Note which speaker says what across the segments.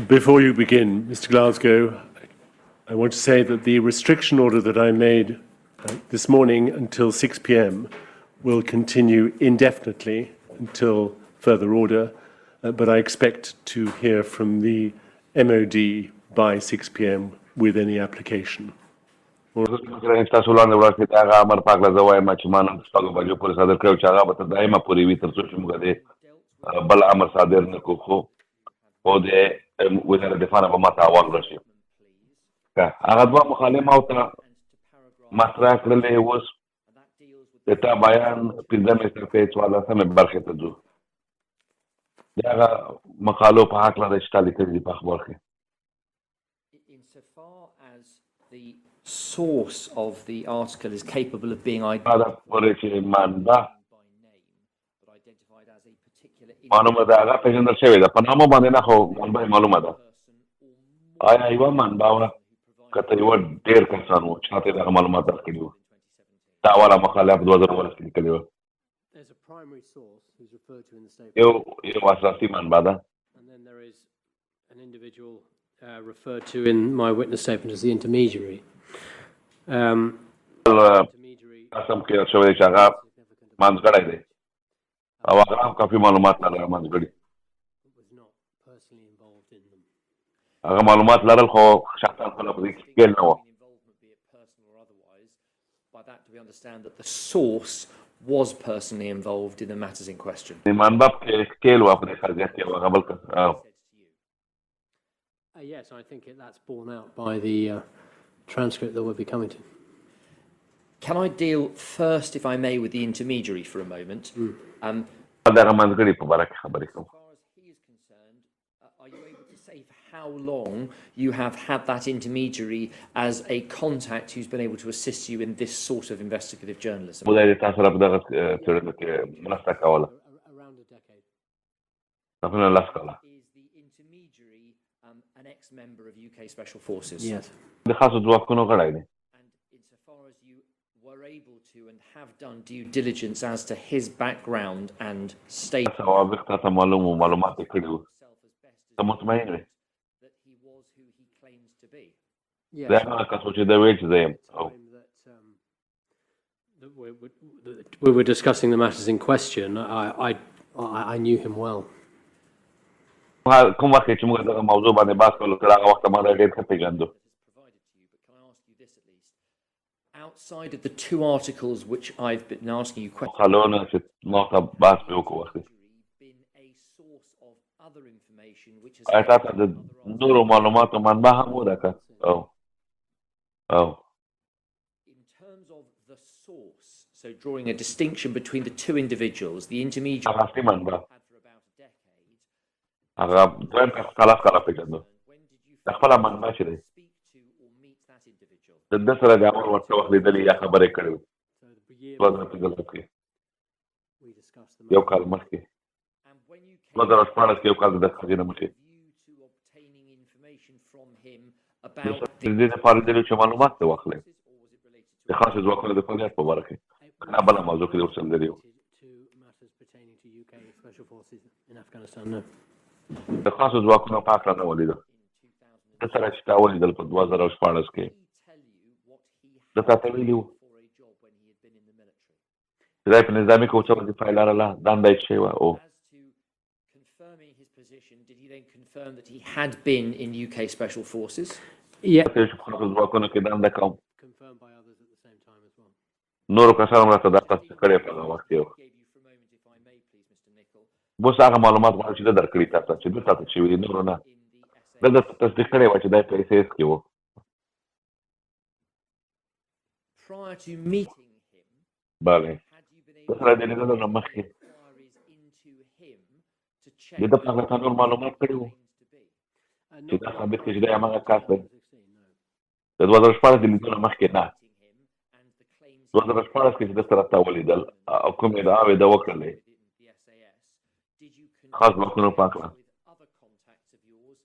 Speaker 1: Before you begin, Mr. Glasgow, I want to say that the restriction order that I made this morning until 6 p.m. will continue indefinitely until further order, but I expect to hear from the MOD by 6 p.m. with any application.
Speaker 2: تاسو لاندې ورته دا هغه امر پاک له زوای ما چې ما نن شپږ بجو پورې صادر کړو چې هغه به تر دایمه پورې وي تر څو چې موږ دې بل امر صادر نه کړو خو د وزارت دفاع نه به ماته اول راشي هغه دوه مخالمه ته مطرح کړلې اوس د تا بیان پنځمې صفحې څوارلسمې برخې ته ځو د هغه مقالو په هکله د چې تا لیکلي دي په اخبار کې
Speaker 3: source of the article is capable of being
Speaker 2: identified by name, but
Speaker 3: identified as a particular
Speaker 2: معلومه ده هغه پیژندل شوې ده په نامه باندې نه خو منبع معلومه ده آیا یوه منبع وه که ته یوه ډېر کسان وو چې هغه دغه معلومات درکړي وو دا اوله مقاله په 2012 کې لیکلې وه یو اساسي منبع ده
Speaker 4: referred to in my witness statement as the intermediary.
Speaker 2: قسم کې شوی چې هغه منځګړی دی او هغه هم کافي معلومات لري منځګړي هغه معلومات لرل خو شخصا خپله په دې کې ښکېل نه وه
Speaker 3: By that do we understand that the source was personally involved in the matters in question?
Speaker 2: د منبع کې ښکېل وه په دې قضیه کې هغه بل کس
Speaker 4: Yes, I think that's borne out by the transcript that we'll be coming to.
Speaker 3: Can I deal first, if I may, with the intermediary for a moment?
Speaker 2: As far as he is
Speaker 3: concerned, are you able to say for how long you have had that intermediary as a contact who's been able to assist you in this sort of investigative journalism?
Speaker 4: Around a decade.
Speaker 3: An ex-member of UK Special Forces.
Speaker 2: Yes. ځواکونو غړی دی.
Speaker 3: And insofar as you were able to and have done due diligence as to his background and state
Speaker 2: سوابق ته معلومات کړي وو. ته مطمئن وې؟
Speaker 3: That he was who he claims to be.
Speaker 2: دا هغه کس چې دا ویل چې زه یم.
Speaker 4: We were discussing the matters in question. I knew him well.
Speaker 2: کوم وخت چې موږ دغه موضوع باندې بحث کولو تر هغه وخته ما ډېر ښه پېژندو
Speaker 3: outside of the two articles which I've been asking you questions
Speaker 2: مقالونه چې ما ته بحث پرې وکړو وخت
Speaker 3: been a source of other information which has
Speaker 2: آیا تاسو د نورو معلوماتو منبع هم وو ده که
Speaker 3: in terms of the source so drawing a distinction between the two individuals the intermediary
Speaker 2: اساسي منبع هغه دویم کس کاله پېژندو د خپله منبع چې دی د ده سره د امر ورته وخت لیدلي یا خبرې کړې وې 2015 کې یو کال مخکې 2014 کې یو کال د دغه ښځې نه مخکې د دې دپاره لیدلي چې معلومات ترې واخلئ د خاصو ځواکونو د فعالیت په باره کې که نه بله موضوع کې د ورسره لیدلي وو د خاصو ځواکونو په هکله نه ولیده ده سره چې تا ولیدل په 2014 کې ده تا ته ویلي وو چې دا یې په نظامي کوڅه وظیفه یې لرله دنده یې شوې وه چې په خاصو ځواکونو کې دنده کوم نورو کسانو هم راته دا تصدیق کړی په هغه وخت کې اوس هغه معلومات غواړم چې ده درکړي تا ته چې ده تا ته چې وي نورو نه ده درته تصدیق کړی وه چې دا په اس اس کې و بله ده سره د لیدلو نه مخکې د ده په هغه ته نور معلومات کړي وو چې دا ثابت کړي چې دا هماغه کس دی د 2014 د لیدلو نه مخکې نه 2014 کې چې ده سره تا ولیدل او کوم ادعاوې ده وکړلې خاص ځواکونو په هکله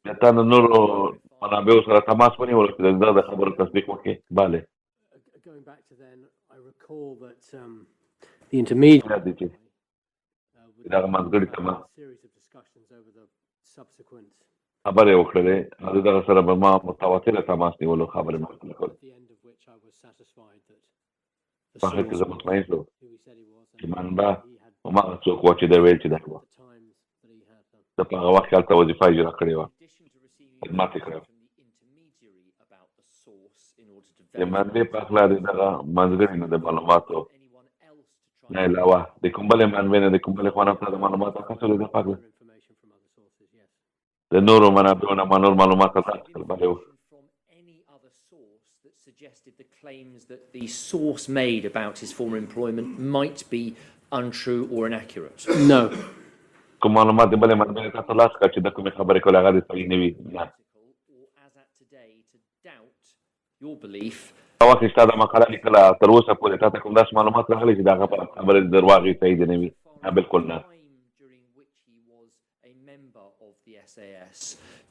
Speaker 2: د تا د نورو منابعو سره تماس ونیولو چې د ده د خبرو تصدیق وکړي بله
Speaker 4: The intermediary
Speaker 2: دغه منځګړي ته ما
Speaker 4: series of discussions over the subsequent.
Speaker 2: خبرې وکړلې او د دغه سره به ما متواتره تماس نیولو خبرې مې ورته کولې
Speaker 4: At the end of which I was satisfied that the
Speaker 2: په هغې کې زه
Speaker 4: source
Speaker 2: مطمئن شوم
Speaker 4: who he said he was
Speaker 2: چې
Speaker 4: and
Speaker 2: منبع
Speaker 4: he had
Speaker 2: هماغه څوک و چې دی ویل چې دی و
Speaker 4: the times that he had done.
Speaker 2: زه په هغه وخت کې هلته وظیفه اجرا کړې وه خدمت یې کړی و د منبع په هکله د دغه منځګړي نه د معلوماتو نه علاوه د کوم بلې منبع نه د کوم بلې خوا نه ته د معلوماتو اخیستلو د پاک
Speaker 4: Information from other sources, yes.
Speaker 2: د نورو منابعو نه ما نور معلومات ترلاسه کړل بلې و
Speaker 3: From any other source that suggested the claims that the source made about his former employment might be untrue or inaccurate?
Speaker 4: No.
Speaker 2: کوم معلومات د بلې منبع نه تا ترلاسه کړه چې د کومې خبرې کول هغه د صحیح نه وي نه
Speaker 3: Or as at today to doubt your belief
Speaker 2: هغه وخت چې تا دا مقاله لیکله تر اوسه پورې تا ته کوم داسې معلومات راغلي چې د هغه په خبرې درواغ وي صحیح دي نه وي نه بالکل نه
Speaker 3: during which he was a member of the SAS.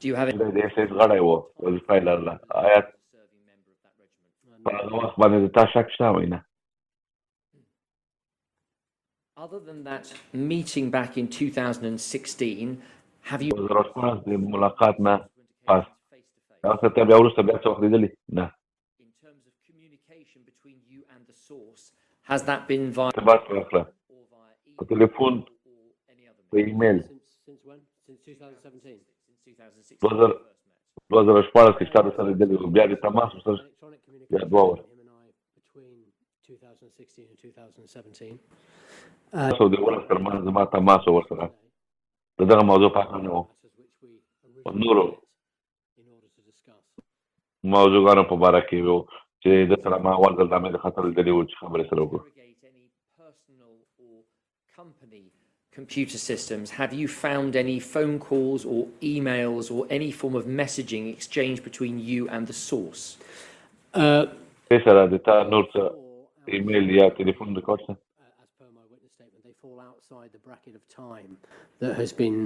Speaker 3: Do you have any
Speaker 2: د اس اس غړی و وظیفه یې لرله آیا
Speaker 3: serving member of that regiment?
Speaker 2: په هغه وخت باندې د تا شک شته وایي نه
Speaker 3: Other than that meeting back in 2016, have you
Speaker 2: 2014 د ملاقات نه پس هغه څه ته بیا وروسته بیا څه وخت لیدلي نه
Speaker 3: in terms of communication between you and the source, has that been via
Speaker 2: ارتباط وکړه
Speaker 3: or via
Speaker 2: په ټلیفون
Speaker 3: or any other
Speaker 2: په ایمیل
Speaker 4: Since when? Since 2017.
Speaker 3: since 2016?
Speaker 2: 2000 2014 کې ستا سره لیدلي وو بیا د تماس سره
Speaker 4: Electronic
Speaker 2: Yeah,
Speaker 4: communication
Speaker 2: go
Speaker 4: between him and I between 2016 and 2017.
Speaker 2: تاسو د ولس تر منځ زما تماس و ورسره د دغه موضوع په اړه نه و
Speaker 4: Matters which we originally
Speaker 2: نورو
Speaker 4: met in order to discuss.
Speaker 2: موضوعګانو په باره کې وو چې د سره ما اول ځل دا مې د خطر لیدلي وو چې خبرې سره وکړو
Speaker 3: Interrogate any personal or company computer systems, have you found any phone calls or emails or any form of messaging exchange between you and the source?
Speaker 2: دې سره د تا نور څه ایمیل یا ټلیفون ریکارډ څه
Speaker 4: As per my witness statement, they fall outside the bracket of time that has been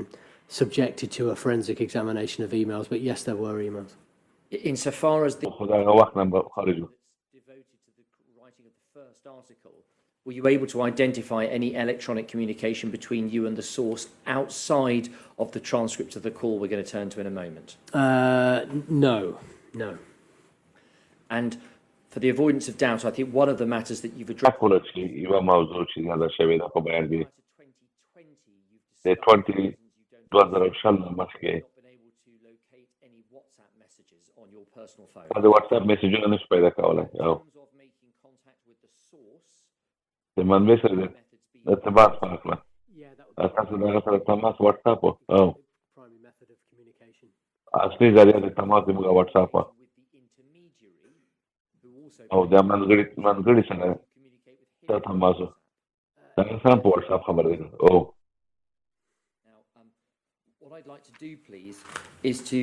Speaker 4: subjected to a forensic examination of emails. But yes, there were emails.
Speaker 3: Insofar as the
Speaker 2: خو د هغه وخت نه به خارج وو
Speaker 3: devoted to the writing of the first article, were you able to identify any electronic communication between you and the source outside of the transcript of the call we're going to turn to in a moment?
Speaker 4: No.
Speaker 3: And for the avoidance of doubt, I think one of the matters that you've addressed
Speaker 2: کوله چې یوه موضوع چې یاده شوې ده په بیان کې
Speaker 3: to 2020, you've
Speaker 2: د 20
Speaker 3: you don't
Speaker 2: 2020 نه مخکې
Speaker 3: not been able to locate any WhatsApp messages on your personal phone.
Speaker 2: ما د واتساپ میسجونه نشو پیدا کولی
Speaker 3: In
Speaker 2: او
Speaker 3: terms of making contact with the source,
Speaker 2: د منبع سره د
Speaker 3: methods be
Speaker 2: ارتباط په هکله
Speaker 4: Yeah, that would
Speaker 2: تاسو د هغه سره تماس واتساپ و او
Speaker 4: be the primary method of communication.
Speaker 2: اصلي ذریعه د تماس زموږ واتساپ وه
Speaker 3: with the intermediary, who also
Speaker 2: او د منځګړي سره
Speaker 3: communicate with
Speaker 2: دا
Speaker 3: him.
Speaker 2: تماس و دا انسان په واتساپ خبر دی او
Speaker 3: Now, what I'd like to do, please, is to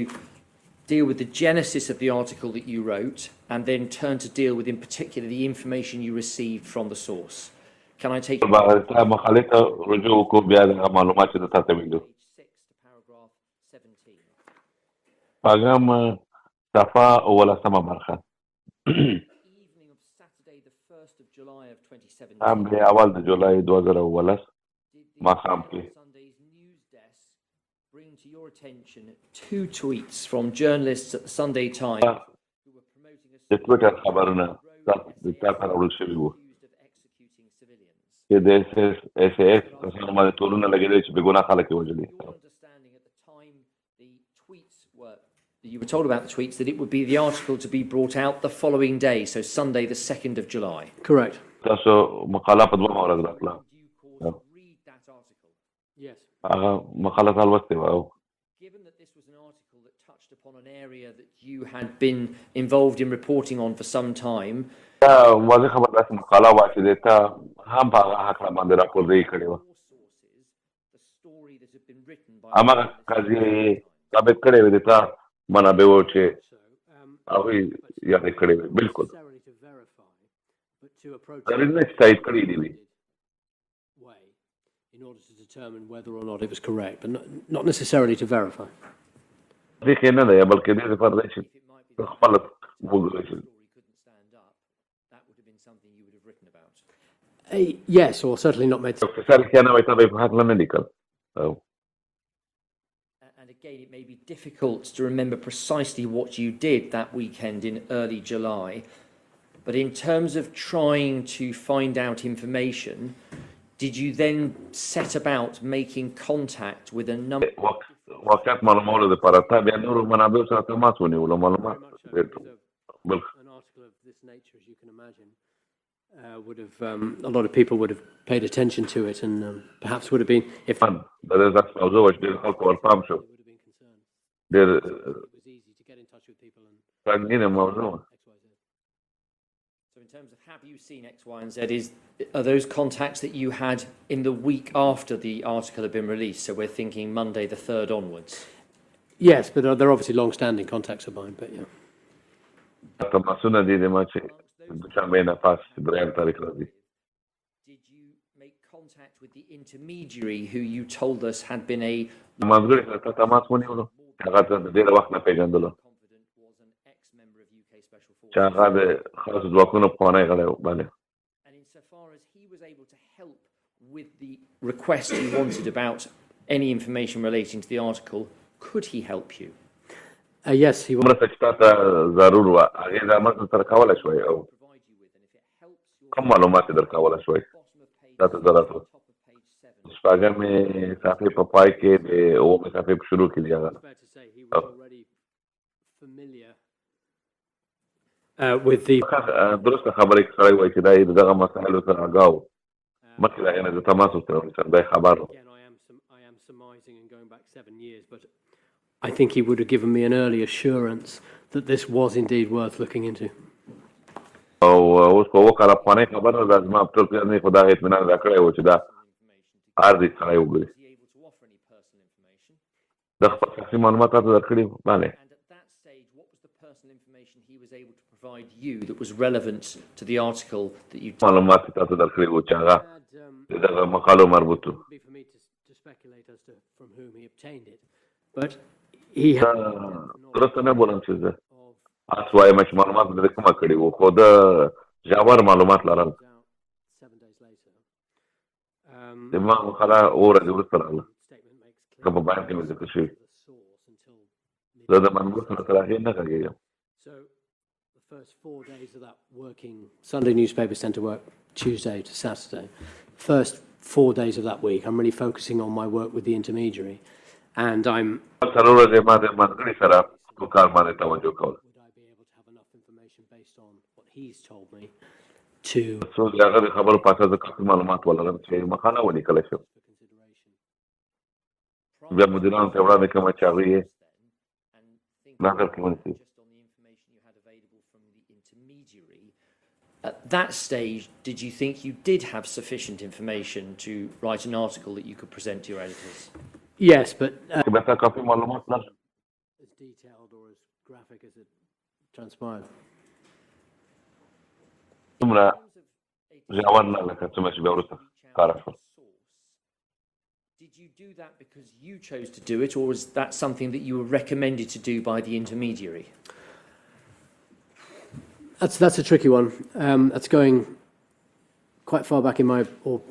Speaker 3: deal with the genesis of the article that you wrote and then turn to deal with, in particular, the information you received from the source. Can I take
Speaker 2: تا مقالې ته رجوع وکړو بیا دغه معلومات چې د تا ته ویلو
Speaker 3: page 6 to paragraph 17?
Speaker 2: پاګام صفحه اولسمه برخه
Speaker 3: Evening of Saturday, the 1st of July of 2017.
Speaker 2: هم د اول د جولای 2019
Speaker 3: Did the
Speaker 2: ماښام کې
Speaker 3: Sunday's news desk bring to your attention 2 tweets from journalists at the Sunday Times who were promoting a
Speaker 2: د ټویټر خبرونه د تا ته راوړل شوي وو
Speaker 3: accused of executing civilians?
Speaker 2: چې د اس اس کسانو باندې تورونه لګېدلي چې بېګناه خلک یې وژلي
Speaker 3: Your understanding at the time the tweets were, you were told about the tweets, that it would be the article to be brought out the following day, so Sunday the 2nd of July.
Speaker 4: Correct.
Speaker 2: تاسو مقاله په 2 ورځ راتله
Speaker 3: Did you cause to read that article?
Speaker 4: Yes.
Speaker 2: هغه مقاله تا لوستې وه او
Speaker 3: Given that this was an article that touched upon an area that you had been involved in reporting on for some time,
Speaker 2: دا واضح خبر داسې مقاله وه چې د تا هم په هغه هکله باندې راپورځوي کړې وه
Speaker 3: your sources, the story that had been written by
Speaker 2: هماغه قضیې ثابت کړې وې د تا منابعو چې
Speaker 4: So,
Speaker 2: هغوی یادې کړې وې بلکل
Speaker 4: necessarily to verify, but to approach
Speaker 2: ضروري نه چې تایید کړي دي وي
Speaker 4: way in order to determine whether or not it was correct, but not necessarily to verify.
Speaker 2: دې کې نه دی بلکې دې لپاره دی چې
Speaker 3: if it might be
Speaker 2: خپله وګورئ چې
Speaker 3: story couldn't stand up, that would have been something you would have written about.
Speaker 4: Yes, or certainly not made.
Speaker 2: اختصار کې نه وای ته په حق نه لیکل
Speaker 3: And again, it may be difficult to remember precisely what you did that weekend in early July, but in terms of trying to find out information, did you then set about making contact with a number?
Speaker 2: واقعیت معلومولو دپاره تا بیا نورو منابعو سره تماس ونیولو معلومات بل
Speaker 4: An article of this nature, as you can imagine, would have a lot of people would have paid attention to it, and perhaps would have been if
Speaker 2: د دې ځکه موضوع وه چې ډېر خلکو ورپام شو
Speaker 4: would have been concerned.
Speaker 2: ډېر
Speaker 4: It was easy to get in touch with people and
Speaker 2: سنګینه موضوع وه
Speaker 4: XYZ.
Speaker 3: So in terms of have you seen X, Y, and Z, are those contacts that you had in the week after the article had been released? So we're thinking Monday the 3rd onwards.
Speaker 4: Yes, but they're obviously long-standing contacts of mine. But yeah,
Speaker 2: تماسونه دي د ما چې دوشنبه نه پاس درېیم تاریخ راځي
Speaker 3: Did you make contact with the intermediary who you told us had been a
Speaker 2: مازګړي سره تا تماس ونیولو هغه ته د ډېر وخت نه پیژندلو
Speaker 3: confident was an ex-member of UK Special
Speaker 2: چې
Speaker 3: Forces?
Speaker 2: هغه د خاص ځواکونو پخوانی غړی و باندې
Speaker 3: And insofar as he was able to help with the request you wanted about any information relating to the article, could he help you?
Speaker 4: yes, he was.
Speaker 2: مرسته چې تا ته ضرور وه هغې دا مرسته سره کولی شوی او
Speaker 3: Provide you with, and if it helps your
Speaker 2: کوم معلومات یې در کولی شوی
Speaker 3: bottom of page
Speaker 2: دا ته ضرورت و
Speaker 3: top of page 7.
Speaker 2: شپږمې صفحې په پای کې د اوومې صفحې په شروع کې دی هغه
Speaker 4: Fair to say he was already familiar with the.
Speaker 2: درسته خبرې سړی وایي چې دا یې د دغه مسایلو سره آګاه و مخکې د هغې نه د تماس ورسره ونیسم دا یې خبر و
Speaker 4: Again, I am surmising and going back 7 years, but I think he would have given me an early assurance that this was indeed worth looking into.
Speaker 2: او اوس په اووه کاله پخوانۍ خبره ده زما په ټول پلان خو دغه اطمینان راکړی و چې دا عرض یې سړی وګوري
Speaker 3: Was he able to offer any personal information?
Speaker 2: د خپل شخصي معلومات تاسو درکړي باندې
Speaker 3: And at that stage, what was the personal information he was able to provide you that was relevant to the article that you
Speaker 2: معلومات یې تاسو درکړي و چې هغه
Speaker 4: Had,
Speaker 2: د دغه مقالو مربوط و
Speaker 4: be for me to speculate as to from whom he obtained it, but he had
Speaker 2: درسته نه بولم چې زه
Speaker 4: of
Speaker 2: اس وایم چې معلومات د کومه کړي وو خو د ژور معلومات لرم
Speaker 4: out 7 days later.
Speaker 2: د ما مقاله اوره د وروسته راغله
Speaker 4: Statement makes clear
Speaker 2: که په بیان کې مې ذکر شوي
Speaker 4: the source until
Speaker 2: زه د منبع سره تر هغې نه غږېږم
Speaker 4: so the first 4 days of that working Sunday newspaper centre work Tuesday to Saturday. First 4 days of that week, I'm really focusing on my work with the intermediary, and I'm.
Speaker 2: څلور ورځې ما د منګړي سره په کار باندې توجه کوله
Speaker 4: Would I be able to have enough information based on what he's told me to
Speaker 2: څو د هغه د خبرو په اساس د کافي معلومات ولرم چې مقاله ولیکلی شم
Speaker 4: for consideration?
Speaker 2: بیا مدیرانو ته وړاندې کړم چې هغوی یې
Speaker 3: and think
Speaker 2: نظر کې ونیسي
Speaker 3: just on the information you had available from the intermediary. At that stage, did you think you did have sufficient information to write an article that you could present to your editors?
Speaker 4: Yes, but
Speaker 2: چې بیا تا کافي معلومات لر
Speaker 4: as detailed or as graphic as it transpired.
Speaker 2: څومره ژور نه لکه څومره چې بیا وروسته کاره شول
Speaker 3: Did you do that because you chose to do it, or was that something that you were recommended to do by the intermediary?
Speaker 4: That's a tricky one. That's going quite far back in my or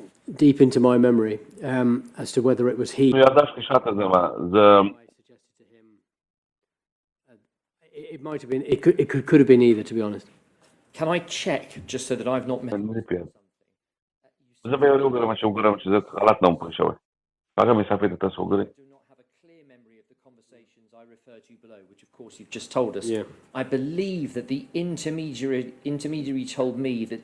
Speaker 4: deep into my memory as to whether it was he.
Speaker 2: یاداشت کې شاته ځم زه
Speaker 4: I suggested to him. It might have been. It could have been either, to be honest.
Speaker 3: Can I check just so that I've not met?
Speaker 2: نه پیژنم زه به یې وګورم چې وګورم چې زه غلط نه وم پوه شوی هغه مې صفحې ته تاسو وګورئ
Speaker 3: Do not have a clear memory of the conversations I referred to below, which of course you've just told us.
Speaker 4: Yeah.
Speaker 3: I believe that the intermediary told me that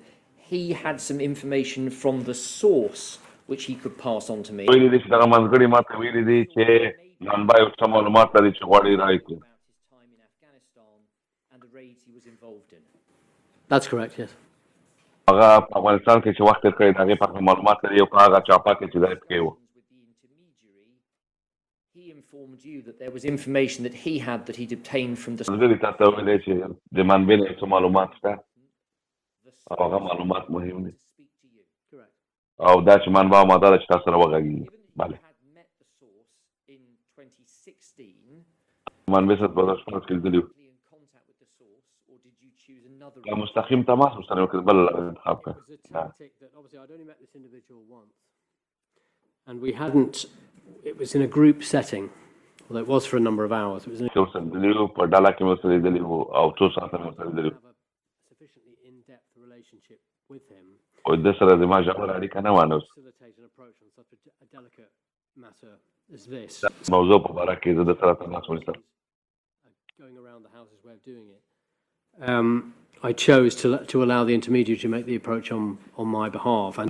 Speaker 3: he had some information from the source which he could pass on to me.
Speaker 2: ویلي دي چې دغه منځګړي ما ته ویلي دي چې منبع یو څه معلومات لري چې غواړي راکړي
Speaker 3: About his time in Afghanistan and the raids he was involved in.
Speaker 4: That's correct. Yes.
Speaker 2: هغه په افغانستان کې چې وخت تېر کړی د هغې په اړه معلومات لري او په هغه چاپه کې چې دی پکې و
Speaker 3: With the intermediary, he informed you that there was information that he had that he'd obtained from the
Speaker 2: منځګړي تا ته ویلی چې د منبع نه یو څه معلومات شته او هغه معلومات مهم دي
Speaker 3: speak to you.
Speaker 4: Correct.
Speaker 2: او دا چې منبع ماده ده چې تاسو سره وغږېږي
Speaker 3: Given that
Speaker 2: بله
Speaker 3: you had met the source in 2016,
Speaker 2: منبع سره په 2016 کې لیدلي وو
Speaker 3: in contact with the source, or did you choose
Speaker 2: مستقیم تماس ورسره وکړي بل انتخاب
Speaker 4: It was a
Speaker 2: کړه
Speaker 4: tactic that obviously I'd only met this individual once, and we hadn't. It was in a group setting, although it was for a number of hours. It was in a,
Speaker 2: چې ورسره لیدلي وو په ډله کې مې ورسره لیدلي وو او څو ساعته مې ورسره لیدلي وو
Speaker 4: have a sufficiently in-depth relationship with him
Speaker 2: او د سره زما ژوره اړیکه نه وه نو
Speaker 4: to facilitate an approach on such a delicate matter as this.
Speaker 2: موضوع په باره کې زه د سره تماس ونیسم
Speaker 4: Going around the house's way of doing it. I chose to allow the intermediary to make the approach on my behalf, and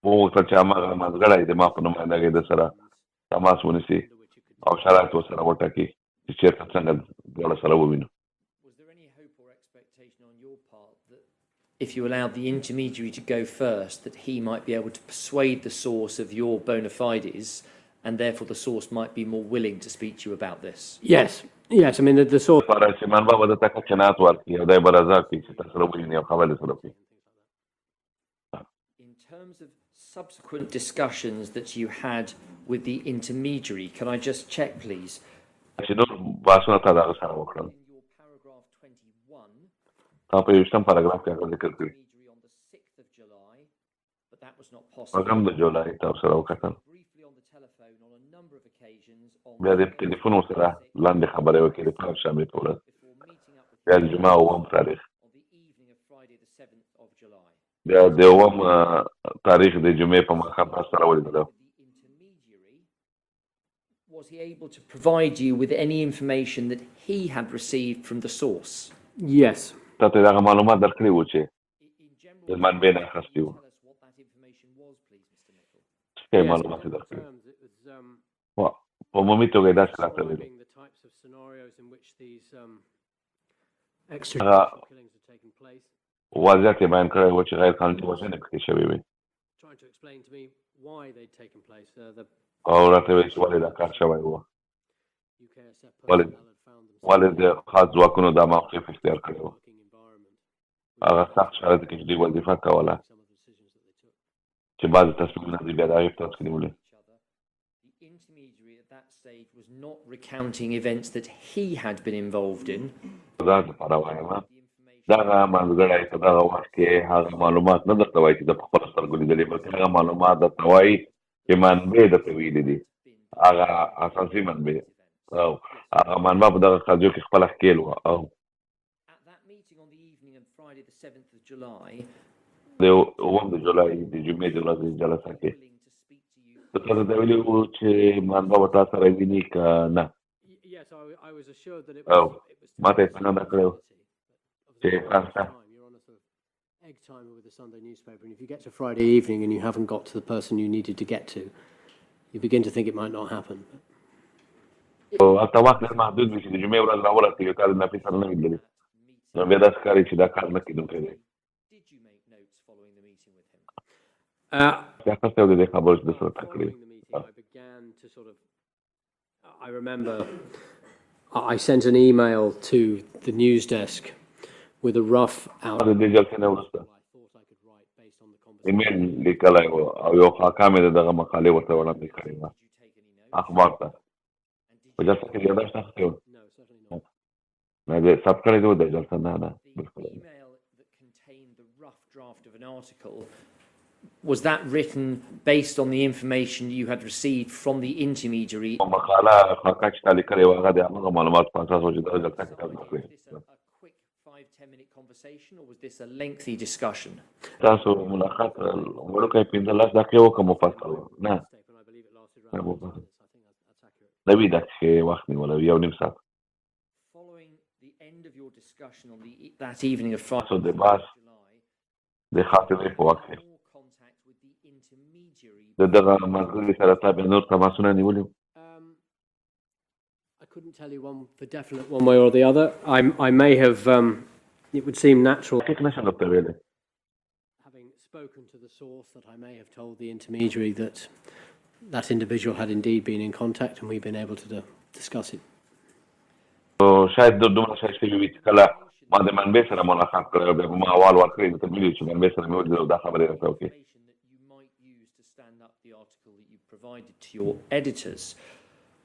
Speaker 2: وغوښتل چې هماغه منځګړی د ما په نمایندګۍ د سره تماس ونیسي او شرایط ورسره وټاکي چې چېرته څنګه دواړه سره ووینو
Speaker 3: Was there any hope or expectation on your part that if you allowed the intermediary to go first, that he might be able to persuade the source of your bona fides, and therefore the source might be more willing to speak to you about this?
Speaker 4: yes. I mean the source.
Speaker 2: لپاره چې منبع به درته قناعت ورکړي او دی به رضا کړي چې تا سره وویني او خبرې سره وکړي
Speaker 3: In terms of subsequent discussions that you had with the intermediary, can I just check, please?
Speaker 2: چې نور بحثونه تا د هغه سره وکړل
Speaker 3: In your paragraph 21,
Speaker 2: تا په 21 پاراګراف کې هغه ذکر کړي
Speaker 3: intermediary on the 6th of July, but that was not possible.
Speaker 2: هغه هم د جولای تا سره وکتل
Speaker 3: Briefly on the telephone on a number of occasions on
Speaker 2: بیا د ټلیفون ورسره لاندې خبرې وکړي د پنځ شنبې په ورځ
Speaker 3: before meeting up with
Speaker 2: بیا د جمعه اووم تاریخ
Speaker 3: on the evening of Friday the 7th of July.
Speaker 2: بیا د اووم تاریخ د جمعې په ماښام تا سره ولیدل
Speaker 3: The intermediary, was he able to provide you with any information that he had received from the source?
Speaker 4: Yes.
Speaker 2: تا ته دغه معلومات درکړي وو چې
Speaker 3: In general,
Speaker 2: د منبع نه اخیستي وو
Speaker 3: tell us what that information was, please, Mr. Nicol.
Speaker 2: څه
Speaker 4: Yes,
Speaker 2: معلومات یې
Speaker 4: in
Speaker 2: درکړي
Speaker 4: terms, it was
Speaker 2: په عمومي توګه یې داسې راته ویلي
Speaker 4: describing the types of scenarios in which these extrajudicial killings had taken place,
Speaker 2: واضح یې بیان کړی و چې غیر قانوني وژنې پکې شوې وي
Speaker 4: trying to explain to me why they'd taken place. The
Speaker 2: او راته ویل چې ولې دا کار شوی و
Speaker 4: UKSF
Speaker 2: Well,
Speaker 4: personnel had found themselves
Speaker 2: ولې د خاص ځواکونو دا موقف اختیار کړی و
Speaker 4: working environment,
Speaker 2: هغه سخت شرایط کې چې دوی وظیفه کوله
Speaker 4: some of the decisions that they took.
Speaker 2: چې بعضې تصمیمونه دوی بیا د هغې په ترڅ کې نیولې
Speaker 3: Each other. The intermediary at that stage was not recounting events that he had been involved in.
Speaker 2: ځان لپاره وایم
Speaker 3: The information
Speaker 2: دغه منځګړی په دغه وخت کې هغه معلومات نه درته وایي چې د په خپله سترګو لیدلي بلکې هغه معلومات درته وایي چې منبع درته ویلي دي هغه اساسي منبع او هغه منبع په دغه قضیو کې خپله ښکېل وه او
Speaker 3: At that meeting on the evening of Friday the 7th of July,
Speaker 2: د اووم د جولای د جمعې د ورځې جلسه کې
Speaker 3: willing to speak to you.
Speaker 2: د تاسو ته ویلي وو چې منبع به تا سره ویني که نه
Speaker 4: Yes, I was assured that it
Speaker 2: Oh,
Speaker 4: was.
Speaker 2: ما ته یې څنګه دا کړی و چې تاسو ته
Speaker 4: You're on a sort of egg timer with the Sunday newspaper, and if you get to Friday evening and you haven't got to the person you needed to get to, you begin to think it might not happen.
Speaker 2: هلته وخت ډېر محدود وي چې د جمعې ورځ راورسېږي تا د نفي سره نه لیدلي نو بیا داسې ښکاري چې دا کار نه کېدونکی دی
Speaker 3: Did you make notes following the meeting with him?
Speaker 2: بیا اخیستی و د دې خبرو چې د سره تا کړي
Speaker 4: Following the meeting, I began to sort of. I remember I sent an email to the news desk with a rough
Speaker 2: د
Speaker 4: outline
Speaker 2: دې جلسې نه وروسته
Speaker 4: I thought I could write based on the conversation.
Speaker 2: ایمیل لیکلی و او یو خاکه مې د دغه مقالې ورته وړاندې کړې وه
Speaker 3: Did you take any notes?
Speaker 2: اخبار ته
Speaker 3: And
Speaker 2: په
Speaker 3: did
Speaker 2: جلسه کې یاداشت اخیستی و
Speaker 4: No, certainly not.
Speaker 2: نه د ثبت کړی دی و د جلسه نه
Speaker 3: the
Speaker 2: بالکل
Speaker 3: email that contained the rough draft of an article, was that written based on the information you had received from the intermediary?
Speaker 2: مقاله خاکه چې تا لیکلې وه هغه د همغه معلوماتو په اساس و چې دغه جلسه کې تاسو
Speaker 3: Was
Speaker 2: کړې
Speaker 3: this a quick 5-10 minute conversation, or was this a lengthy discussion?
Speaker 2: تاسو ملاقات وړوکی 15 دقیقې وکړه مفصل و نه
Speaker 4: Statement, I believe it lasted around 40 minutes. I think that's accurate.
Speaker 2: نوي دقیقې وخت نیولی یو نیم ساعت
Speaker 3: Following the end of your discussion on that evening of Friday,
Speaker 2: تاسو د بحث
Speaker 3: July,
Speaker 2: د خاطرې په وخت کې
Speaker 3: more contact with the intermediary.
Speaker 2: د دغه ملګري سره تا بیا نور تماسونه نیولي
Speaker 4: I couldn't tell you one for definite one way or the other. I may have. It would seem natural,
Speaker 2: حقیق نشم درته ویلی
Speaker 4: having spoken to the source, that I may have told the intermediary that that individual had indeed been in contact, and we've been able to discuss it.
Speaker 2: شاید دومره شاید شوي وي چې کله ما د منبع سره ملاقات کړی او بیا به ما احوال ورکړی درته ویلي چې منبع سره مې ولیدل او دا خبرې راته وکړې
Speaker 3: Information that you might use to stand up the article that you provided to your editors.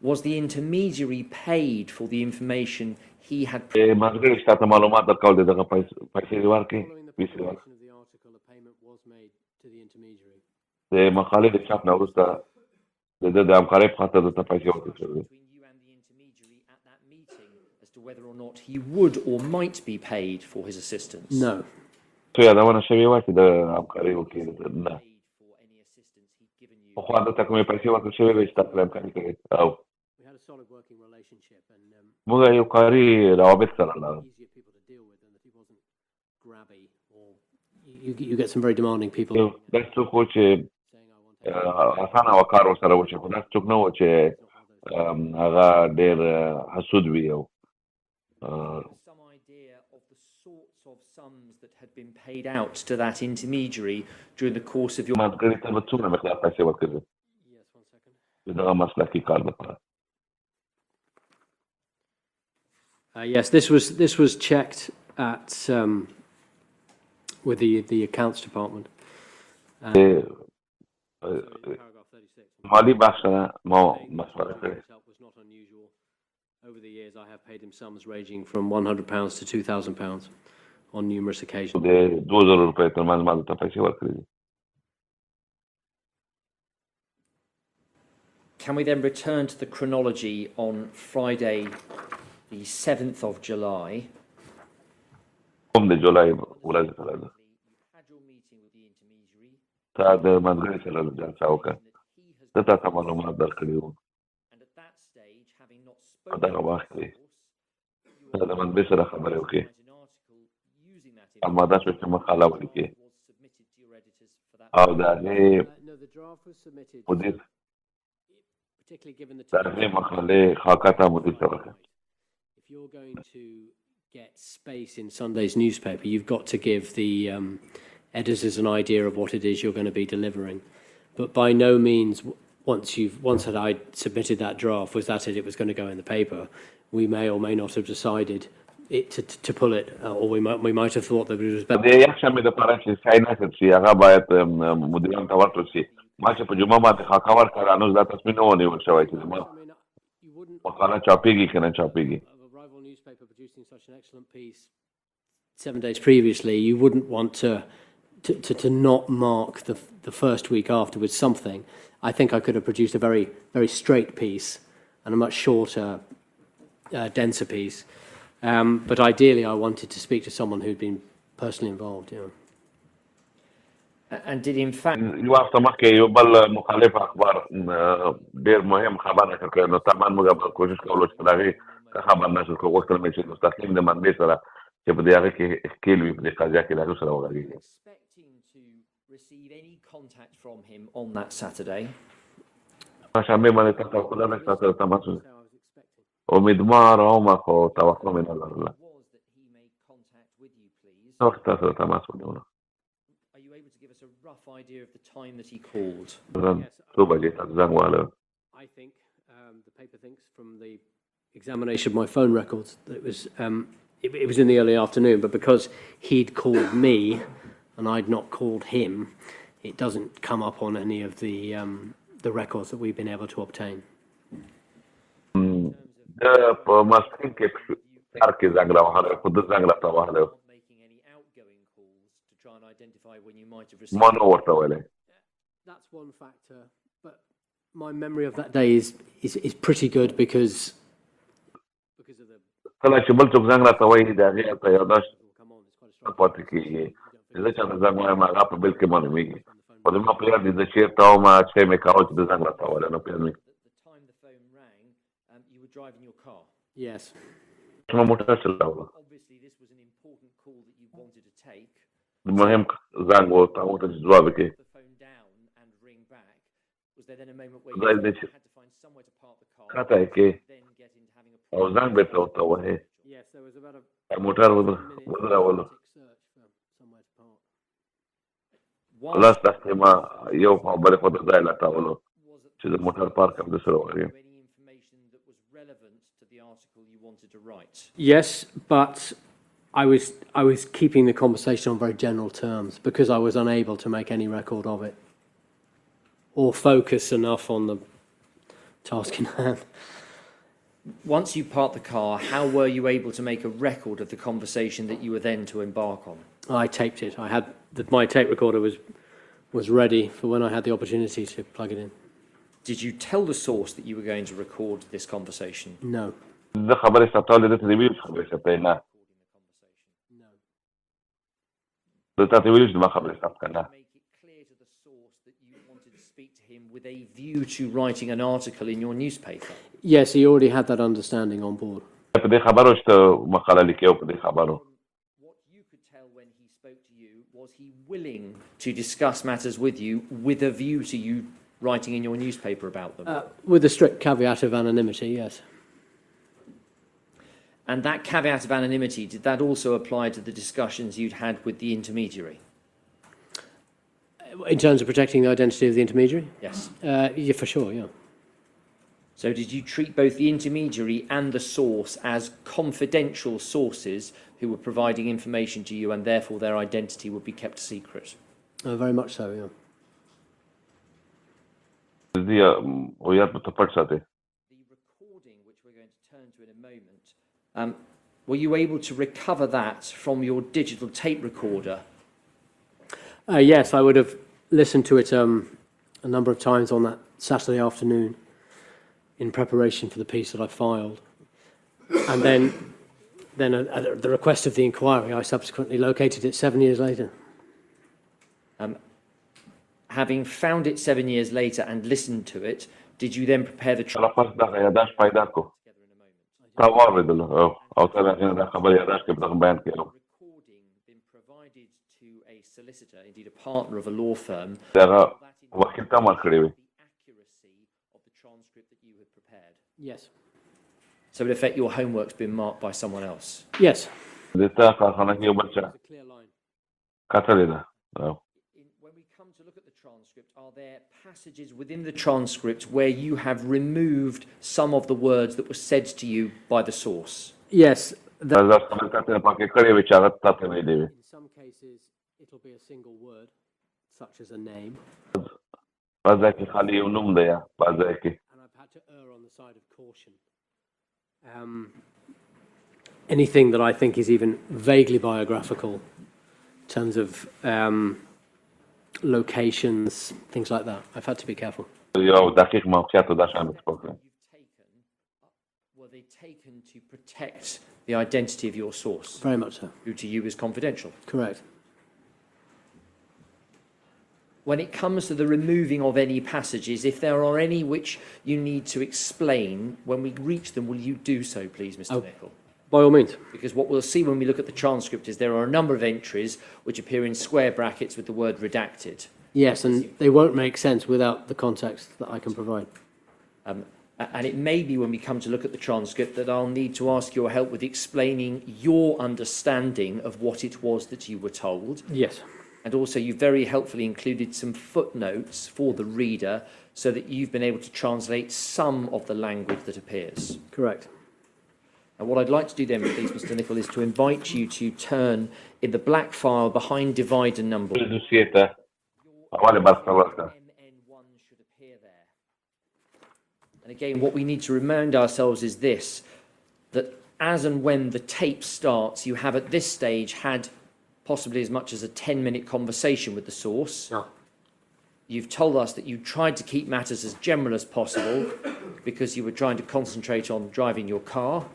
Speaker 3: was the intermediary paid for the information he had
Speaker 2: مازګر شته معلومات درکول دي دغه پیسې ورکړي
Speaker 4: Following the publication of the article, a payment was made to the intermediary.
Speaker 2: د مقالې د چاپ نه وروسته د همکارۍ په خاطر د پیسې ورکړل شوې
Speaker 3: between you and the intermediary at that meeting as to whether or not he would or might be paid for his assistance?
Speaker 4: No.
Speaker 2: څه یادونه شوې وه چې د همکارۍ وکړي نه
Speaker 3: Paid for any assistance he'd given you.
Speaker 2: پخوا دلته کومې پیسې ورکړل شوې وې چې تاسو سره همکاري کړې او
Speaker 4: We had a solid working relationship and
Speaker 2: موږ یو کاري روابط سره لرو
Speaker 4: easier people to deal with and that he wasn't grabby or you get some very demanding people
Speaker 2: دا څوک و چې
Speaker 4: saying I want to
Speaker 2: اسانه و کار ورسره وشي خو دا څوک نه و چې هغه ډېر حسود وي او
Speaker 3: Some idea of the sorts of sums that had been paid out to that intermediary during the course of your
Speaker 2: مازګري ته به څومره مقدار پیسې ورکړي
Speaker 4: Yes, 1 second.
Speaker 2: د دغه مسلکي کار لپاره
Speaker 4: Yes, this was checked at with the accounts department. Paragraph 36.
Speaker 2: مالي بخش نه ما مشوره کړې
Speaker 4: His help was not unusual. Over the years, I have paid him sums ranging from £100 to £2,000 on numerous occasions.
Speaker 2: د 2000 روپۍ ترمنځ ما ته پیسې ورکړي دي
Speaker 3: Can we then return to the chronology on Friday, the 7th of July?
Speaker 2: کوم د جولای ورځ سره ده
Speaker 3: You had your meeting with the intermediary,
Speaker 2: تا د مازګري سره جلسه وکړه
Speaker 3: and that he has,
Speaker 2: ته تاسو معلومات درکړي وو
Speaker 3: and at that stage, having not spoken,
Speaker 2: دغه وخت کې ته د مازګري سره خبرې وکړې
Speaker 3: an article using that
Speaker 2: اما دا چې مقاله ولیکې
Speaker 3: was submitted to your editors for that.
Speaker 2: او د هغې
Speaker 4: No, the draft was submitted,
Speaker 2: مدیر
Speaker 4: particularly given the
Speaker 2: د هغې مقالې خاکه ته مدیر ته ورکړه
Speaker 4: If you're going to get space in Sunday's newspaper, you've got to give the editors an idea of what it is you're going to be delivering. But by no means, once that I submitted that draft, was that it was going to go in the paper. We may or may not have decided it to pull it, or we might have thought that it was better.
Speaker 2: د یک شنبې دپاره چې ساین نشد شي هغه باید مدیرانو ته ورکړل شي ما چې په جمعه باندې خاکه ورکړه نو دا تصمیم نه و نیول شوی چې زما
Speaker 4: I mean, you wouldn't
Speaker 2: مقاله چاپېږي که نه چاپېږي
Speaker 4: of a rival newspaper producing such an excellent piece 7 days previously, you wouldn't want to not mark the first week after with something. I think I could have produced a very, very straight piece and a much shorter, denser piece. But ideally, I wanted to speak to someone who'd been personally involved. You know.
Speaker 3: And did in fact
Speaker 2: یو هفته مخکې یو بل مخالف اخبار ډېر مهم خبر نشر کړی نو طبعا موږ به کوشش کوو چې د هغې خبر نشر کړو غوښتل مې چې مستقیم د منبع سره چې په دې هغې کې ښکېل وي په دې قضیه کې د هغې سره وغږېږي
Speaker 3: expecting to receive any contact from him on that Saturday?
Speaker 2: شنبې باندې تاسو خپله نه تاسو سره تماس
Speaker 4: So I was expecting.
Speaker 2: امیدوار وم خو توقع مې نه لرله
Speaker 3: Was that he made contact with you, please?
Speaker 2: څه وخت تاسو سره تماس ونیوله
Speaker 3: Are you able to give us a rough idea of the time that he called?
Speaker 2: څو بجې تاسو زنګ وهلی
Speaker 4: I think the paper thinks from the examination of my phone records that it was it was in the early afternoon, but because he'd called me and I'd not called him, it doesn't come up on any of the records that we've been able to obtain.
Speaker 2: د په ماسپښین کې کار کې زنګ راوهلی خو ده زنګ راته وهلی
Speaker 3: Not making any outgoing calls to try and identify when you might have received.
Speaker 2: ما نه ورته ویلی
Speaker 4: That's one factor, but my memory of that day is pretty good because of the
Speaker 2: کله چې بل څوک زنګ راته وایي د هغې هلته یاداشت
Speaker 4: come on. It's quite a strong.
Speaker 2: پاتې کېږي چې زه چاته زنګ وایم هغه په بل کې معلومېږي خو زما په یاد دي زه چېرته وم چې مې کاوه چې د زنګ راته وهلی نو په یاد مې
Speaker 3: The time the phone rang, you were driving your car.
Speaker 4: Yes.
Speaker 2: زما موټر چلاوله
Speaker 3: Obviously, this was an important call that you wanted to take.
Speaker 2: مهم زنګ و هغه ته چې ځواب وکړي
Speaker 3: The phone down and ring back. Was there then a moment where
Speaker 2: Right,
Speaker 3: you
Speaker 2: this-
Speaker 3: had to find somewhere to park the car,
Speaker 2: کاته یې کې
Speaker 3: then get into having a
Speaker 2: او زنګ بېرته ورته وهې
Speaker 4: Yes, there was about a
Speaker 2: موټر
Speaker 4: 10-minute
Speaker 2: ودرولو
Speaker 4: search for somewhere to park.
Speaker 3: Whilst
Speaker 2: لاس داسې ما یو خوا بلې خوا ته ځای لټولو
Speaker 3: was it
Speaker 2: چې د موټر پارک هم د سره وغږېم
Speaker 3: any information that was relevant to the article you wanted to write?
Speaker 4: Yes, but I was keeping the conversation on very general terms because I was unable to make any record of it or focus enough on the task in hand.
Speaker 3: Once you parked the car, how were you able to make a record of the conversation that you were then to embark on?
Speaker 4: I taped it. I had my tape recorder was ready for when I had the opportunity to plug it in.
Speaker 3: Did you tell the source that you were going to record this conversation?
Speaker 4: No.
Speaker 2: زه خبرې ثبتولې ده ته دې ویلو چې خبرې ثبتوي نه
Speaker 4: No.
Speaker 2: زه تا ته ویلو چې زما خبرې ثبت کړه نه
Speaker 3: Make it clear to the source that you wanted to speak to him with a view to writing an article in your newspaper.
Speaker 4: Yes, he already had that understanding on board.
Speaker 2: په دې خبرو چې ته مقاله لیکې او په دې خبرو
Speaker 3: What you could tell when he spoke to you, was he willing to discuss matters with you with a view to you writing in your newspaper about them?
Speaker 4: With the strict caveat of anonymity, yes.
Speaker 3: And that caveat of anonymity, did that also apply to the discussions you'd had with the intermediary?
Speaker 4: In terms of protecting the identity of the intermediary?
Speaker 3: Yes.
Speaker 4: Yeah, for sure, yeah.
Speaker 3: So did you treat both the intermediary and the source as confidential sources who were providing information to you and therefore their identity would be kept secret?
Speaker 4: Very much so, yeah.
Speaker 2: دې او یا په پټ ساتي
Speaker 3: The recording, which we're going to turn to in a moment, were you able to recover that from your digital tape recorder?
Speaker 4: Yes, I would have listened to it a number of times on that Saturday afternoon in preparation for the piece that I filed. And then at the request of the inquiry, I subsequently located it 7 years later.
Speaker 3: Having found it 7 years later and listened to it, did you then prepare the
Speaker 2: پس دغه یاداښت پیدا کړو تا واورېدل او ته راغلی دا خبر یاداښت کې په دغه بیان کې
Speaker 3: recording been provided to a solicitor, indeed a partner of a law firm,
Speaker 2: دغه وکیل ته امر کړی وي
Speaker 3: the accuracy of the transcript that you had prepared?
Speaker 4: Yes.
Speaker 3: So in effect, your homework's been marked by someone else.
Speaker 4: Yes.
Speaker 2: د تا کارخانه کې یو بل چا
Speaker 4: It's a clear line.
Speaker 2: کتلې ده
Speaker 3: When we come to look at the transcript, are there passages within the transcript where you have removed some of the words that were said to you by the source?
Speaker 4: Yes.
Speaker 2: دا خبرې تا ته پکې کړې وي چې هغه تا ته ویلې وي
Speaker 4: In some cases, it'll be a single word, such as a name.
Speaker 2: په ځای کې خالي یو نوم دی یا په ځای کې
Speaker 4: And I've had to err on the side of caution. Anything that I think is even vaguely biographical, in terms of locations, things like that, I've had to be careful.
Speaker 2: یو دقیق موقعیت او دا شان وکړي
Speaker 3: Were they taken to protect the identity of your source,
Speaker 4: Very much so.
Speaker 3: who to you is confidential?
Speaker 4: Correct.
Speaker 3: When it comes to the removing of any passages, if there are any which you need to explain, when we reach them, will you do so, please, Mr. Nichol?
Speaker 4: By all means.
Speaker 3: Because what we'll see when we look at the transcript is there are a number of entries which appear in square brackets with the word redacted.
Speaker 4: Yes, and they won't make sense without the context that I can provide.
Speaker 3: And it may be when we come to look at the transcript that I'll need to ask your help with explaining your understanding of what it was that you were told.
Speaker 4: Yes.
Speaker 3: And also you very helpfully included some footnotes for the reader so that you've been able to translate some of the language that appears.
Speaker 4: Correct.
Speaker 3: And what I'd like to do then, please, Mr. Nichol, is to invite you to turn in the black file behind divide and number.
Speaker 2: دوسیې ته حواله برخه ورکړه
Speaker 3: MN1 should appear there. And again, what we need to remind ourselves is this, that as and when the tape starts, you have at this stage had possibly as much as a 10-minute conversation with the source.
Speaker 4: Yeah.
Speaker 3: You've told us that you tried to keep matters as general as possible because you were trying to concentrate on driving your car.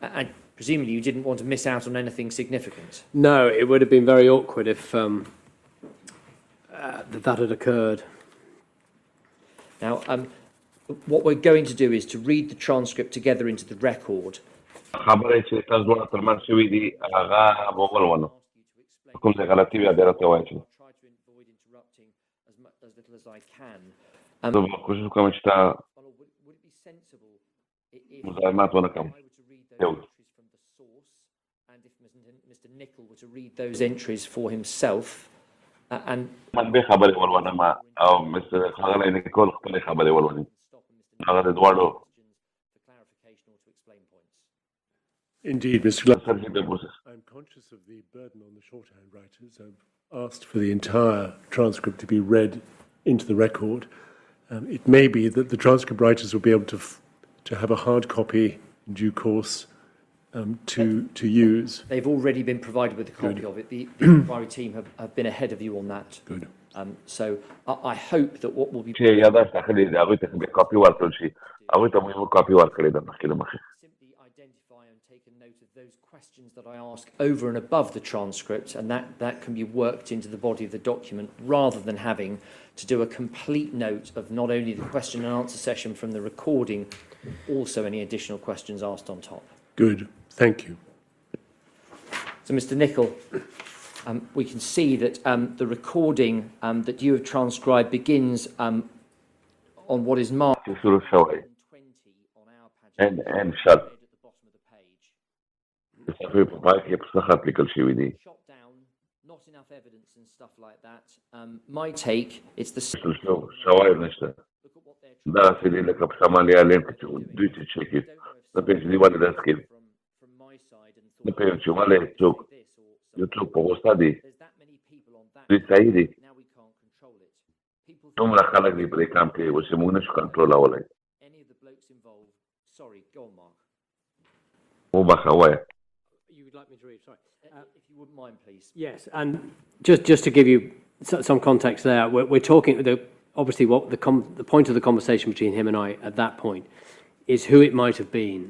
Speaker 3: And presumably you didn't want to miss out on anything significant.
Speaker 4: No, it would have been very awkward if that had occurred.
Speaker 3: Now, what we're going to do is to read the transcript together into the record.
Speaker 2: خبرې چې تاسو دواړه ترمنځ شوي دي هغه به ولولو کوم ځای غلطي وي بیا راته ووایئ چې
Speaker 3: Try to avoid interrupting as little as I can.
Speaker 2: زه به کوشش وکړم چې تا
Speaker 3: Would it be sensible if
Speaker 2: مزاحمت ونه کړم
Speaker 3: I were to read those entries from the source, and if Mr. Nichol were to read those entries for himself, and
Speaker 2: منبع خبرې ولولم او مستر ښاغلی نیکول خپلې خبرې ولولي هغه د دواړو
Speaker 3: for clarification or to explain points?
Speaker 1: Indeed, Mr. Glasgow.
Speaker 2: سرحدي د پروسس
Speaker 1: I'm conscious of the burden on the shorthand writers. I've asked for the entire transcript to be read into the record. It may be that the transcript writers will be able to have a hard copy in due course to use.
Speaker 3: They've already been provided with a copy of it. The inquiry team have been ahead of you on that.
Speaker 1: Good.
Speaker 3: So I hope that what will be...
Speaker 2: چې یاداښت اخلي دي هغوی ته به کاپي ورکړل شي هغوی ته مو یو کاپي ورکړې ده مخکې له مخکې
Speaker 3: Simply identify and take a note of those questions that I ask over and above the transcript, and that can be worked into the body of the document rather than having to do a complete note of not only the question and answer session from the recording, also any additional questions asked on top.
Speaker 1: Good. Thank you.
Speaker 3: So, Mr. Nicol, we can see that the recording that you have transcribed begins on what is marked
Speaker 2: چې شروع شوی
Speaker 3: 20 on our page
Speaker 2: ان شرط
Speaker 3: at the bottom of the page.
Speaker 2: د صفحې په پای کې په څه خط لیکل شوي دي
Speaker 3: Shot down, not enough evidence and stuff like that. My take, it's the...
Speaker 2: شواهد نشته
Speaker 3: Look at what they're
Speaker 2: دا داسې دي لکه په شمالي ایالینډ کې چې دوی چې چیک کړي نه پوهېږم چې دوی ولې داسې کوي
Speaker 3: from my side and
Speaker 2: نه
Speaker 3: thought
Speaker 2: پوهېږم چې ولې څوک
Speaker 3: this or
Speaker 2: یو څوک په غوسه دي
Speaker 3: there's that many people on that.
Speaker 2: دوی صحیح دي
Speaker 3: Now we can't control it. People
Speaker 2: دومره خلک دي په دې کام کې اوس یې موږ نشو کنټرولولی
Speaker 3: any of the blokes involved. Sorry, go on, Mark.
Speaker 2: وبخښه ووایه
Speaker 4: You would like me to read, sorry.
Speaker 3: If you wouldn't mind, please.
Speaker 4: Yes, and just to give you some context there, we're talking, obviously what the point of the conversation between him and I at that point is who it might have been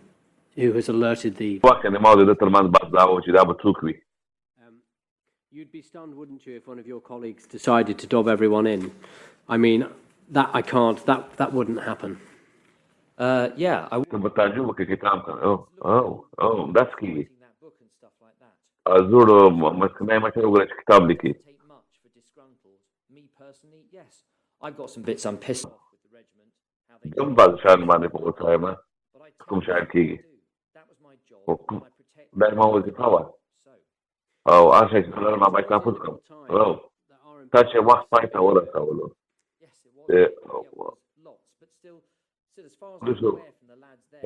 Speaker 4: who has alerted the...
Speaker 2: وخت یې ما او د ده تر منځ بحث دا و چې دا به څوک وي
Speaker 4: You'd be stunned, wouldn't you, if one of your colleagues decided to dob everyone in? I mean, that wouldn't happen.
Speaker 3: Yeah, I
Speaker 2: ته به تعجب وکړې چې کام کوي داسې کېږي
Speaker 3: reading that book and stuff like that.
Speaker 2: زوړ محکمه مشر وګوره چې کتاب لیکي
Speaker 3: Take much for disgruntled. Me personally, yes. I've got some bits I'm pissed off with the regiment, how they
Speaker 2: کوم بعض شیان باندې په غوسه یم
Speaker 3: but I
Speaker 2: کوم
Speaker 3: tell
Speaker 2: شیان
Speaker 3: you
Speaker 2: کېږي
Speaker 3: what to do. That was my job.
Speaker 2: Oh,
Speaker 3: And I protect
Speaker 2: دا زما وظیفه وه
Speaker 3: so.
Speaker 2: او هر شی چې زه لرم باید تحفظ کړم تا چې وخت پای ته ورسولو
Speaker 3: Yes, it was. Yeah, it was lots, but still, as far as I'm
Speaker 2: Listen.
Speaker 3: aware from the lads there,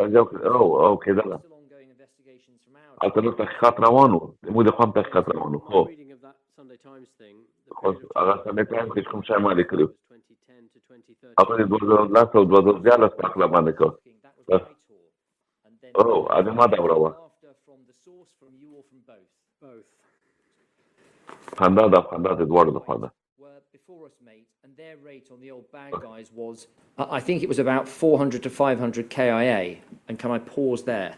Speaker 2: کېدله
Speaker 3: still ongoing investigations from our
Speaker 2: هلته نور تحقیقات روان وو زموږ د خوا هم تحقیقات روان وو خو
Speaker 4: Reading of that Sunday Times thing, the
Speaker 2: خو
Speaker 4: period of
Speaker 2: هغه سنډې ټایم کې کوم شی ما لیکلي
Speaker 4: was 2010 to 2013.
Speaker 2: هغه د 2010 او 2014 په هکله باندې کړ
Speaker 3: that was my tour. And then
Speaker 2: هغه ما دوره وه
Speaker 3: after from the source, from you or from both,
Speaker 4: Both.
Speaker 2: خندا د خندا د دواړو لخوا ده
Speaker 3: were before us, mate, and their rate on the old bad guys was, I think it was about 400 to 500 KIA. And can I pause there?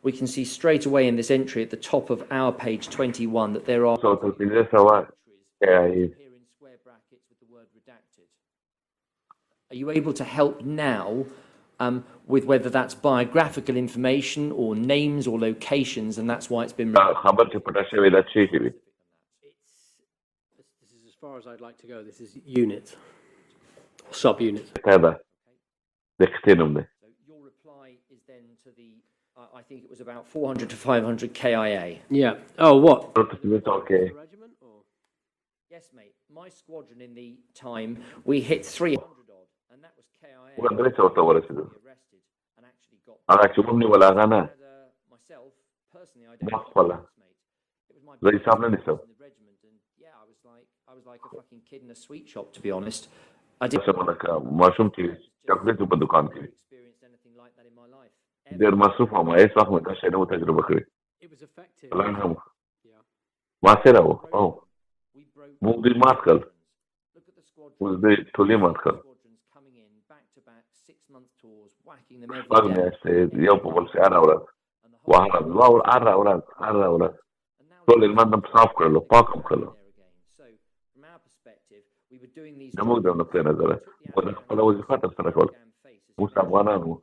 Speaker 3: We can see straight away in this entry at the top of our page 21 that there are
Speaker 2: څو تر 1500
Speaker 3: entries appear in square brackets with the word redacted. Are you able to help now with whether that's biographical information or names or locations, and that's why it's been...
Speaker 2: خبر چې پټه شوې ده چې وي
Speaker 4: This is as far as I'd like to go. This is units, sub-units.
Speaker 2: ته ده د کښتۍ نوم دی
Speaker 3: So your reply is then to the, I think it was about 400 to 500 KIA.
Speaker 4: Yeah. Oh, what?
Speaker 2: ورته چې مې ته وکړې
Speaker 4: The regiment or?
Speaker 3: Yes, mate. My squadron in the time, we hit 300 odd, and that was KIA.
Speaker 2: وګوره درې سوه ته ورسېدو
Speaker 3: Arrested and actually got...
Speaker 2: هغه چې ونیول هغه نه
Speaker 3: And, myself, personally, I don't...
Speaker 2: ما خپله
Speaker 3: mate. It was my
Speaker 2: زه حساب نه نیسم
Speaker 3: in the regiment, and yeah, I was like a fucking kid in a sweet shop, to be honest. I didn't
Speaker 2: څه لکه ماشوم چې چاکلیټ په دکان کې
Speaker 3: experience anything like that in my life.
Speaker 2: ډېر مصروف وم هېڅ وخت مې دا شی نه و تجربه کړې
Speaker 4: It was effective.
Speaker 2: پلان هم
Speaker 4: Yeah.
Speaker 2: ماسره و او
Speaker 3: We broke...
Speaker 2: موږ دوی مات کړل
Speaker 3: Look at the squadron.
Speaker 2: موږ دوی ټولې مات کړل
Speaker 3: Squadrons coming in back to back, 6-month tours, whacking them every
Speaker 2: شپږ
Speaker 3: day.
Speaker 2: میاشتې یو په بل پسې هره ورځ
Speaker 3: And the whole
Speaker 2: وهله هره ورځ
Speaker 3: and now
Speaker 2: ټول هلمند هم صاف کړلو پاک هم کړلو
Speaker 3: there again. So from our perspective, we were doing these
Speaker 2: زموږ د نقطې نظره موږ د خپله وظیفه ترسره کول موږ افغانان وو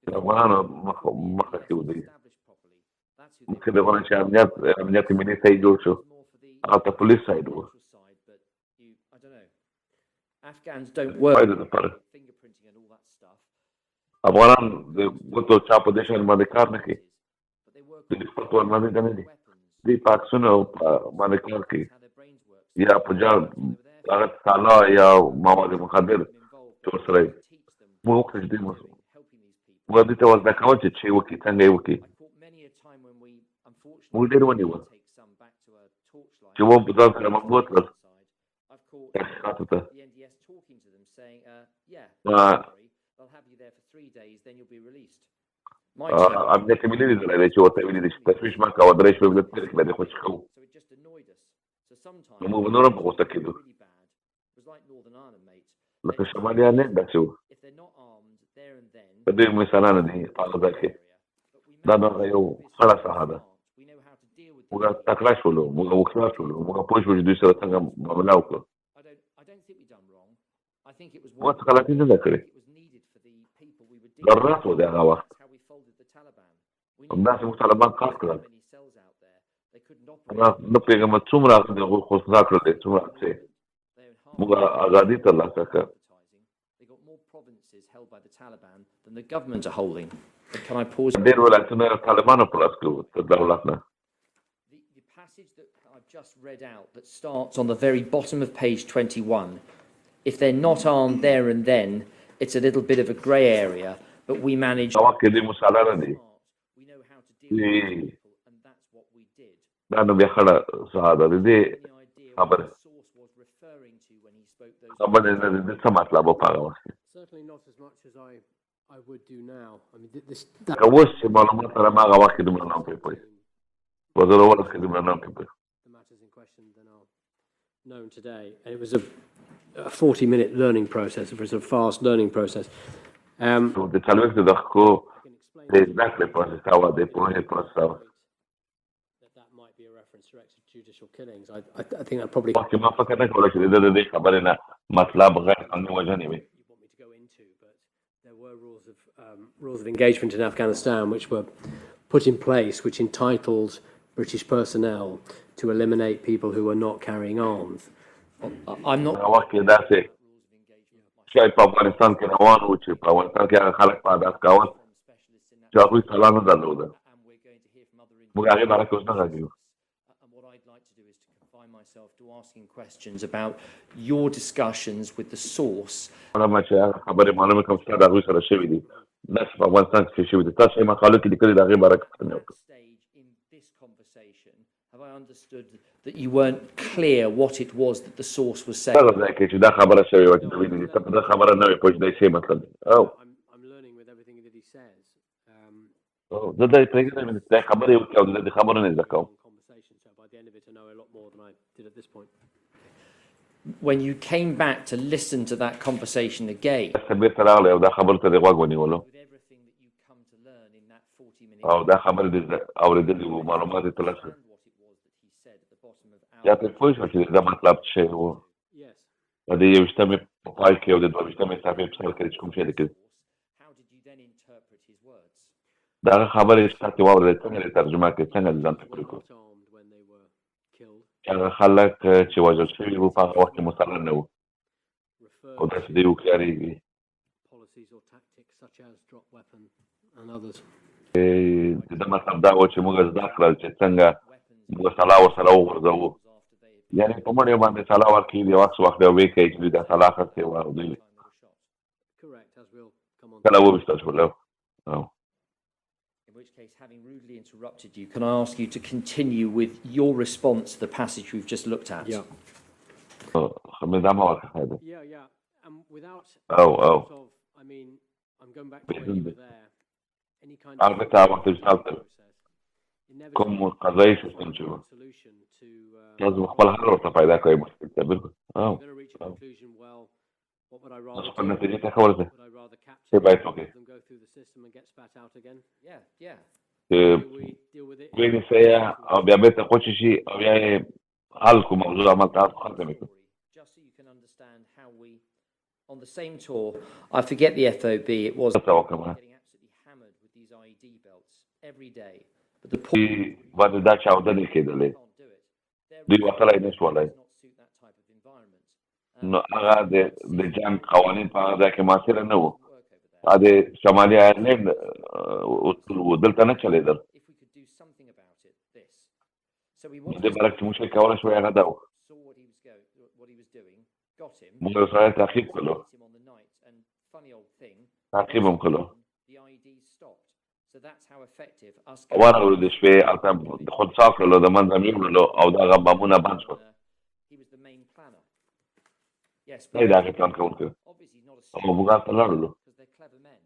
Speaker 2: د افغانانو مخه کې ودرېږي مخکې د افغانان چې امنیت ملي صحیح جوړ شو هلته پولیس سایډ و
Speaker 3: I don't know. Afghans don't work
Speaker 2: فایده لپاره
Speaker 3: fingerprinting and all that stuff.
Speaker 2: افغانان د ګوتو چا په دې شیانو باندې کار نه کوي
Speaker 3: But they work
Speaker 2: د خپل توان باندې نه دي
Speaker 3: weapons,
Speaker 2: دوی په عکسونو باندې کار کوي
Speaker 3: how their brains work.
Speaker 2: یا په جال هغه سالا یا مواد مخدر چې ورسره وي
Speaker 3: Teach them,
Speaker 2: موږ وکړو چې دوی
Speaker 3: helping these people.
Speaker 2: موږ دوی ته ور زده کول چې څه وکړي څنګه یې وکړي
Speaker 3: I caught many a time when we, unfortunately,
Speaker 2: موږ ډېر ونیول
Speaker 3: take some back to a torchlight.
Speaker 2: چې و په ځان سره موږ بوتلل
Speaker 3: I've caught
Speaker 2: تحقیقاتو ته
Speaker 3: the NDS talking to them, saying, Yeah.
Speaker 2: Uh,
Speaker 3: They'll have you there for 3 days, then you'll be released. My turn.
Speaker 2: امنیت ملي لیدلی چې ورته ویلي دي چې تفتیش مه کوه 3 شپې به تېرې کړه دې خو چې کوو
Speaker 3: So it just annoyed us. So sometimes
Speaker 2: نو موږ به نور هم په غوسه کېدو
Speaker 3: really bad. It was like Northern Ireland, mate.
Speaker 2: لکه شمالي ایرلینډ داسې وو
Speaker 3: If they're not armed there and then,
Speaker 2: د دوی مثالانه دي په هغه ځای کې دا دغه یو خړه ساحه ده
Speaker 3: we know how to deal with
Speaker 2: موږ تکړه شولو موږ هوښیار شولو موږ پوه شو چې دوی سره څنګه معامله وکړو
Speaker 3: I don't think we've done wrong. I think it was
Speaker 2: موږ څه غلطي نه ده کړې
Speaker 3: it was needed for the people we were
Speaker 2: ضرورت و د هغه وخت
Speaker 3: That's how we folded the Taliban. We
Speaker 2: همداسې موږ طالبان کار کړل
Speaker 3: many cells out there. They couldn't operate.
Speaker 2: نه پوهېږم څومره هغه د هغوی خوستا کړل دی څومره څه موږ ازادي ترلاسه کړه
Speaker 3: They got more provinces held by the Taliban than the government are holding. But can I pause?
Speaker 2: ډېر ولایتونه طالبانو په لاس کې وو تر دولت نه
Speaker 3: The passage that I've just read out that starts on the very bottom of page 21, if they're not armed there and then, it's a little bit of a grey area, but we managed.
Speaker 2: هغه کې دوی مسالانه دي
Speaker 3: We know how to deal with people, and that's what we did.
Speaker 2: دا نو بیا خړه ساحه ده د دې
Speaker 3: Any idea what
Speaker 2: خبره
Speaker 3: the source was referring to when he spoke those
Speaker 2: خبره نه ده د څه مطلب و په هغه وخت کې
Speaker 4: Certainly not as much as I would do now. I mean, this
Speaker 2: که اوس چې معلومات سره ما هغه وخت کې دومره نه پوه پوه په 2011 کې دومره نه پوه پوه
Speaker 4: the matters in question than are known today. And it was a 40-minute learning process. It was a fast learning process.
Speaker 2: نو د څلوېښتو دقیقو
Speaker 4: I can explain
Speaker 2: د زده کړې پروسس او د پوهې پروسس او
Speaker 4: that might be a reference to extrajudicial killings. I think that probably
Speaker 2: وخت کې ما فکر نه کولی چې د دې خبرې نه مطلب غیر قانوني وژنې وي
Speaker 4: you want me to go into, but there were rules of engagement in Afghanistan which were put in place, which entitled British personnel to eliminate people who were not carrying arms.
Speaker 3: I'm not.
Speaker 2: هغه وخت کې داسې شاید په افغانستان کې روان و چې په افغانستان کې هغه خلک په عادت کول چې هغوی سلا نه درلوده
Speaker 3: And we're going to hear from other
Speaker 2: موږ هغې باره کې اوس نه غږېږو
Speaker 3: And what I'd like to do is to confine myself to asking questions about your discussions with the source.
Speaker 2: معلومه چې هغه خبرې معلومې کوم ستا د هغوی سره شوي دي داسې په افغانستان کې شوي دي تاسو یې مقالو کې لیکلي د هغې باره کې پوښتنې وکړو
Speaker 3: Stage in this conversation, have I understood that you weren't clear what it was that the source was saying?
Speaker 2: هغه ځای کې چې دا خبره شوې وه چې د ویلي دي ته په دا خبره نه وې پوه چې دا څه مطلب دی او
Speaker 4: I'm learning with everything that he says.
Speaker 2: زه دا پرېږدم چې دا خبرې وکړي او د دې خبرو نه زده کوم
Speaker 4: Conversation, so by the end of it, I know a lot more than I did at this point.
Speaker 3: When you came back to listen to that conversation again,
Speaker 2: ته بېرته راغلی او دا خبرو ته دې غوږ ونیولو
Speaker 3: with everything that you come to learn in that 40-minute
Speaker 2: او دا خبرې دې اورېدلي وو معلومات یې ترلاسه
Speaker 3: and what it was that he said at the bottom of
Speaker 2: یا
Speaker 3: our
Speaker 2: ته پوه شوه چې دا مطلب څه شی و
Speaker 4: Yes.
Speaker 2: د دې 21مې په پای کې او د 22مې صفحې په سر کې چې کوم شی لیکلي
Speaker 3: how did you then interpret his words?
Speaker 2: د هغه خبرې چې تاسې واورېدې څنګه دې ترجمه کړې څنګه دې ځان ته پرې کړو
Speaker 4: Not armed when they were killed.
Speaker 2: چې هغه خلک چې وژل شوي وو په هغه وخت کې مسلط نه وو او
Speaker 4: Referred
Speaker 2: داسې دوی وکړېږي
Speaker 4: policies or tactics such as drop weapon and others.
Speaker 2: دا مطلب دا و چې موږ زده کړل چې څنګه موږ سلا ورسره وغورځوو یعنې په مړ یو باندې سلا ورکړي د وخت وخت یو ویې کوي چې دوی دا سلا اخیستې وه او دوی
Speaker 4: Correct, as we'll come on.
Speaker 2: کله وویشتل شول او
Speaker 3: In which case, having rudely interrupted you, can I ask you to continue with your response to the passage we've just looked at?
Speaker 4: Yeah.
Speaker 2: خمې دا ما ورکړی دی
Speaker 4: Yeah. Without
Speaker 2: Oh.
Speaker 4: sort of, I mean, I'm going back to when you were there. Any kind of
Speaker 2: هغه ته وخت چې تاسو
Speaker 4: process.
Speaker 2: کوم قضایي سیستم چې و
Speaker 4: Solution to
Speaker 2: تاسو خپل حل ورته پیدا کوئ مشکل ته بالکل او
Speaker 4: I'm going to reach a conclusion. Well, what would I rather
Speaker 2: تاسو خپل
Speaker 4: do?
Speaker 2: نتیجې ته ښه ورسئ
Speaker 4: Would I rather
Speaker 2: څه
Speaker 4: capture
Speaker 2: باید
Speaker 4: them,
Speaker 2: وکړئ
Speaker 4: have them go through the system and get spat out again?
Speaker 3: Yeah.
Speaker 2: چې
Speaker 4: Do we deal with it?
Speaker 2: وینیسئ یې او بیا بېرته خوشې شي او بیا یې حل کړو موضوع عمل ته ختم یې کړو
Speaker 3: Just so you can understand how we, on the same tour, I forget the FOB, it was
Speaker 2: څه وکړم
Speaker 3: getting absolutely hammered with these IED belts every day. But the
Speaker 2: دوی باندې دا چاودنې کېدلې
Speaker 3: can't do it. Their
Speaker 2: دوی وتلی نه شولی
Speaker 3: does not suit that type of environment.
Speaker 2: نو هغه د جنګ قوانین په هغه ځای کې مؤثره نه وو
Speaker 3: Work over there.
Speaker 2: دا د شمالي ایرلینډ اصول وو دلته نه چلېدل
Speaker 3: If we could do something about it, this. So we
Speaker 2: د
Speaker 3: wanted
Speaker 2: دې برعکس چې موږ یې کولی شوی هغه دا و
Speaker 3: saw what he was doing, got him,
Speaker 2: موږ سره تعقیب کړلو
Speaker 3: hit him on the night, and funny old thing,
Speaker 2: تعقیب هم کړلو
Speaker 3: the IEDs stopped. So that's how effective us.
Speaker 2: ورغلو د شپې هلته خودسا کړلو د منځه مې وړلو او دغه بمونه بند شول
Speaker 3: He was the main planner. Yes,
Speaker 2: نه دا هغه پلان کوونکی
Speaker 3: obviously not a
Speaker 2: او موږ ته لاړو
Speaker 3: because they're clever men.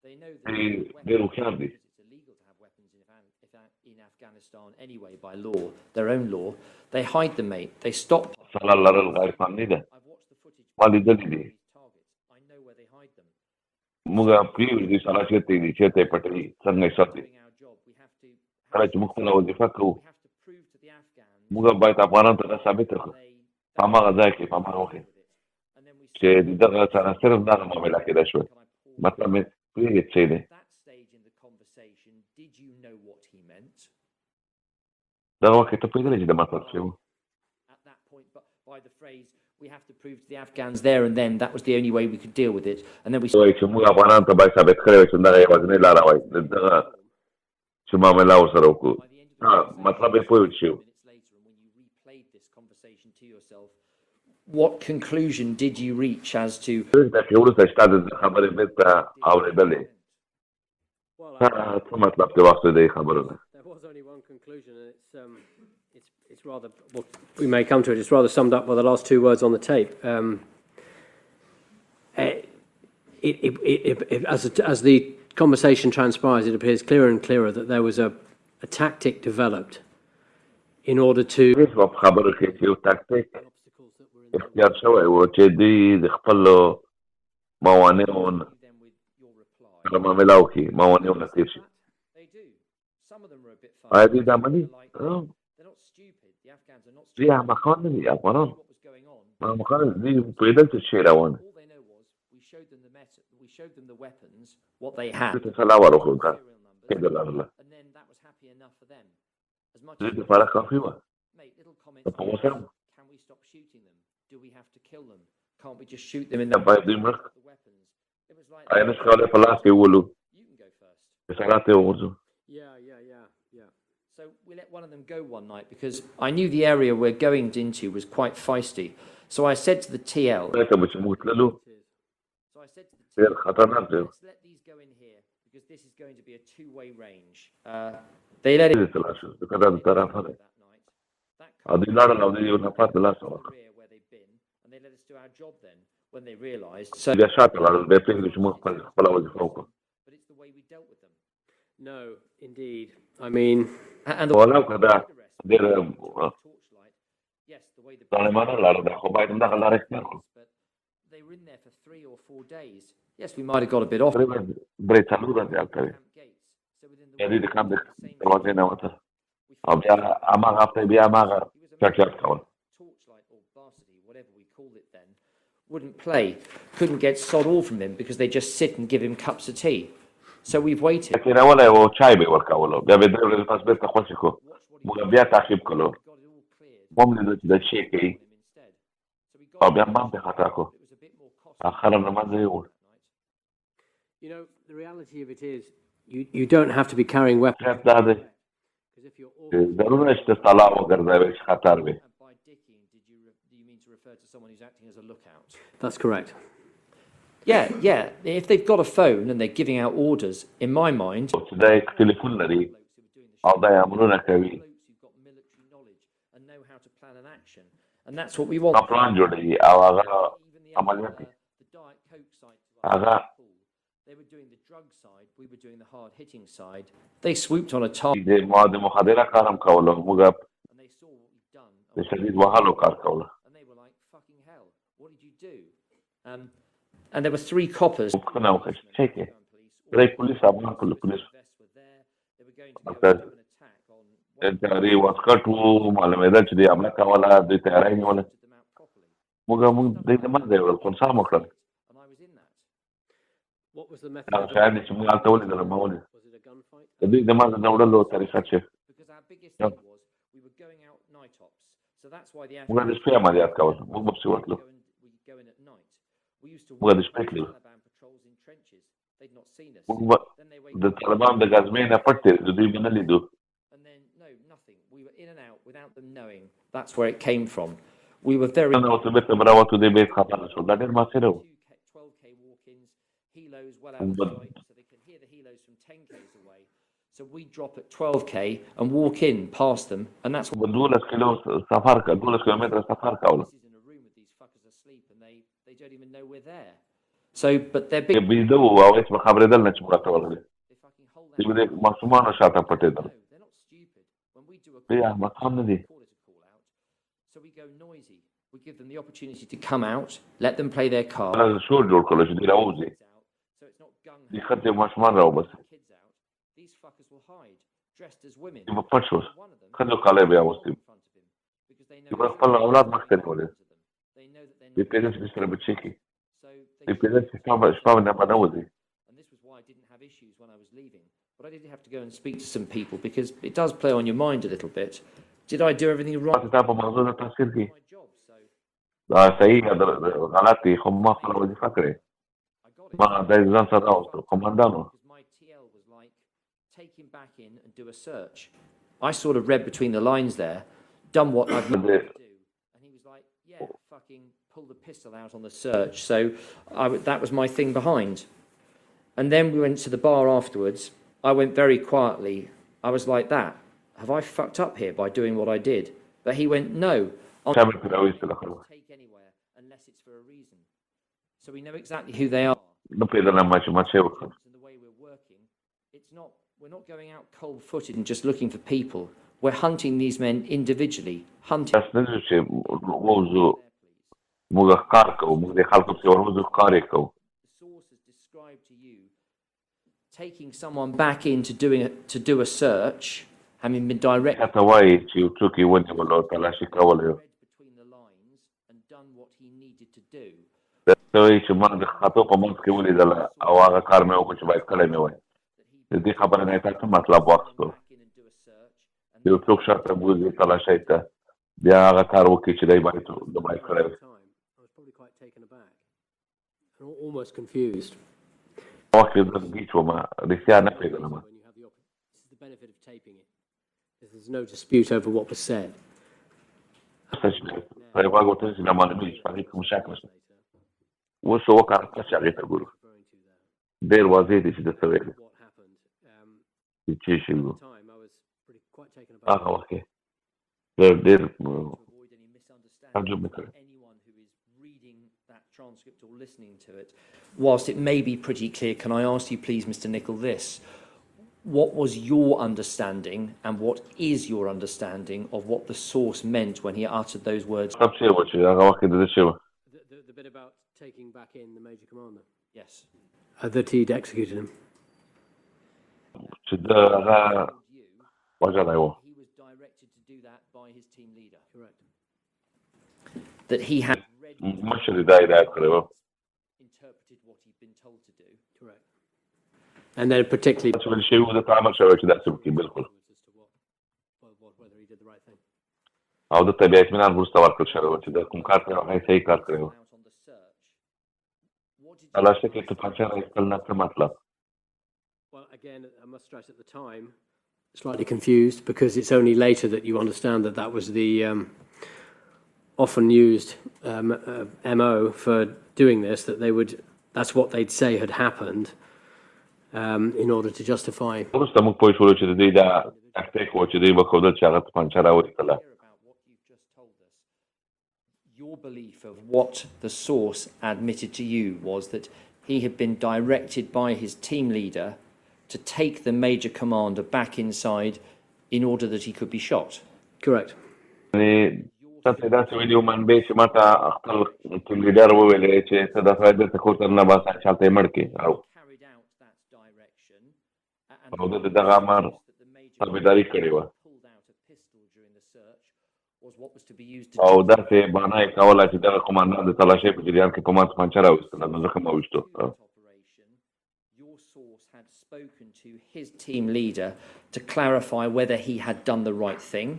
Speaker 3: They know that
Speaker 2: ډېر هوښیار دي
Speaker 3: it's illegal to have weapons in Afghanistan anyway by law, their own law. They hide them, mate. They stop.
Speaker 2: سلا لرل غیر قانوني ده
Speaker 3: I've watched the footage.
Speaker 2: ما لیدلي دي
Speaker 3: These targets. I know where they hide them.
Speaker 2: موږ پرېږدي سلا چېرته دي چېرته یې پټوي څنګه یې ساتي
Speaker 3: Doing our job, we have to
Speaker 2: کله چې موږ خپله وظیفه کوو
Speaker 3: prove to the Afghans
Speaker 2: موږ باید افغانانو ته دا ثابته کړو په هماغه ځای کې په هماغه وخت کې
Speaker 3: and then we
Speaker 2: چې د دغه سره صرف دغه معامله کېدای شوی مطلب مې پرېږدي څه دی
Speaker 3: that stage in the conversation, did you know what he meant?
Speaker 2: دغه وخت کې ته پوهېدلی چې د مطلب څه و
Speaker 3: At that point, but by the phrase, we have to prove to the Afghans there and then, that was the only way we could deal with it. And then we
Speaker 2: وایي چې موږ افغانانو ته باید ثابت کړی وای چې دغه یوازینۍ لاره وای د دغه چې معامله ورسره وکړو مطلب یې پوه شو
Speaker 3: minutes later, and when you replayed this conversation to yourself, what conclusion did you reach as to
Speaker 2: دا چې وروسته چې تا د خبرې بېرته اورېدلې
Speaker 4: Well,
Speaker 2: څه مطلب د وخت د خبرو ده
Speaker 4: there was only one conclusion, and it's rather, well, we may come to it, it's rather summed up by the last two words on the tape. As the conversation transpires, it appears clearer and clearer that there was a tactic developed in order to
Speaker 2: هېڅ په خبرو کې چې یو تاکتیک
Speaker 4: obstacles that were in
Speaker 2: اختیار شوی و چې دوی د خپلو موانعو
Speaker 3: them with your reply?
Speaker 2: سره معامله وکړي موانعو نه تېر شي
Speaker 3: They do. Some of them are a bit
Speaker 2: آیا
Speaker 3: funny.
Speaker 2: دوی دا مني
Speaker 3: They're not stupid. The Afghans are not
Speaker 2: دوی
Speaker 3: stupid.
Speaker 2: احمقان نه دي افغانان
Speaker 3: What was going on?
Speaker 2: احمقان دوی پوهېدل چې څه روان
Speaker 3: All they know was we showed them the weapons, what they had,
Speaker 2: دوی ته سلا ورکړو دا
Speaker 3: serial numbers,
Speaker 2: کېدل لرله
Speaker 3: and then that was happy enough for them. As much
Speaker 2: دوی
Speaker 3: as
Speaker 2: دپاره کافي وه
Speaker 3: mate, little comments.
Speaker 2: په غوسه وو
Speaker 3: Can we stop shooting them? Do we have to kill them? Can't we just shoot them in the
Speaker 2: باید دوی مړه
Speaker 3: the weapons? It was like
Speaker 2: آیا نشي کولی په لاس کې وولو
Speaker 3: you can go first.
Speaker 2: چې سړات یې وغورځو
Speaker 4: Yeah.
Speaker 3: So we let one of them go one night because I knew the area we're going into was quite feisty. So I said to the TL,
Speaker 2: خدای ته به چې موږ تللو
Speaker 3: so I said to the
Speaker 2: ډېر
Speaker 3: TL,
Speaker 2: خطرناک دی
Speaker 3: let's let these go in here because this is going to be a two-way range. They let it
Speaker 2: دې ته لاړ شو ځکه دا د طرفه دی
Speaker 3: that night. That
Speaker 2: او دوی لاړل او دوی یو نفر د لاسه
Speaker 3: the
Speaker 2: ورکړ
Speaker 3: rear where they've been, and they let us do our job then when they realised. So,
Speaker 2: بیا شاته لاړل بیا پرېږدو چې موږ خپله وظیفه وکړو
Speaker 3: but it's the way we dealt with them.
Speaker 4: No, indeed. I mean,
Speaker 3: And the
Speaker 2: ولو که دا ډېر
Speaker 3: torchlight, yes, the way the
Speaker 2: ظالمانه لاره ده خو باید همدغه لاره اختیار کړو
Speaker 3: but they were in there for 3 or 4 days. Yes, we might have got a bit off
Speaker 2: تقریبا درې څلور ورځې هلته وې
Speaker 3: camp gates. So within the
Speaker 2: بیا دوی د کمپ د
Speaker 3: same
Speaker 2: دروازې نه وتل
Speaker 3: we
Speaker 2: او بیا هماغه هفته بیا هماغه چټیات کول
Speaker 3: torchlight or varsity, whatever we called it then, wouldn't play, couldn't get sod all from him because they just sit and give him cups of tea. So we've waited.
Speaker 2: کېنولی او چای به یې ورکولو بیا به یې 3 ورځې پس بېرته خوشې کړو موږ بیا تعقیب کړلو
Speaker 3: Got it all cleared
Speaker 2: ما هم لیدل چې دا شی کوي
Speaker 3: him instead. So we
Speaker 2: او
Speaker 3: got
Speaker 2: بیا بم پې خطا کړو
Speaker 3: it was a bit more costly
Speaker 2: اخر هم له منځه یې وړ
Speaker 3: that night.
Speaker 4: you know, the reality of it is you don't have to be carrying weapons
Speaker 2: خیر دا دی
Speaker 4: because if you're
Speaker 2: چې ضرور نشته سلا وګرځوي چې خطر وي
Speaker 3: And by dicking, do you mean to refer to someone who's acting as a lookout?
Speaker 4: That's correct.
Speaker 3: Yeah. If they've got a phone and they're giving out orders, in my mind,
Speaker 2: چې دا یې ټلیفون لري او دا یې امرونه کوي
Speaker 3: blokes who've got military knowledge and know how to plan an action, and that's what we want.
Speaker 2: دا پلان جوړوي او هغه
Speaker 3: Even the
Speaker 2: عملیات کوي
Speaker 3: the Diet Coke side to us,
Speaker 2: هغه
Speaker 3: they were doing the drug side, we were doing the hard-hitting side. They swooped on a target
Speaker 2: د مواد مخدره کار هم کولو موږ
Speaker 3: and they saw what we'd done,
Speaker 2: د شدید وهلو کار کولو
Speaker 3: and they were like, "Fucking hell, what did you do?" And there were 3 coppers.
Speaker 2: پوښتنه وکړه چې څه کوي درې پولیس افغان پولیس
Speaker 3: Vests were there. They were going to go
Speaker 2: Okay.
Speaker 3: and do an attack on
Speaker 2: تیارې واسکټ وو معلومېدل چې دوی حمله کوله دوی تیاری نیوله
Speaker 3: them out properly.
Speaker 2: موږ دوی د منځه یې وړل خنثی مو کړل
Speaker 3: And I was in that.
Speaker 4: What was the method?
Speaker 2: هغه شیان دي چې موږ هلته ولیدل ما ولید
Speaker 4: Was it a gunfight?
Speaker 2: د دوی د منځه نه وړلو طریقه چې
Speaker 3: Because our biggest
Speaker 2: Yeah.
Speaker 3: thing was we were going out night ops. So that's why the
Speaker 2: موږ د šپې عملیات کول موږ به پسې ورتلو
Speaker 3: we'd go in at night. We used to
Speaker 2: موږ د
Speaker 3: watch
Speaker 2: شپې تللو
Speaker 3: Taliban patrols in trenches. They'd not seen us.
Speaker 2: موږ به
Speaker 3: Then they
Speaker 2: د
Speaker 3: wake up
Speaker 2: طالبان د ګزمې نه پټ تېرېدو دوی به نه لیدو
Speaker 3: and then no, nothing. We were in and out without them knowing. That's where it came from. We were very
Speaker 2: نه اوس بېرته به راوتو دوی به یې خبر نه شول دا ډېر مؤثره و
Speaker 3: 12K walk-ins, helos well out of
Speaker 2: But-
Speaker 3: sight, so they can hear the helos from 10Ks away. So we drop at 12K and walk in past them, and that's what
Speaker 2: به 12 کیلو سفر 12 کیلومتره سفر کولو
Speaker 3: this is in a room with these fuckers are asleep and they don't even know we're there. So, but they're big.
Speaker 2: بیده وو او هېڅ به خبرېدل نه چې موږ ته ورغلي
Speaker 3: They fucking hold
Speaker 2: چې
Speaker 3: their.
Speaker 2: به د ماشومانو شاته پټېدل
Speaker 3: No, they're not stupid. When we do a
Speaker 2: دوی احمقان نه دي
Speaker 3: call it a call out, so we go noisy. We give them the opportunity to come out, let them play their card.
Speaker 2: هغه شور جوړ کړلو چې دوی راوځي
Speaker 3: So it's not gung
Speaker 2: دوی ښځې ماشومان راوباسي
Speaker 3: kids out. These fuckers will hide, dressed as women.
Speaker 2: دوی به پټ شول
Speaker 3: One of them
Speaker 2: ښځو کالی به یې اغوستي
Speaker 3: in front of him because they know
Speaker 2: دوی به خپل اولاد مخکې نیولي
Speaker 3: they know that they're
Speaker 2: دوی
Speaker 3: not.
Speaker 2: پېژني چې سره بچي کړي
Speaker 3: So
Speaker 2: دوی
Speaker 3: they,
Speaker 2: پېژني چې شپه به نه وځي
Speaker 3: and this was why I didn't have issues when I was leaving. But I did have to go and speak to some people because it does play on your mind a little bit. Did I do everything right?
Speaker 2: تاسو ته په موضوع نه تاثیر کوي
Speaker 3: My job, so
Speaker 2: دا صحیح یا غلط دی خو ما خپله وظیفه کړې
Speaker 3: I got it.
Speaker 2: ما د ځان سره راوستو قمندانو
Speaker 3: Because my TL was like, take him back in and do a search. I sort of read between the lines there, done what I've meant to do. And he was like, yeah, fucking pull the pistol out on the search. So that was my thing behind. And then we went to the bar afterwards. I went very quietly. I was like that. Have I fucked up here by doing what I did? But he went, no. I'll
Speaker 2: چا مې پرې راویستله خو
Speaker 3: take anywhere unless it's for a reason. So we know exactly who they are.
Speaker 2: نه پوهېدلم ما چې ما څه وکړم
Speaker 3: And the way we're working, we're not going out cold-footed and just looking for people. We're hunting these men individually. Hunting.
Speaker 2: داسې نه ده چې ووځو موږ ښکار کوو موږ د خلکو پسې وروځو ښکار یې کوو
Speaker 3: The source has described to you taking someone back in to do a search, having been directed
Speaker 2: چاته وایي چې یو څوک یې ونیولو تلاشي کولی
Speaker 3: read between the lines and done what he needed to do.
Speaker 2: ته وایي چې ما د خطو په منځ کې ولیدله او هغه کار مې وکړو چې باید کلی مې وای د دې خبره نه یې تا څه مطلب واخیستو
Speaker 3: Back in and do a search. And
Speaker 2: یو څوک شاته بوځي تلاشۍ ته بیا هغه کار وکړي چې دی باید کړی وي
Speaker 4: time, I was probably quite taken aback and almost confused.
Speaker 2: وخت کې زه ګیچ وم رښتیا نه پوهېدلم
Speaker 4: When you have the this is the benefit of taping it. There's no dispute over what was said.
Speaker 2: څه چې سړی غوږ ورته چې نه معلومېږي چې په هغې کې کوم شک نشته اوس وکړه چې هغې ته ګورو
Speaker 4: Referring to there.
Speaker 2: ډېر واضح دی چې ده څه ویلي
Speaker 4: What happened?
Speaker 2: چې څه شوي وو
Speaker 4: At the time, I was quite taken aback.
Speaker 2: هغه وخت کې ډېر
Speaker 3: to avoid any misunderstanding
Speaker 2: تعجب مې
Speaker 3: for
Speaker 2: کړی
Speaker 3: anyone who is reading that transcript or listening to it, whilst it may be pretty clear, can I ask you please, Mr. Nicol, this? What was your understanding and what is your understanding of what the source meant when he uttered those words?
Speaker 2: سب څه وو چې هغه وخت کې د ده څه وو
Speaker 4: The bit about taking back in the major commander.
Speaker 3: Yes.
Speaker 4: That he'd executed him.
Speaker 2: چې ده هغه
Speaker 3: You,
Speaker 2: وژلی وو
Speaker 3: he was directed to do that by his team leader.
Speaker 4: Correct.
Speaker 3: That he had read,
Speaker 2: مشري دا هدایت کړی وو
Speaker 3: interpreted what he'd been told to do.
Speaker 4: Correct. And then particularly
Speaker 2: چې ویل شوي وو ده ته امر شوی چې داسې وکړي بلکل
Speaker 4: as to whether he did the right thing.
Speaker 2: او ده ته بیا اطمینان وروسته ورکړل شوی وو چې ده کوم کار کړی هغه یې صحیح کار کړی وو
Speaker 3: Out on the search. What did you
Speaker 2: تلاشه کې توپانچه راایستل نه څه مطلب
Speaker 4: Well, again, I must stress at the time, slightly confused because it's only later that you understand that that was the often used MO for doing this, that they would, that's what they'd say had happened in order to justify.
Speaker 2: وروسته موږ پوه شولو چې د دوی دا تکتیک وو چې دوی به ښودل چې هغه توپانچه راوایستله
Speaker 3: hear about what you've just told us? Your belief of what the source admitted to you was that he had been directed by his team leader to take the major commander back inside in order that he could be shot.
Speaker 4: Correct.
Speaker 2: अनि تاسو داسې ویلي وو منبع چې ما ته خپل ټیم لیډر وویلې چې ته دا سړی دلته کور ته نه باسه چې هلته یې مړ کړي او
Speaker 3: Carried out that direction.
Speaker 2: او ده د دغه امر تابعداري کړې وه
Speaker 3: Pulled out a pistol during the search was what was to be used to
Speaker 2: او داسې بهانه یې کوله چې دغه قمندان د تلاشۍ په جریان کې په ما توپانچه راویستله نو زه ښه مه ویشتو
Speaker 3: operation. Your source had spoken to his team leader to clarify whether he had done the right thing.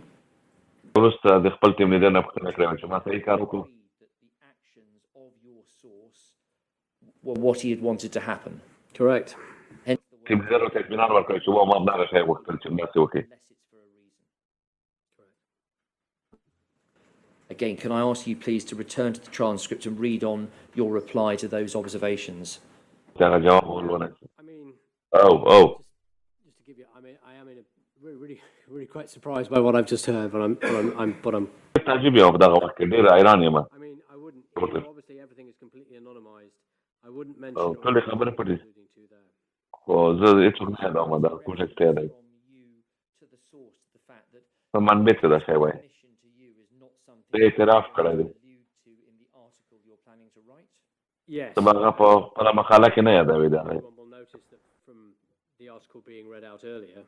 Speaker 2: وروسته د خپل ټیم لیډر نه پوښتنه کړې وه چې ما صحیح کار وکړو
Speaker 3: That the actions of your source were what he had wanted to happen.
Speaker 4: Correct.
Speaker 3: Hence the
Speaker 2: ټیم لیډر ورته اطمینان ورکړی چې وه ما همدغه شی غوښتل چې داسې وکړي
Speaker 3: unless it's for a reason. Again, can I ask you please to return to the transcript and read on your reply to those observations?
Speaker 2: چې هغه جواب ولونه
Speaker 4: I mean,
Speaker 2: او
Speaker 4: just to give you, I mean, I am in a really quite surprised by what I've just heard, but I'm
Speaker 2: تعجب یم په دغه وخت کې ډېر حیران یم
Speaker 4: I mean, I wouldn't, obviously completely anonymized. I wouldn't mention
Speaker 2: او ټولې خبرې پټې
Speaker 4: alluding to there.
Speaker 2: خو زه هېڅوک نه یادوم دا کوم شی ته یادوي
Speaker 3: from you to the source to the fact that
Speaker 2: په منبع څه دا شی وایي
Speaker 3: mission to you is not something
Speaker 2: زه اعتراف کړی دی
Speaker 3: allude to in the article you're planning to write?
Speaker 4: Yes.
Speaker 2: ته به هغه په خپله مقاله کې نه یادوي دا
Speaker 4: Everyone will notice that from the article being read out earlier,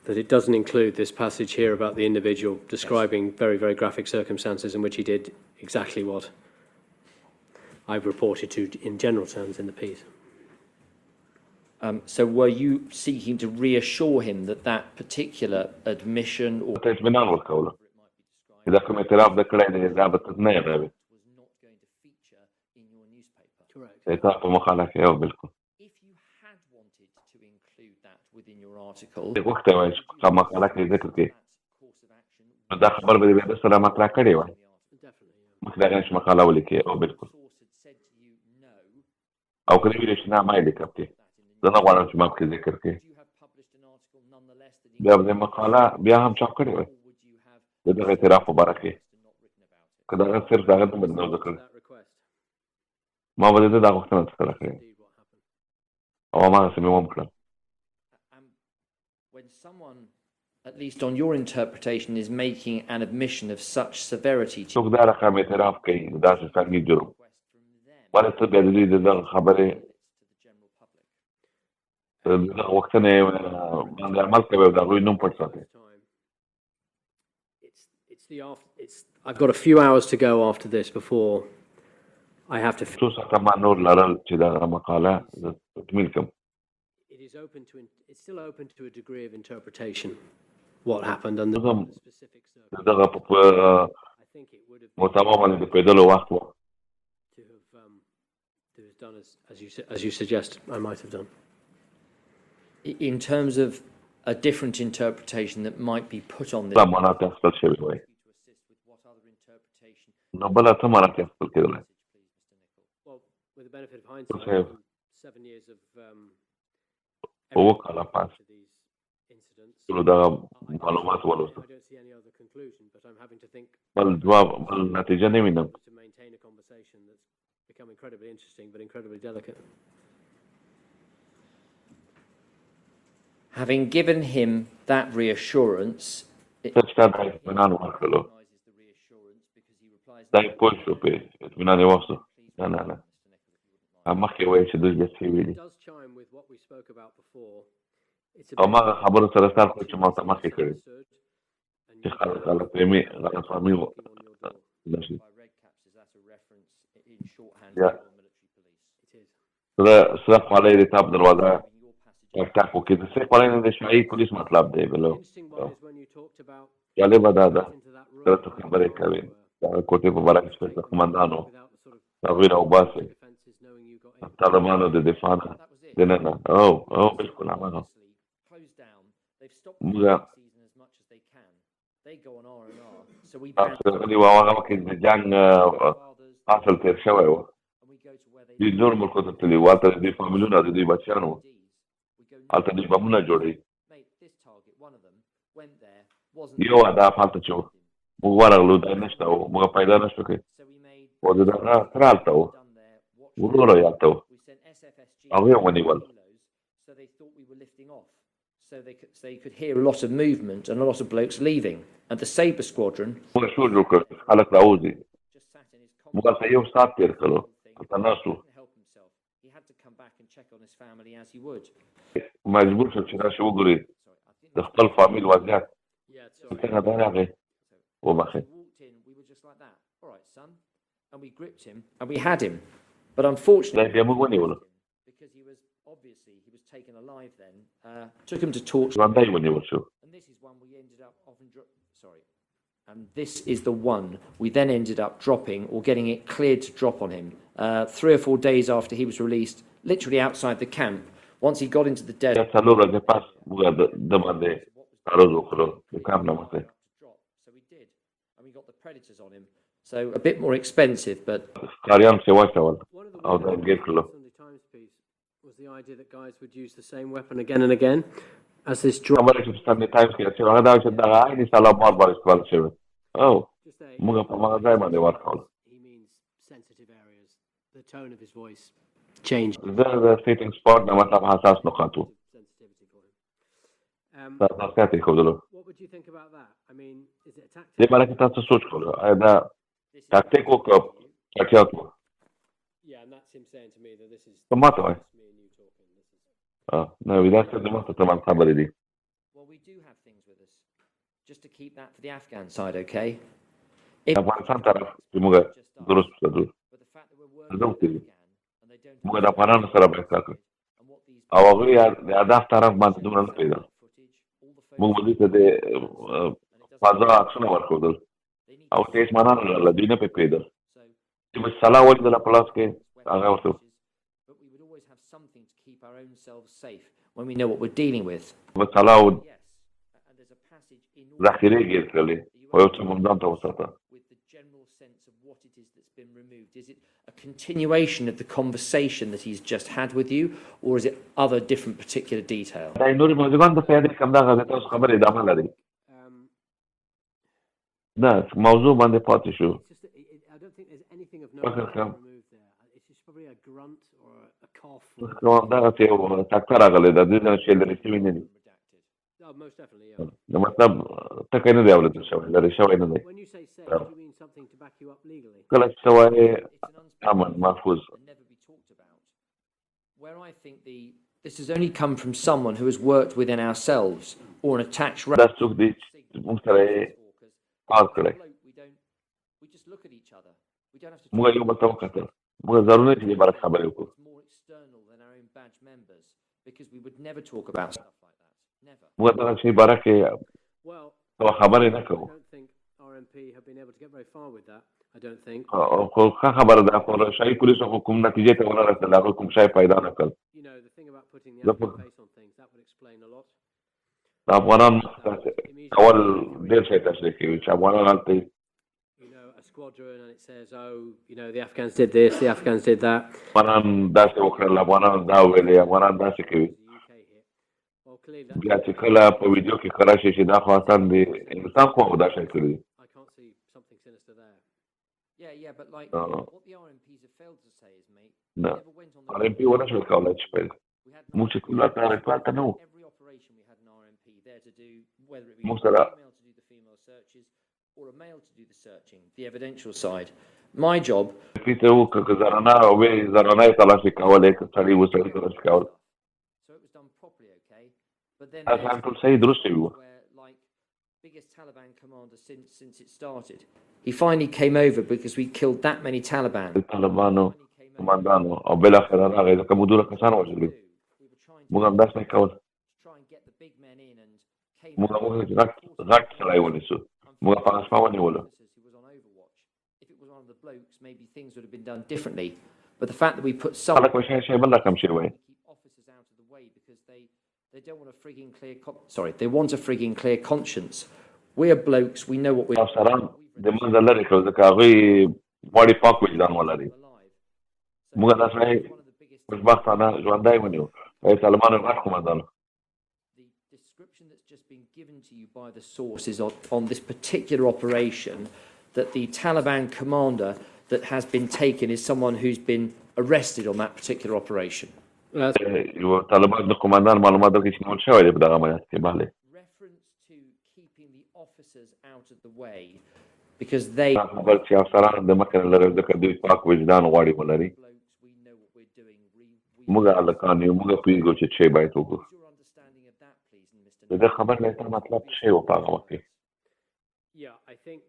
Speaker 4: that it doesn't include this passage here about the individual describing very, very graphic circumstances in which he did exactly what I've reported to in general terms in the piece.
Speaker 3: So were you seeking to reassure him that that particular admission or
Speaker 2: ته اطمینان ورکولو چې دا کوم اعتراف ده کړی دی دا به ته نه یادوي
Speaker 3: was not going to feature in your newspaper?
Speaker 4: Correct.
Speaker 2: دا ستا په مقاله کې او بالکل
Speaker 3: If you had wanted to include that within your article,
Speaker 2: غوښتی وای چې په مقاله کې ذکر کړي
Speaker 3: that course of action
Speaker 2: نو دا خبر به دې بیا د سره مطرح کړې وای
Speaker 4: Definitely. Yeah.
Speaker 2: مخکې د هغې نه چې مقاله ولیکې او بالکل
Speaker 3: source had said to you no,
Speaker 2: او که دې ویلې چې نه ما یې لیکم کې زه نه غواړم چې ما پکې ذکر کړي
Speaker 3: would you have published an article nonetheless that
Speaker 2: بیا به دې مقاله بیا هم چاپ کړې وای
Speaker 3: or would you have
Speaker 2: د دغه اعتراف په باره کې
Speaker 3: and not written about it?
Speaker 2: که دغه صرف د هغه نه نه ذکر
Speaker 4: That request.
Speaker 2: ما به د دا غوښتنه ترسره کړې
Speaker 4: Indeed, what happened.
Speaker 2: او هماغسې مې هم کړل
Speaker 3: When someone, at least on your interpretation, is making an admission of such severity to
Speaker 2: څوک دا رقم اعتراف کوي د داسې سنګین جرم
Speaker 3: request from them
Speaker 2: ولې ته بیا د دوی د دغه خبرې
Speaker 3: to the general public.
Speaker 2: د دغه غوښتنې باندې عمل کوي او د هغوی نوم پټ ساتي
Speaker 4: Time. I've got a few hours to go after this before I have to.
Speaker 2: څو ساعته ما نور لرل چې دغه مقاله زه تکمیل کړم
Speaker 4: It's still open to a degree of interpretation. What happened under
Speaker 2: Um,
Speaker 4: the specific
Speaker 2: د
Speaker 4: circumstances.
Speaker 2: دغه په
Speaker 4: I think it would have
Speaker 2: محتوا باندې د پیدلو وخت و
Speaker 4: to have done as you suggest. I might have done.
Speaker 3: In terms of a different interpretation that might be put on this,
Speaker 2: دا معنا ته اخیستل شوي وای
Speaker 3: to assist with what other interpretation.
Speaker 2: نو بله څه معنا ته اخیستل کېدلی
Speaker 4: Well, with the benefit of hindsight,
Speaker 2: Okay.
Speaker 4: from 7 years of
Speaker 2: اووه کاله پس
Speaker 4: to these incidents,
Speaker 2: ټولو دغه معلومات ولوستل
Speaker 4: I don't see any other conclusion, but I'm having to think
Speaker 2: بل جواب بل نتیجه نه وینم
Speaker 4: to maintain a conversation that's become incredibly interesting but incredibly delicate.
Speaker 3: Having given him that reassurance, it
Speaker 2: څه چې تا دا اطمینان ورکړلو
Speaker 3: recognizes the reassurance because he replies,
Speaker 2: دا یې پوه شو پرې اطمینان یې واخیستو نه نه نه مخکې وایي چې دوی بیا څه ویلي
Speaker 4: It does chime with what we spoke about before. It's a
Speaker 2: او
Speaker 4: bit
Speaker 2: ما خبرو سره سر خو چې ما ته مخکې کړي
Speaker 4: misunderstood, and
Speaker 2: چې
Speaker 4: you
Speaker 2: خلک غلطفهمي غلطفهمي
Speaker 4: knocking on your door.
Speaker 2: نشي
Speaker 3: by red caps, is that a reference in shorthand
Speaker 2: Yeah.
Speaker 3: to your military police?
Speaker 4: It is.
Speaker 2: سره خولۍ د تاب دروازه
Speaker 3: In your passage,
Speaker 2: ټک ټک وکړي د سره خولۍ نه د شاهي پولیس مطلب دی بلو
Speaker 4: The interesting one is when you talked about
Speaker 2: جالبه دا ده
Speaker 4: into that room
Speaker 2: سره ته خبرې کوي دا کوټې په باره کې چې قومندان و
Speaker 4: without the sort of
Speaker 2: هغوی راوباسي
Speaker 4: defenses knowing you got in.
Speaker 2: طالبانو د دفاع نه
Speaker 3: that was it.
Speaker 2: دننه او بالکل هماغه
Speaker 3: Obviously, closed down. They've stopped
Speaker 2: Yeah.
Speaker 3: the season as much as they can. They go on R&R. So we ban
Speaker 2: تاسو غلي و هغه وخت د جنگ
Speaker 3: fathers
Speaker 2: فاصل تیر شوی و
Speaker 3: and we go to where they
Speaker 2: دوی نور ملکو ته تللي و هلته د دوی فامیلونه د دوی بچیان و
Speaker 3: Ds. We go,
Speaker 2: هلته دوی بمونه جوړوي
Speaker 3: mate, this target, one of them, went there, wasn't
Speaker 2: یو هدف هلته چې و موږ ورغلو دا نشته و موږ پیدا نشو کوي
Speaker 3: So we made
Speaker 2: او د دغه تره هلته و
Speaker 3: done there, watched
Speaker 2: وروره یې هلته و
Speaker 3: we sent SFSG
Speaker 2: هغوی یې ونیول
Speaker 3: kilos, so they thought we were lifting off. So they could hear a lot of movement and a lot of blokes leaving. And the Sabre squadron
Speaker 2: موږ شور جوړ کړ خلک راوځي
Speaker 3: just sat in his
Speaker 2: موږ
Speaker 3: compound.
Speaker 2: هلته یو ساعت تېر کړو هلته ناستو
Speaker 3: Couldn't help himself. He had to come back and check on his family as he would.
Speaker 2: مجبور شو چې راشي وګوري
Speaker 3: Sorry, I think
Speaker 2: د خپل فامیل وضعیت
Speaker 4: Yeah, sorry.
Speaker 2: څنګه دا راغی وبخښئ
Speaker 3: we walked in, we were just like that. All right, son. And we gripped him and we had him. But unfortunately,
Speaker 2: دا بیا موږ ونیولو
Speaker 3: because he was taken alive then, took him to torture.
Speaker 2: ژوندی ونیول شو
Speaker 3: And this is one we ended up often sorry. And this is the one we then ended up dropping or getting it cleared to drop on him 3 or 4 days after he was released, literally outside the camp. Once he got into the
Speaker 2: بیا
Speaker 3: desert,
Speaker 2: څلور ورځې پس موږ د باندې تعرض وکړو د کام نه مخکې
Speaker 3: so we did, and we got the predators on him. So a bit more expensive, but
Speaker 2: ښکاریان پسې واچول
Speaker 4: One of the
Speaker 2: او دا ګیر کړلو
Speaker 4: Sunday Times piece was the idea that guys would use the same weapon again and again as this drop.
Speaker 2: خبره چې په سنډې ټایمز کې چې هغه دا چې دغه عین سلامات باندې استعمال شوی او
Speaker 4: Just a,
Speaker 2: موږ په هغه ځای باندې ورکول
Speaker 4: he means sensitive areas the tone of his voice changed.
Speaker 2: The sitting spot نه مطلب حساس نقاطو
Speaker 4: Sensitivity for him.
Speaker 2: حساسیت یې ښودلو.
Speaker 4: What would you think about that? I mean, is it a tactic?
Speaker 2: دې باره کې تاسو سوچ کولو آیا دا تاکتیک و که احتیاط و؟
Speaker 4: Yeah, and that's him saying to me that this is
Speaker 2: ته ما ته وایي
Speaker 4: me and you talking. This is
Speaker 2: نه وي دا څه زما ته تمام خبرې دي.
Speaker 3: Well, we do have things with us. Just to keep that for the Afghan side, okay?
Speaker 2: افغانستان طرف چې موږ درست وساتو
Speaker 3: But the fact that we're working
Speaker 2: زه
Speaker 3: with
Speaker 2: وکړي
Speaker 3: Afghan and they don't
Speaker 2: موږ د افغانانو سره بحث کوو
Speaker 3: and what these
Speaker 2: او هغوی د اهداف طرف باندې دومره نه پوهېدل. موږ به دوی ته د فضا عکسونه ورښودل او ته هېڅ معنا نه لرله، دوی نه پرې پوهېدل. چې به سلا ولیدله په لاس کې هغه ورته
Speaker 3: But we would always have something to keep our own selves safe when we know what we're dealing with.
Speaker 2: به سلا و
Speaker 3: Yes, and there's a passage in all
Speaker 2: ذخیرې ګیر کړلې او یو څه مو ځان ته وساته.
Speaker 3: with the general sense of what it is that's been removed. Is it a continuation of the conversation that he's just had with you, or is it other different particular detail?
Speaker 2: دا نورې موضوعګان د پیادې کم دغه د تاسو خبرې ادامه لري. نه موضوع باندې پاتې شو.
Speaker 4: It's just that I don't think there's anything of
Speaker 2: Okay,
Speaker 4: note
Speaker 2: Cam.
Speaker 4: removed there. It's just probably a grunt or a cough. Or
Speaker 2: دغسې یو ټکر راغلی د دوی نه چې لرې شوي نه دي.
Speaker 4: redacted. Oh, most definitely, yeah.
Speaker 2: د مطلب ټکی نه دی اورېدل شوی، لرې شوی نه دی.
Speaker 4: When you say safe, do you mean something to back you up legally?
Speaker 2: کله چې ته وایې
Speaker 3: It's an unspoken
Speaker 2: امن محفوظ
Speaker 3: and never be talked about. Where I think this has only come from someone who has worked within ourselves or an attached
Speaker 2: دا څوک دی چې موږ سره یې کار کړی.
Speaker 3: we just look at each other. We don't have to
Speaker 2: موږ یو بل ته وکتل. موږ ضروري چې دې باره خبرې وکړو.
Speaker 3: It's more external than our own badge members because we would never talk about stuff like that. Never.
Speaker 2: موږ دغه شي باره کې
Speaker 4: Well,
Speaker 2: خبرې نه
Speaker 4: I
Speaker 2: کوو.
Speaker 4: don't think RMP have been able to get very far with that. I don't think.
Speaker 2: خو ښه خبره ده، خو شاهي پولیسو خو کوم نتیجې ته ونه رسېدل، هغوی کوم شی پیدا نه کړل.
Speaker 4: You know, the thing about putting the
Speaker 2: Look,
Speaker 4: Afghan face on things, that would explain a lot.
Speaker 2: د افغانان کول ډېر شی تشریح کوي چې افغانان هلته وي.
Speaker 4: You know, a squadron and it says, oh, you know, the Afghans did this, the Afghans did that.
Speaker 2: افغانان داسې وکړل، افغانان دا ویلې، افغانان داسې کوي.
Speaker 4: The UK hit. Well, clearly, that,
Speaker 2: بیا چې کله په ویډیو کې ښکاره شي چې دا خو اصلا د هندوستان خو دا شی کړي دي.
Speaker 4: I can't see something sinister there.
Speaker 3: Yeah, but like
Speaker 2: No.
Speaker 3: what the RMPs have failed to say is, mate,
Speaker 2: نه
Speaker 3: we never went on the
Speaker 2: RMP ونه شول کولی چې پیل
Speaker 3: we had
Speaker 2: موږ چې کوم هلته رکوال ته نه وو.
Speaker 3: every operation we had an RMP there to do, whether it be a
Speaker 2: موږ
Speaker 3: female
Speaker 2: سره
Speaker 3: to do the female searches or a male to do the searching, the evidential side. My job.
Speaker 2: پیته وکړه که زنانه وې زنانه یې تلاشي کولې، که سړي و سړي تلاشي کول.
Speaker 3: So it was done properly, okay? But then
Speaker 2: دا شیان ټول صحیح درست شوي وو.
Speaker 3: where, like, biggest Taliban commander since it started, he finally came over because we killed that many Taliban.
Speaker 2: د طالبانو قماندانو او بالاخره راغی ځکه موږ دومره کسان وژلي.
Speaker 3: We were trying
Speaker 2: موږ همداسې نه کول.
Speaker 3: to try and get the big men in and came
Speaker 2: موږ هم وغوښتل چې غټ سړی ونیسو. موږ په هغه شپه ونیولو.
Speaker 3: who was on Overwatch. If it was one of the blokes, maybe things would have been done differently. But the fact that we put some
Speaker 2: خلک به شی بل رقم شوی وای.
Speaker 3: keep officers out of the way because they don't want a frigging they want a frigging clear conscience. We're blokes, we know what we're
Speaker 2: افسران د منځه لرې کړو ځکه هغوی غواړي پاک وجدان ولري.
Speaker 3: alive.
Speaker 2: موږ دا سړی
Speaker 3: One of the biggest
Speaker 2: خوشبختانه ژوندی ونیو. د طالبانو غټ قماندان.
Speaker 3: the description that's just been given to you by the sources on this particular operation, that the Taliban commander that has been taken is someone who's been arrested on that particular operation.
Speaker 2: یو طالبان د قماندان معلومات درکړي چې نیول شوی دی په دغه عملیات کې. بله
Speaker 3: Reference to keeping the officers out of the way because they
Speaker 2: دا خبر چې افسران د مخکې نه لري ځکه دوی پاک وجدان غواړي ولري.
Speaker 3: blokes, we know what we're doing.
Speaker 2: موږ هلکان یو، موږ پوهېږو چې څه باید وکړو.
Speaker 3: What's your understanding of that, please, Mr.
Speaker 2: د دې خبر نه تا مطلب څه و په هغه وخت کې.
Speaker 4: Yeah, I think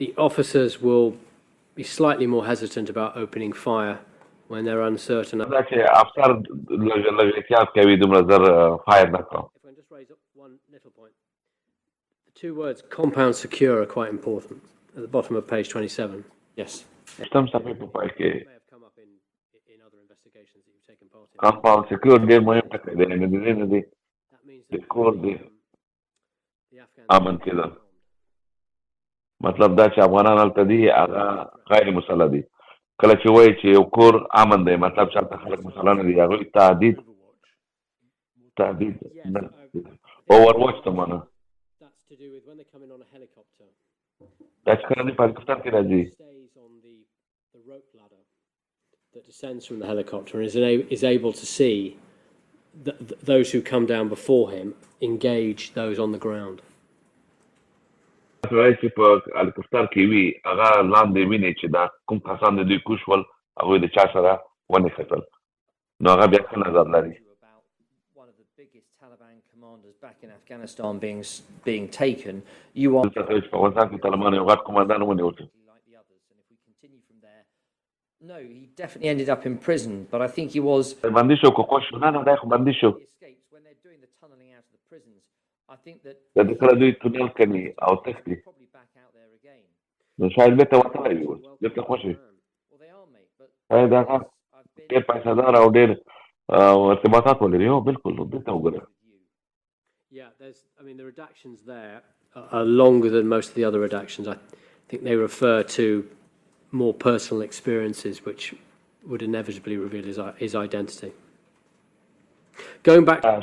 Speaker 4: the officers will be slightly more hesitant about opening fire when they're uncertain.
Speaker 2: دا چې افسر لږ احتیاط کوي دومره زر فایر نه کړو.
Speaker 4: If I can just raise up one little point. The two words compound secure are quite important at the bottom of page 27.
Speaker 3: Yes.
Speaker 2: شتم صفحې په پای کې
Speaker 4: May have come up in other investigations that you've taken part in.
Speaker 2: کمپاوند سکیور ډېر مهم ټکی دی. نه دی نه دی
Speaker 4: That means
Speaker 2: د
Speaker 4: that
Speaker 2: کور دی
Speaker 4: the Afghans
Speaker 2: امن کېدل. مطلب دا چې افغانان هلته دي هغه غیر مسلح دي. کله چې وایي چې یو کور امن دی مطلب چې هلته خلک مسلح نه دي، هغوی تهدید نه اوورواچ ته مانه.
Speaker 4: That's to do with when they come in on a helicopter.
Speaker 2: دا چې کله دوی په هلیکوپټر کې راځي
Speaker 4: Stays on the the rope ladder that descends from the helicopter and is able to see those who come down before him engage those on the ground.
Speaker 2: سړی چې په هلیکاپټر کې وي هغه لاندې ویني چې دا کوم کسان د دوی کوش ول هغوی د چا سره ونښتل نو هغه بیا څه نظر لري
Speaker 3: One of the biggest Taliban commanders back in Afghanistan being taken, you are
Speaker 2: دلته چې په افغانستان کې طالبانو یو غټ قمندان ونیول شو
Speaker 3: like the others, and if we continue from there, no, he definitely ended up in prison, but I think he was.
Speaker 2: بندي شو که خوش شو نه نه دی خو بندي شو
Speaker 3: He escapes when they're doing the tunneling out of the prisons. I think that
Speaker 2: د دې کله دوی تونل کوي او تښتي
Speaker 3: probably back out there again.
Speaker 2: نو شاید بېرته وتلی وي اوس بېرته خوښ وي
Speaker 3: Well, they are, mate, but
Speaker 2: شاید هغه
Speaker 3: I've been
Speaker 2: ډېر پیسهدار او ډېر ارتباطات ولري هو بالکل بېرته وګوره
Speaker 4: Yeah, the redactions there are longer than most of the other redactions. I think they refer to more personal experiences which would inevitably reveal his identity. Going back to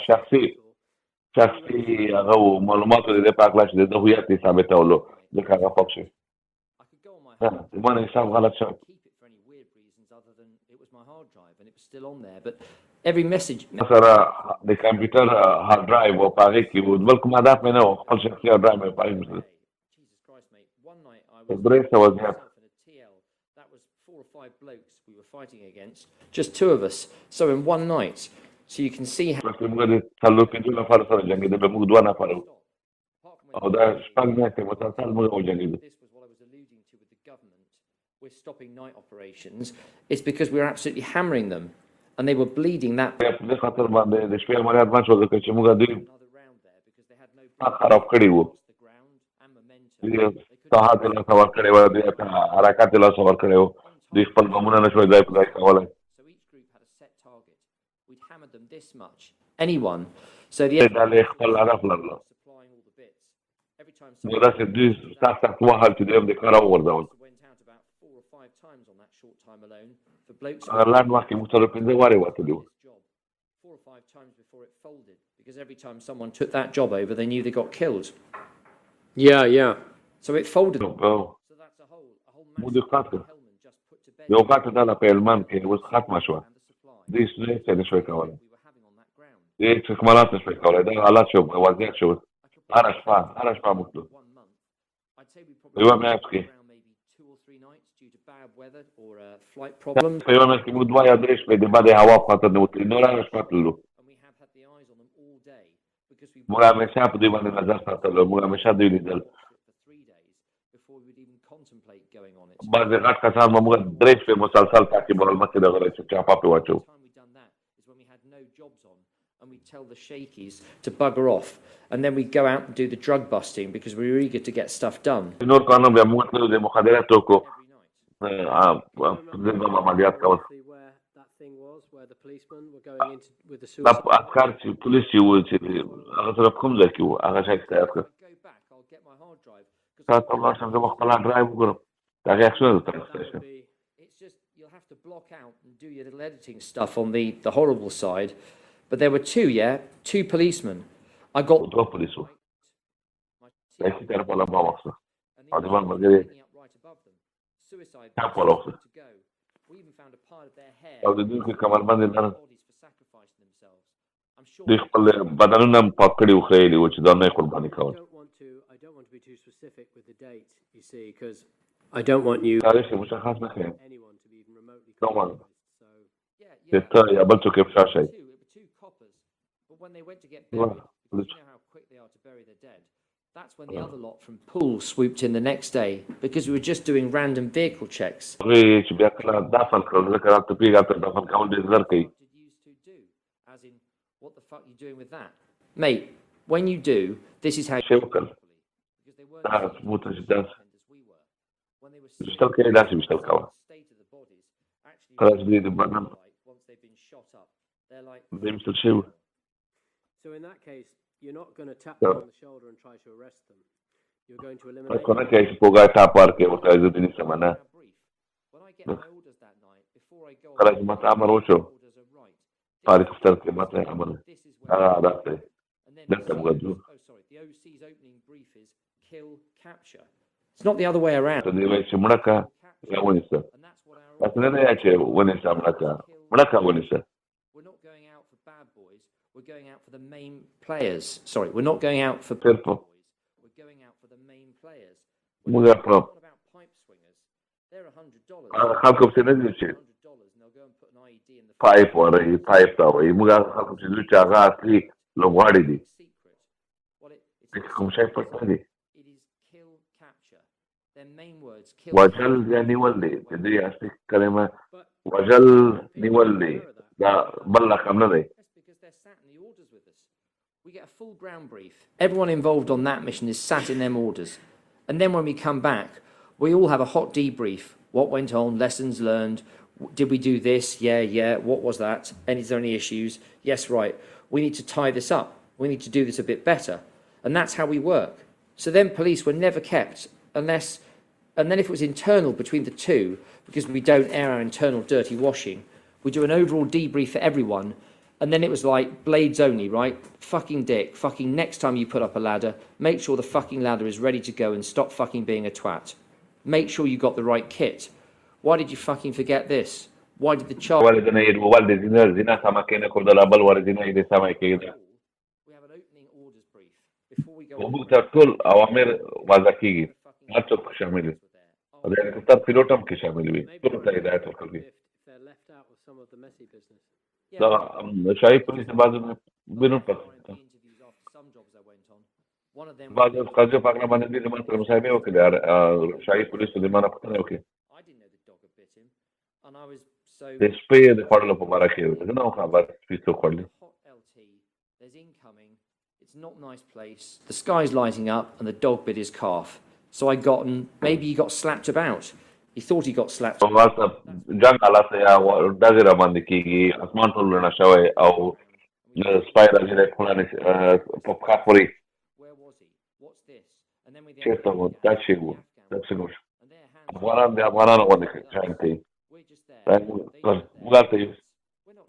Speaker 2: شخصي هغه معلوماتو د دې په هکله چې د ده هویت یې ثابتولو ځکه هغه پاک شو
Speaker 3: I could go on my hard drive,
Speaker 2: زما نه حساب غلط شو
Speaker 3: keep it for any weird reasons other than it was my hard drive and it was still on there, but every message
Speaker 2: سره د کمپیوټر هارد ډرایو او په هغې کې و بل کوم هدف مې نه و خپل شخصي هارد ډرایو مې په هغې کې
Speaker 3: Jesus Christ, mate. One night I was
Speaker 2: درې سوه زیات
Speaker 3: myself in a TL. That was 4 or 5 blokes we were fighting against. Just 2 of us. So in one night. So you can see how
Speaker 2: چې موږ د څلور پنځو نفرو سره جنګېدل موږ 2 نفر وو
Speaker 3: apart from
Speaker 2: او دا شپږ میاشتې مسلسل موږ وجنګېدو
Speaker 3: this was what I was alluding to with the government. We're stopping night operations. It's because we were absolutely hammering them and they were bleeding that
Speaker 2: په دې خاطر باندې د شپې عملیات بند شو ځکه چې موږ دوی
Speaker 3: another round there because they had no
Speaker 2: خراب کړي وو
Speaker 3: across the ground and momentum.
Speaker 2: دوی ساحات یې لاسه ورکړی وو دوی حرکات یې لاسه ورکړی وو دوی خپل بمونه نه شوی ځای په ځای کولی
Speaker 3: So each group had a set target. We'd hammered them this much. Anyone. So the
Speaker 2: ډلې خپل هدف لرلو
Speaker 3: supplying all the bits. Every time
Speaker 2: نو داسې دوی سخت سخت وهل چې دوی هم د کار وغورځول
Speaker 3: went out about 4 or 5 times on that short time alone for blokes
Speaker 2: هغه لاند وخت کې موږ څلور پنځه وارې وتلي وو
Speaker 3: this job 4 or 5 times before it folded because every time someone took that job over they knew they got killed.
Speaker 4: yeah.
Speaker 3: So it folded.
Speaker 2: نو
Speaker 3: So that's a whole
Speaker 2: موږ
Speaker 3: massive
Speaker 2: دقت کړ
Speaker 3: Hellman just put to bed
Speaker 2: یو غټه ډله په هلمند کې اوس ختمه شوه
Speaker 3: and the supply
Speaker 2: دوی هېڅ نه شوی کولی
Speaker 3: we were having on that ground.
Speaker 2: دوی هېڅ اکمالات نه شوی کولی دا حالات شو وضعیت شو هره شپه موږ تلو
Speaker 3: 1 month. I'd say we
Speaker 2: یوه
Speaker 3: probably
Speaker 2: میاشت کې
Speaker 3: around maybe 2 or 3 nights due to bad weather or flight problems.
Speaker 2: په یوه میاشت کې موږ 2 یا 3 شپې د بدې هوا په خاطر نه وتلي نور هره شپه تللو
Speaker 3: And we have had the eyes on them all day because we
Speaker 2: موږ همیشه په دوی باندې نظر ساتلو موږ همیشه دوی لیدل
Speaker 3: watched it for 3 days before we would even contemplate going on it.
Speaker 2: بعضې غټ کسان به موږ 3 شپې مسلسل تعقیبول مخکې د غلی چې چاپا پرې واچو
Speaker 3: The time we'd done that is when we had no jobs on and we'd tell the shakies to bugger off and then we'd go out and do the drug busting because we were eager to get stuff done
Speaker 2: نور کارونه بیا موږ تلو د مخدرات توکو
Speaker 3: every night.
Speaker 2: زنده عملیات کول
Speaker 4: Where that thing was, where the policemen were going into with the
Speaker 2: دا
Speaker 4: suicide.
Speaker 2: عسکر چې پولیس چې وو چې هغه سره په کوم ځای کې وو هغه شاید تیار کړ
Speaker 3: Go back, I'll get my hard drive because
Speaker 2: تا ته ولاړ شم زه به خپل ډرایو وګورم د هغې عکسونه درته راوستی شم
Speaker 3: it's just you'll have to block out and do your little editing stuff on the horrible side. But there were 2 policemen. I got
Speaker 2: 2 پولیس وو
Speaker 3: my
Speaker 2: دا هیڅ طرف والا ما واخسته
Speaker 3: and
Speaker 2: او
Speaker 3: the
Speaker 2: د بل
Speaker 3: others
Speaker 2: ملګري
Speaker 3: hanging up right above them. Suicide
Speaker 2: Tap
Speaker 3: bombs
Speaker 2: all off.
Speaker 3: ready to go. We even found a pile of their hair.
Speaker 2: او د دوی کې کمربند یې لرل
Speaker 3: Bodies for sacrificing themselves. I'm sure
Speaker 2: دوی خپل بدنونه هم پاک کړي وو خیلي وو چې ځانونه یې قرباني کول
Speaker 4: I don't want to be too specific with the date, you see, because I don't want you
Speaker 2: تاریخ یې مشخص نه کړی
Speaker 4: anyone to be even remotely
Speaker 2: Don't want.
Speaker 4: compromised. So
Speaker 3: yeah,
Speaker 2: چې ته یا بل څوک یې فشار شي
Speaker 3: It were 2 coppers. But when they went to get
Speaker 2: Well,
Speaker 3: buried, because you know how quick they are to bury their dead, that's when the other lot from Poole swooped in the next day because we were just doing random vehicle checks.
Speaker 2: هغوی چې بیا کله دفن کړل ځکه هلته پرېږدي هلته دفن کول ډېر زر کوي
Speaker 3: What did you two do? As in, what the fuck are you doing with that? Mate, when you do, this is how you
Speaker 2: شی وکړل
Speaker 3: because they weren't
Speaker 2: دا
Speaker 3: as
Speaker 2: موږ ته چې داسې
Speaker 3: as we were. When they were
Speaker 2: ویشتل کوي داسې ویشتل کوه
Speaker 3: state of the bodies, actually
Speaker 2: کله چې دوی د بدن
Speaker 3: like once they've been shot up, they're like
Speaker 2: دوی ویشتل شوي وو
Speaker 4: So in that case, you're not going to tap
Speaker 2: Yeah.
Speaker 4: them on the shoulder and try to arrest them. You're going to eliminate
Speaker 2: په نه کوي چې پوګای تا پار کې ورته زه دې نیسم نه
Speaker 3: now brief. When I get my orders that night, before I go
Speaker 2: کله چې ماته امر وشو
Speaker 3: orders are right.
Speaker 2: په هلیکوپټر کې ماته امر
Speaker 3: This is
Speaker 2: هغه
Speaker 3: where
Speaker 2: عادت دی
Speaker 3: and then
Speaker 2: دلته موږ ځو
Speaker 3: oh sorry, the OC's opening brief is kill, capture. It's not the other way around.
Speaker 2: ته دوی وایي چې مړه که یا ونیسه
Speaker 3: And that's what our
Speaker 2: تاسو نه دی چې ونیسه مړکه ونیسه.
Speaker 3: We're not going out for bad boys. We're going out for the main players. Sorry, we're not going out for bad boys. We're going out for the main players.
Speaker 2: موږ په
Speaker 3: What about pipe swingers? They're $100.
Speaker 2: خلکو څه نه دي چې
Speaker 3: $100 and they'll go and put an IED in the
Speaker 2: پایپ وایي پایپ تا وایي موږ خلکو چې دوی چې هغه اصلي لوبغاړي دي
Speaker 3: secret. Well, it's
Speaker 2: کوم شی پټ نه دي.
Speaker 3: it is kill capture. Their main words kill
Speaker 2: وژل یا نیول دی چې دوی اصلي کلمه وژل نیول دی دا بل رقم نه دی.
Speaker 3: That's because they're sat in the orders with us. We get a full ground brief. Everyone involved on that mission is sat in them orders. And then when we come back, we all have a hot debrief. What went on? Lessons learned. Did we do this? Yeah. What was that? And is there any issues? Yes, right. We need to tie this up. We need to do this a bit better. And that's how we work. So then police were never kept unless, and then if it was internal between the two, because we don't air our internal dirty washing, we do an overall debrief for everyone. And then it was like blades only, right? Fucking dick. Fucking next time you put up a ladder, make sure the fucking ladder is ready to go and stop fucking being a twat. Make sure you got the right kit. Why did you fucking forget this? Why did the child...
Speaker 2: والدینه یې والد زینا سمه کې نه کوله بل والدینه یې سمه کې
Speaker 3: We have an opening orders brief. Before we go...
Speaker 2: موږ ته ټول اوامر واضح کیږي هر څوک شامل دي او د هلیکوپټر پیلوټ هم کې شامل وي ټول ته هدایت ورکړي.
Speaker 4: They're left out of some of the messy business.
Speaker 2: دا شاهي پولیس بعضو بینو په
Speaker 3: interviews after some jobs I went on. One of them...
Speaker 2: بعضو قضیه په اړه باندې د ماته مصاحبه وکړه شاهي پولیس د مانه پته وکړه
Speaker 3: I didn't know the dog had bit him. And I was so...
Speaker 2: د سپې د خړلو په اړه کې نو خبر سپې خړلې.
Speaker 3: Hot LT, there's incoming. It's not a nice place. The sky's lighting up and the dog bit his calf. So I got, and maybe he got slapped about. He thought he got slapped.
Speaker 2: او واسه جنگ حالات یا دغه را باندې کیږي اسمان ټول نه شوی او سپایرا چې په لاره په خاطري
Speaker 3: Where was he? What's this? And then we...
Speaker 2: چیرته و دا شی وو دا څنګه
Speaker 3: And their hands...
Speaker 2: افغانان د افغانانو باندې ځانته
Speaker 3: We're just there.
Speaker 2: وګورئ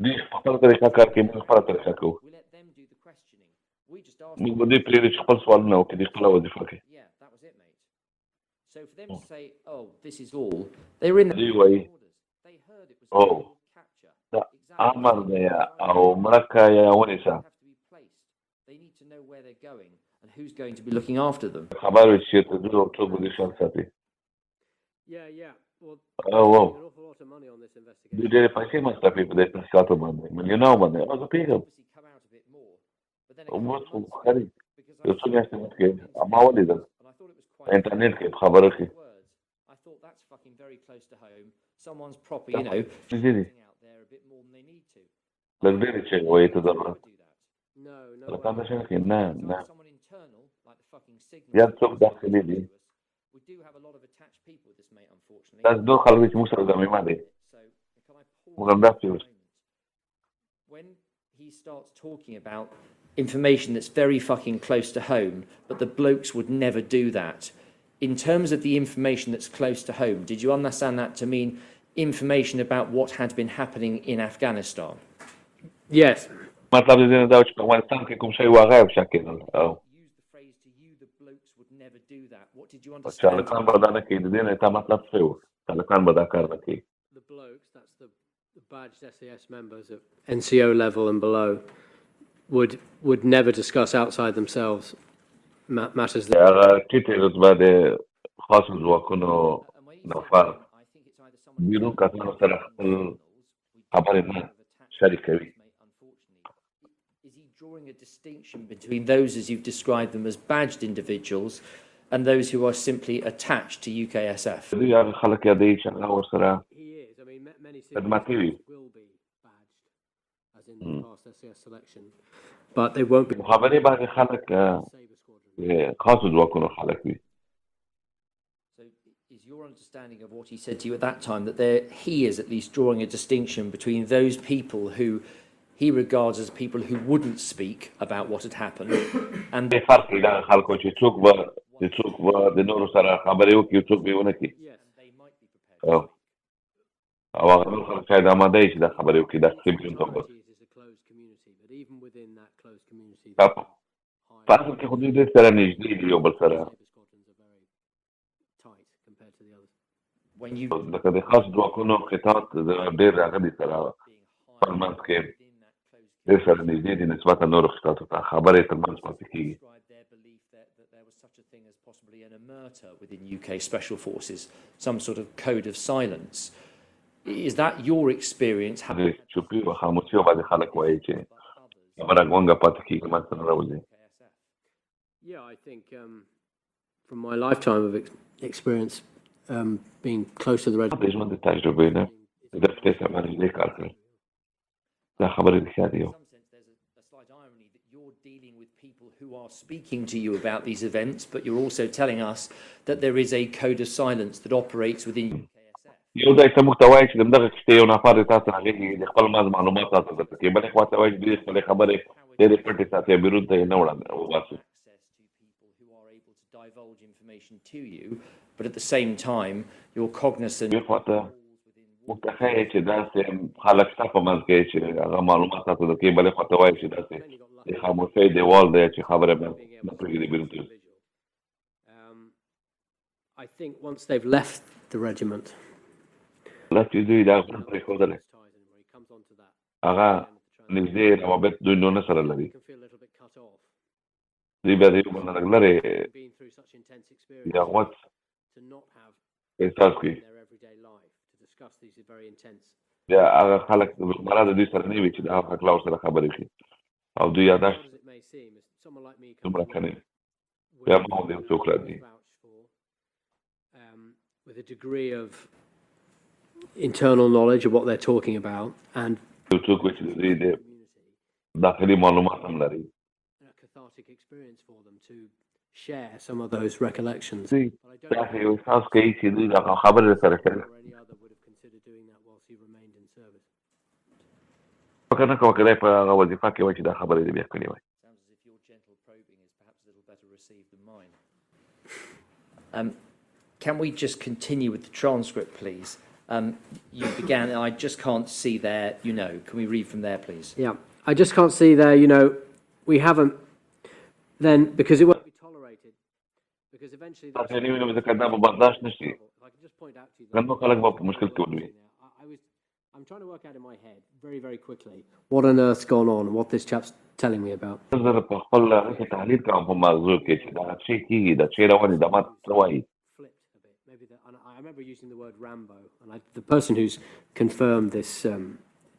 Speaker 2: دې په خپل طریقه کار کوي په خپل طریقه کوي
Speaker 3: We let them do the questioning. We just asked...
Speaker 2: موږ دې پرې خپل سوالونه وکړي د خپل وظیفه کې.
Speaker 3: Yeah, that was it, mate. So for them to say, oh, this is all, they were in the
Speaker 2: دوی وایي
Speaker 3: orders. They heard it was
Speaker 2: Oh.
Speaker 3: capture.
Speaker 2: دا امر دی او مرکه یا ونیسه
Speaker 3: Have to be placed. They need to know where they're going and who's going to be looking after them.
Speaker 2: خبر وي چې ته دوی ټول پوزیشن ساتي.
Speaker 4: Yeah. Well,
Speaker 2: او
Speaker 4: an awful lot of money on this investigation.
Speaker 2: دوی ډېر پیسې مصرفي په دې تحقیقاتو باندې ملیونونو باندې او زه پیږم
Speaker 3: Obviously come out a bit more. But then it
Speaker 2: او
Speaker 3: comes
Speaker 2: موږ
Speaker 3: to
Speaker 2: خو خري
Speaker 3: because I
Speaker 2: یو څو میاشتې مخکې اما ولیدل
Speaker 3: and I thought it was quite
Speaker 2: انټرنیټ کې خبره کې
Speaker 3: words. I thought that's fucking very close to home. Someone's proper, you know,
Speaker 2: ځینې
Speaker 3: out there a bit more than they need to.
Speaker 2: لږ ډېرې چې وایي ته ضرورت
Speaker 3: Do that.
Speaker 4: No.
Speaker 2: لکه دا څنګه کې نه
Speaker 3: So
Speaker 2: نه
Speaker 3: someone internal, like the fucking signal.
Speaker 2: یا څوک داخلي دي
Speaker 3: We do have a lot of attached people with this, mate, unfortunately.
Speaker 2: دا دوه خلک چې موږ سره زميمه دي
Speaker 3: So can I pause
Speaker 2: موږ هم داسې
Speaker 3: for a
Speaker 2: یو
Speaker 3: moment? When he starts talking about information that's very fucking close to home, but the blokes would never do that. In terms of the information that's close to home, did you understand that to mean information about what had been happening in Afghanistan?
Speaker 4: Yes.
Speaker 2: مطلب دې نه دا چې په افغانستان کې کوم شی واقع شکل او
Speaker 3: Use the phrase to you, the blokes would never do that. What did you
Speaker 2: چې
Speaker 3: understand?
Speaker 2: هلکان به دا نه کوي د دې نه تا مطلب څه و هلکان به دا کار نه کوي
Speaker 4: The blokes, that's the badged SAS members of NCO level and below, would never discuss outside themselves matters that...
Speaker 2: هغه ټیټې رتبه د خاصو ځواکونو لخوا
Speaker 3: I think it's either someone
Speaker 2: بیرون کسانو سره خپل خبرې نه شریکوي.
Speaker 3: Is he drawing a distinction between those, as you've described them, as badged individuals and those who are simply attached to UKSF?
Speaker 2: دوی هغه خلک یادوي چې هغه ورسره
Speaker 4: He is. I mean, many
Speaker 2: خدمتي وي
Speaker 4: will be badged, as in the past SAS selection, but they won't be
Speaker 2: مخابرې باندې خلک
Speaker 4: Sabre Squadron.
Speaker 2: خاصو ځواکونو خلک وي.
Speaker 3: So is your understanding of what he said to you at that time that he is at least drawing a distinction between those people who he regards as people who wouldn't speak about what had happened and
Speaker 2: دې فرق دی دا خلکو چې څوک به د نورو سره خبرې وکړي څوک به یې ونه کړي
Speaker 3: yes, they might be prepared.
Speaker 2: او هغه نور خلک شاید آماده وي چې دا خبرې وکړي دا سیمپټوم ته وګوري.
Speaker 4: Is a closed community, but even within that closed community,
Speaker 2: په اصل کې خو دوی ډېر سره نږدې دي یو بل سره
Speaker 4: Sabre Squadrons are very tight compared to the others.
Speaker 3: when you
Speaker 2: لکه د خاص ځواکونو خطاط ډېر راغلي سره په منځ کې ډېر سره نږدې دي نسبتا نورو خطاطو ته خبرې تر منځ پاتې کېږي.
Speaker 3: their belief that there was such a thing as possibly an emerta within UK Special Forces, some sort of code of silence. Is that your experience?
Speaker 2: د چوپي او خاموشي باندې خلک وایي چې خبره ګونګه پاتې کېږي منځ ته نه راوځي.
Speaker 4: Yeah, I think from my lifetime of experience being close to the regiment.
Speaker 2: د ژوند د تجربې نه د دفتر سره باندې دې کار کړی. دا خبرې رښتیا دي.
Speaker 3: In some sense, there's a slight irony that you're dealing with people who are speaking to you about these events, but you're also telling us that there is a code of silence that operates within UKSF.
Speaker 2: یو ځای ته موږ ته وایي چې دغه کښتۍ یو نفر تاسو هغې د خپل ماز معلومات تاسو ته کوي، بلې خوا ته وایي چې دوی خپلې خبرې ډېرې پټې ساتي او بیرون ته یې نه وباسي.
Speaker 3: Divulge information to you, but at the same time, you're cognizant.
Speaker 2: یو خوا ته موږ ته ښایي چې داسې خلک شته په منځ کې چې هغه معلومات تاسو ته کوي، بلې خوا ته وایي چې داسې د خاموشۍ دیوال دی چې خبره به نه پرېږدي بیرون ته.
Speaker 4: I think once they've left the regiment,
Speaker 2: لس چې دوی دا غوښتنه پرېښودلی هغه نږدې روابط دوی نو نه سره لري. دوی بیا د یو بل نه لږ لرې د غوڅ احساس کوي. بیا هغه خلک روزمره د دوی سره نه وي چې د هغه حقله ورسره خبرې کړي او دوی یاداشت دومره ښه نه وي. بیا ما هم د یو څوک راځي
Speaker 4: with a degree of internal knowledge of what they're talking about and
Speaker 2: یو څوک وي چې د دوی د داخلي معلومات هم لري.
Speaker 4: a cathartic experience for them to share some of those recollections.
Speaker 2: دوی داسې یو احساس کوي چې دوی دغه خبرې سره کوي.
Speaker 4: Any other would have considered doing that whilst he remained in service.
Speaker 2: فکر نه کوم که دی په هغه وظیفه کې وای چې دا خبرې دې بیا کړې وای.
Speaker 3: Sounds as if your gentle probing is perhaps a little better received than mine. Can we just continue with the transcript, please? You began, I just can't see there, Can we read from there, please?
Speaker 4: Yeah, I just can't see there, we haven't then, because it won't be tolerated, because eventually...
Speaker 2: تاسې نه وینئ ځکه دا به برداشت نه شي. نن نو خلک به په مشکل کې ولوي.
Speaker 4: I'm trying to work out in my head very, very quickly what on earth's gone on, what this chap's telling me about.
Speaker 2: زه په خپل هغې تحلیل کوم په موضوع کې چې دا څه کېږي، دا څه روان دي، دا ما څه وایي.
Speaker 4: I remember using the word Rambo, and the person who's confirmed this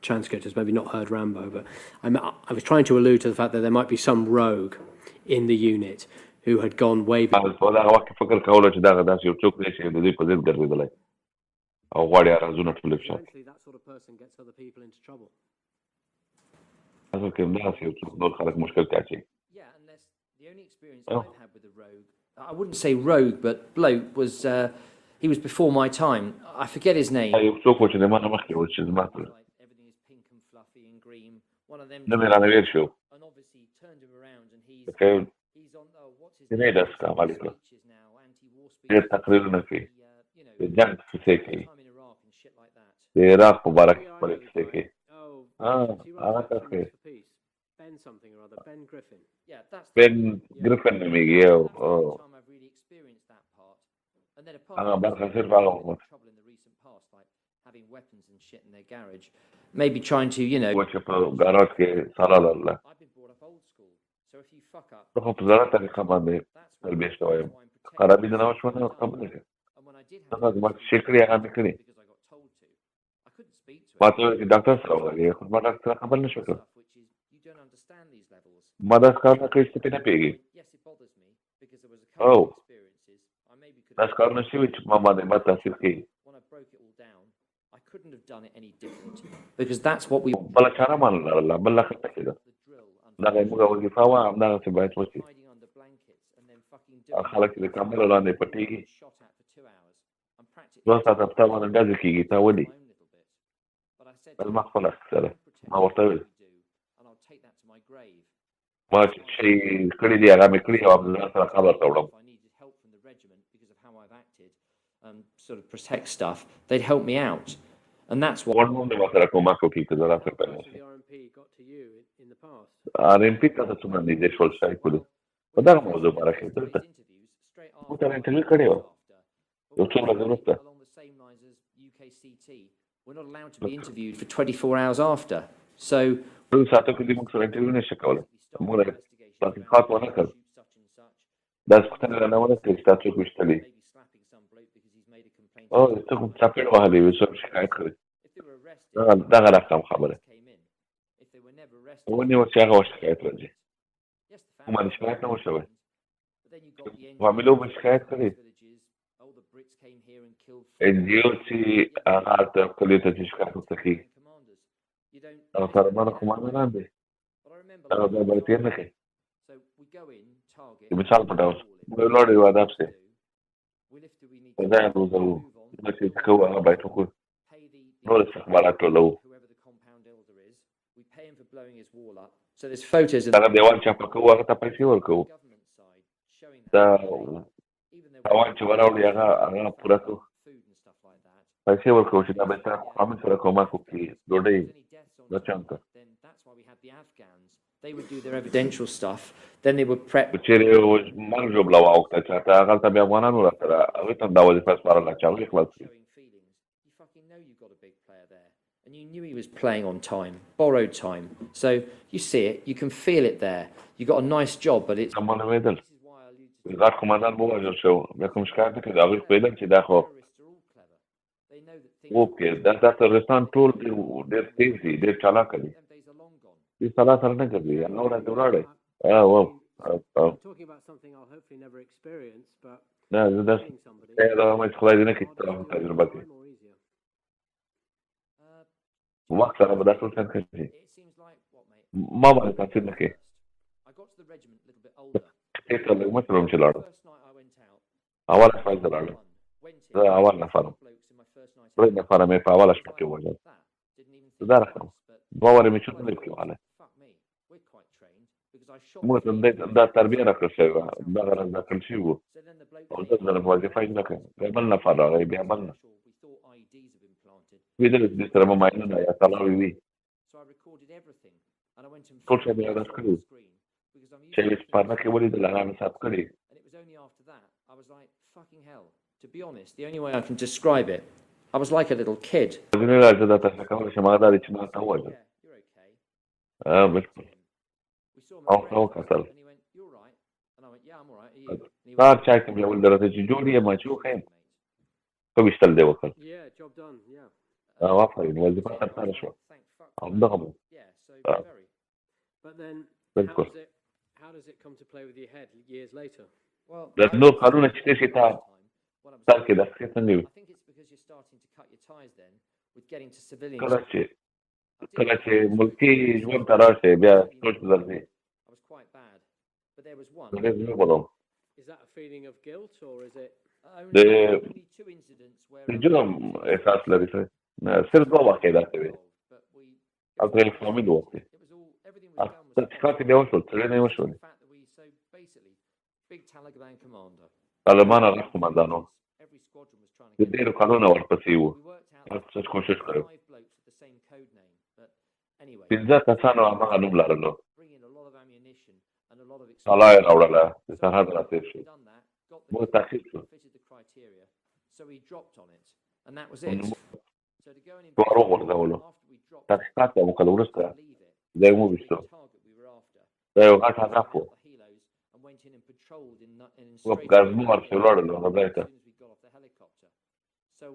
Speaker 4: transcript has maybe not heard Rambo, but I was trying to allude to the fact that there might be some rogue in the unit who had gone way back.
Speaker 2: په دغه وخت کې فکر کولو چې دغه داسې یو څوک دی چې د دوی په ضد ګرځېدلی او غواړي ارزونه ټول افشا کړي.
Speaker 4: Eventually that sort of person gets other people into trouble.
Speaker 2: اصل کې همداسې یو څوک نور خلک مشکل ته اچوي.
Speaker 3: Yeah, unless the only experience I've had with a rogue, I wouldn't say rogue, but bloke was, he was before my time. I forget his name.
Speaker 2: یو څوک و چې د ما نه مخکې و چې زما ته
Speaker 3: Everything is pink and fluffy and green. One of them.
Speaker 2: نه مې رانه ویل شو.
Speaker 3: And obviously turned him around and he's on, what's his
Speaker 2: نه داس کا مالک
Speaker 3: speeches now, anti-war
Speaker 2: ډېر
Speaker 3: speeches.
Speaker 2: تقریرونه کوي. د جنګ کیسې کوي.
Speaker 3: Time in Iraq and shit like that.
Speaker 2: د عراق په باره کې خپلې کیسې کوي. هغه کس کوي.
Speaker 4: Ben something or other, Ben Griffin.
Speaker 3: Yeah, that's
Speaker 2: بن ګریفن نومیږي او
Speaker 3: the time I've really experienced that part. And then apart
Speaker 2: هغه
Speaker 3: from
Speaker 2: برخه صرف هغه وخت
Speaker 3: trouble in the recent past, like having weapons and shit in their garage, maybe trying to,
Speaker 2: و چې په ګاراج کې سالا لاله
Speaker 3: I've been brought up old school. So if you fuck up,
Speaker 2: زه خو په زړه طریقه باندې
Speaker 3: that's
Speaker 2: تربیه شوی یم.
Speaker 3: why I'm protected.
Speaker 2: خرابي دې نه وشوه نه خبرې کوي.
Speaker 3: And when I did
Speaker 2: هغه زما چې شي کړي هغه مې کړي.
Speaker 3: because I got told to, I couldn't speak to
Speaker 2: ما
Speaker 3: it.
Speaker 2: ته وویل چې ډاکټر سره وغږېږه خو زما ډاکټر سره خبر نه شو کړی.
Speaker 3: Stuff which is, you don't understand these levels.
Speaker 2: ما داسې کار نه کړی چې ته پرې نه پوهېږې.
Speaker 3: Yes, it bothers me because there was a couple
Speaker 2: Oh.
Speaker 3: of experiences. I maybe could
Speaker 2: داسې کارونه شوي چې ما باندې بد تاثیر کوي.
Speaker 3: when I broke it all down, I couldn't have done it any different because that's what we
Speaker 2: بله چاره ما نه لرله، بله ښه نه کېده.
Speaker 3: the drill under
Speaker 2: دغه یې موږ وظیفه وه، همدغسې باید وشي.
Speaker 3: hiding under blankets and then fucking
Speaker 2: هغه
Speaker 3: doing
Speaker 2: خلک چې د کمبلو لاندې پټېږي،
Speaker 3: shot at for 2 hours. I'm practically
Speaker 2: 2 ساعته په تا باندې ډزې کېږي، تا ولي؟
Speaker 3: my own little bit. But I said
Speaker 2: زما خپله کیسه ده. ما ورته وویل
Speaker 3: and I'll take that to my grave.
Speaker 2: ما چې شي کړي دي هغه مې کړي او همدغه سره قبر ته وړم.
Speaker 3: If I needed help from the regiment because of how I've acted, sort of protect stuff, they'd help me out. And that's what
Speaker 2: وړم هم د ما سره کومک وکړي که زه راسره پیل نه شي.
Speaker 4: The RMP got to you in the past.
Speaker 2: RMP ته ته څومره نږدې شول شاید کولو په دغه موضوع باره کې دلته
Speaker 3: interviews straight
Speaker 2: موږ سره انټرویو کړې وه یو څو ورځې وروسته.
Speaker 3: along the same lines we're not allowed to be interviewed for 24 hours after. So,
Speaker 2: ټول ساعتو کې دې موږ سره انټرویو نشي کولی موږ تحقیقات ونه کړ داسې پوښتنې رانه ونه کړې چې تا څوک ویشتلي او څوک مو چاپېړ وهلی وي څوک شکایت کړی دغه رقم خبره ونیول چې هغه شکایت راځي کومه شکایت نه و شوی فامیلو به شکایت کړی NGO چې هغه هلته کلیو ته چې شکایت ورته کوي هغه سرمانه قماندان دی هغه ځای باید تېر نه کوي د مثال په ډول موږ ولاړ یو هدف دی په ځای روزوو موږ چې څه کوو هغه باید وکړو نور استخبارات ټولوو هغه دیوال چاپه کوو هغه ته پیسې ورکوو دا تاوان چې وراوړي هغه پوره کوو پیسې ورکوو چې دا به ستا قومي سره کومک وکړي ډوډۍ دا چانته
Speaker 3: they would do their evidential stuff, then they would prep.
Speaker 2: چیرې مرګ ژوبله واوښته چاته هغلته بیا افغانان ورسره هغوی ته هم دا وظیفه سپارله چې هغوی خلاص کړي
Speaker 3: You fucking know you've got a big player there. And you knew he was playing on time, borrowed time. So you see it, you can feel it there. You got a nice job, but it's...
Speaker 2: معلومېدل غټ قمندان ووژل شو بیا کوم شکایت نه کړي هغوی پوهېدل چې دا خو وکړې دا ترورستان ټول ډېر تېز دي ډېر چالاکه دي دې سلا سره نه ګرځي هغه ورځ ولاړی
Speaker 4: Talking about something I'll hopefully never experience, but
Speaker 2: نه زه داسې دا هم چې خدای دې نه کړي تجربه کړي وخت سره به دا ټول څنګه کوي ما باندې تاثیر نه کوي دې ته لږ مشر هم چې لاړم اوله شپه زه لاړم زه اول نفر وم درې نفره مې په اوله شپه کې ووژل دا رقم دوه وارې مې چوټ نه دی پکې وهلی موږ ته دا تربیه راکړل شوې وه دغه راز دا کړل شوي وو او زه ځله مې وظیفه اجرا کړم بیا بل نفر راغی بیا بل نه ویدلې چې دې سره به ماینونه یا تلاوې وي ټول شی مې یاداښت کړي وو چې یې سپارنه کې ولیدل هغه مې ثبت کړي
Speaker 3: To be honest, the only way I can describe it, I was like a little kid.
Speaker 2: ځینې راځه دا تاسو کولی شم هغه دا دی چې ما ته ووژل بلکل او ښه وکتل سهار چای ته مې ولید راته چې جوړ یم چې وښیم ښه ویشتل دې وکړ آفرین وظیفه سرسره شوه همدغه مو بلکل د نور کارونه چې ته شي تا سر کې دقیق څنګه وي کله چې ملکي ژوند ته راشې بیا سوچ درځي د جرم احساس لري صرف دوه واقعې داسې وې هلته یو فامیل وکړې تحقیقات یې بیا وشول څېړنې یې وشولې طالبان هغه قمندان وو د ډېرو کلونو ورپسې وو څه کوشش کړی پنځه کسانو هماغه نوم لرلو سلا یې راوړله د سرحد راتېر شو موږ تحقیق شو دوار وغورځولو تحقیقات ته وکړل وروسته دا یې وویشتو دا یو غټ هدف و ګرمو ورپسې ولاړلو هغه ځای ته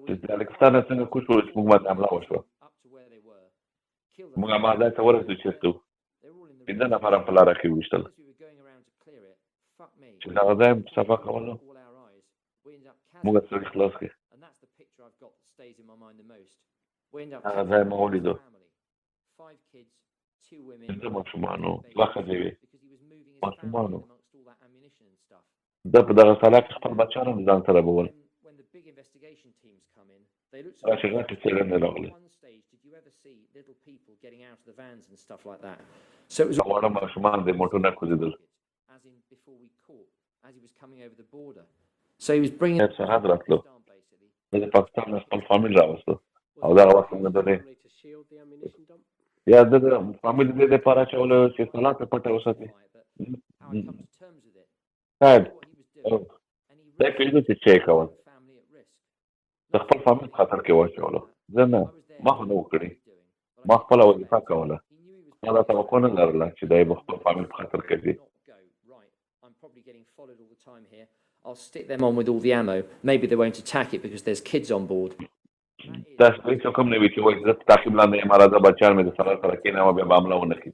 Speaker 2: چې د الکستان نه څنګه کوچ وړو چې موږ باندې حمله وشوه موږ هماغه ځای ته ورسېدو چېرته وو پنځه نفر هم په لاره کې وویشتل چې دغه ځای هم صفا کولو موږ سړي خلاص کړي هغه ځای ما ولیدو پنځه ماشومان وو دوه ښځې وې ماشومان وو ده په دغه ساله کې خپل بچیان هم ځان سره بول راشي غټې څېړنې راغلې واړه ماشومان د موټر نه کوزېدل سرحد راتلو د پاکستان نه خپل فامیل راوستو او دغه وخت موږ د یا د فامیل د دې دپاره اچولو چې سلا ته پټه وساتي صاحب دی پوهېدو چې څه یې کول د خپل فامیل په خطر کې واچولو زه نه ما خو نه وکړي ما خپله وظیفه کوله ما دا توقع نه لرله چې دی به خپل فامیل په خطر کې ځي
Speaker 3: I'm probably getting followed all the time here. I'll stick them on with all the ammo. Maybe they won't attack it because there's kids on board.
Speaker 2: داسې هېڅوک هم نه وي چې وایي زه په تعقیب لاندې یم راځه بچیان مې د سره سره کېنوه بیا به حمله ونه کړي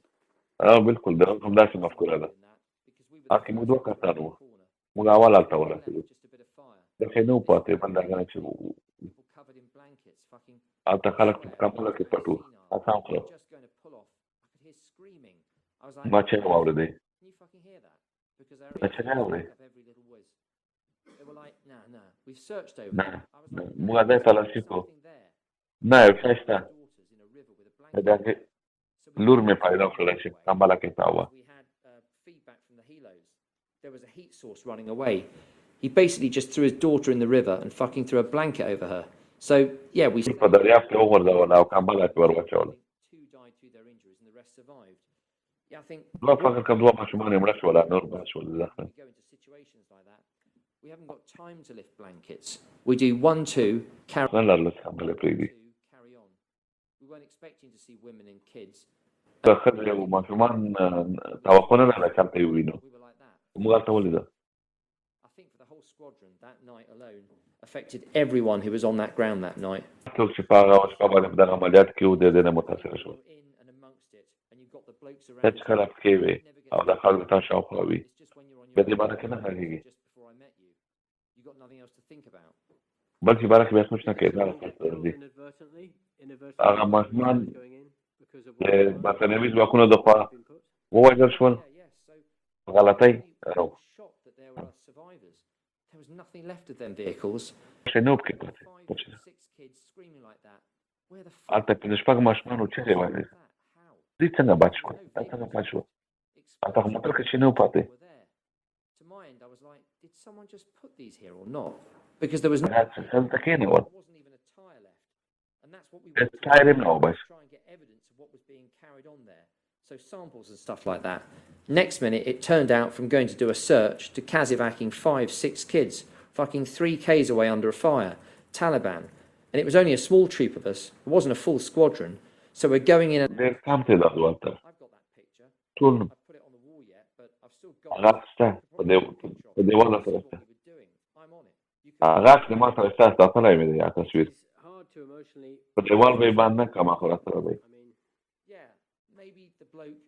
Speaker 2: بالکل د همداسې مفکوره ده هلکې موږ 2 کسان وو موږ اول هلته ورسېدو داسې نه وو پاتې بندګانې چې هلته خلک په کمپله کې پټ وو اسان کړه ما چې واورېدی چې نه اورې نه موږ ځای تلاشي کوو نه یو شی شته د هغې لور مې پیدا کړله چې کمبله کې تاوه
Speaker 3: There was a heat source running away. He basically just threw his daughter in the river and fucking threw a blanket over her. So, yeah, we...
Speaker 2: په دریاب کې وغورځوله او کمبله کې ور واچوله
Speaker 3: 2 died through their injuries and the rest survived. Yeah, I think...
Speaker 2: دوه فکر کوم 2 ماشومان یې مړه شوله نور بس شول زخم
Speaker 3: We go into situations like that. We haven't got time to lift blankets. We do 1, 2, carry
Speaker 2: نه لرله چې کمبله پرېږدي
Speaker 3: on. We weren't expecting to see women and kids.
Speaker 2: که ښځې او ماشومان توقع نه لرله چې هلته یې ووینو
Speaker 3: We were like that.
Speaker 2: موږ هلته ولیده
Speaker 3: I think for the whole squadron, that night alone affected everyone who was on that ground that night.
Speaker 2: څوک چې په هغه شپه باندې په دغه عملیات کې وو د دې نه متاثره شول
Speaker 3: In and amongst it, and you've got the blokes
Speaker 2: ته
Speaker 3: around
Speaker 2: چې کله پکې وې او د خلکو تا شاوخوا وي
Speaker 3: It's just when you're on
Speaker 2: بیا
Speaker 3: your
Speaker 2: دې باره کې نه غږېږي
Speaker 3: just before I met you. You got nothing else to think about.
Speaker 2: بل چې باره کې بیا سوچ نه کوې دا راځي هغه ماشومان د برتانوي ځواکونو د خوا ووژل شول
Speaker 3: So
Speaker 2: غلطۍ
Speaker 3: shocked that there were survivors. There was nothing left of them vehicles.
Speaker 2: شي نو پکې پاتې
Speaker 3: 5 or 6 kids screaming like that. Where the fuck
Speaker 2: هلته پنځه شپږ ماشومان وو چیغې وهلې
Speaker 3: was that? How?
Speaker 2: دوی څنګه بچ شول دا څنګه بچ شول هلته خو موټر کې شي نه پاتې
Speaker 3: Were there. To my end, I was like, did someone just put these here or not? Because there was no,
Speaker 2: هلته کېنول
Speaker 3: there wasn't even a tyre left. And that's what we wanted to
Speaker 2: ټایر یې نه و بس
Speaker 3: try and get evidence of what was being carried on there. So samples and stuff like that. Next minute, it turned out from going to do a search to casevacking 5, 6 kids, fucking 3 Ks away under a fire, Taliban. And it was only a small troop of us. It wasn't a full squadron. So we're going in and...
Speaker 2: ډېر کم تعداد و هلته
Speaker 3: I've got that picture.
Speaker 2: ټول
Speaker 3: I put it on the wall yet, but I've still got
Speaker 2: هغه شته په دیوال سره
Speaker 3: what
Speaker 2: شته
Speaker 3: we were doing. I'm on it. You can...
Speaker 2: هغه عکس ما سره شته ساتلی مې دی هغه تصویر په دیوال به یې باندې نه کړم خو راسره دی
Speaker 3: Yeah, maybe the bloke,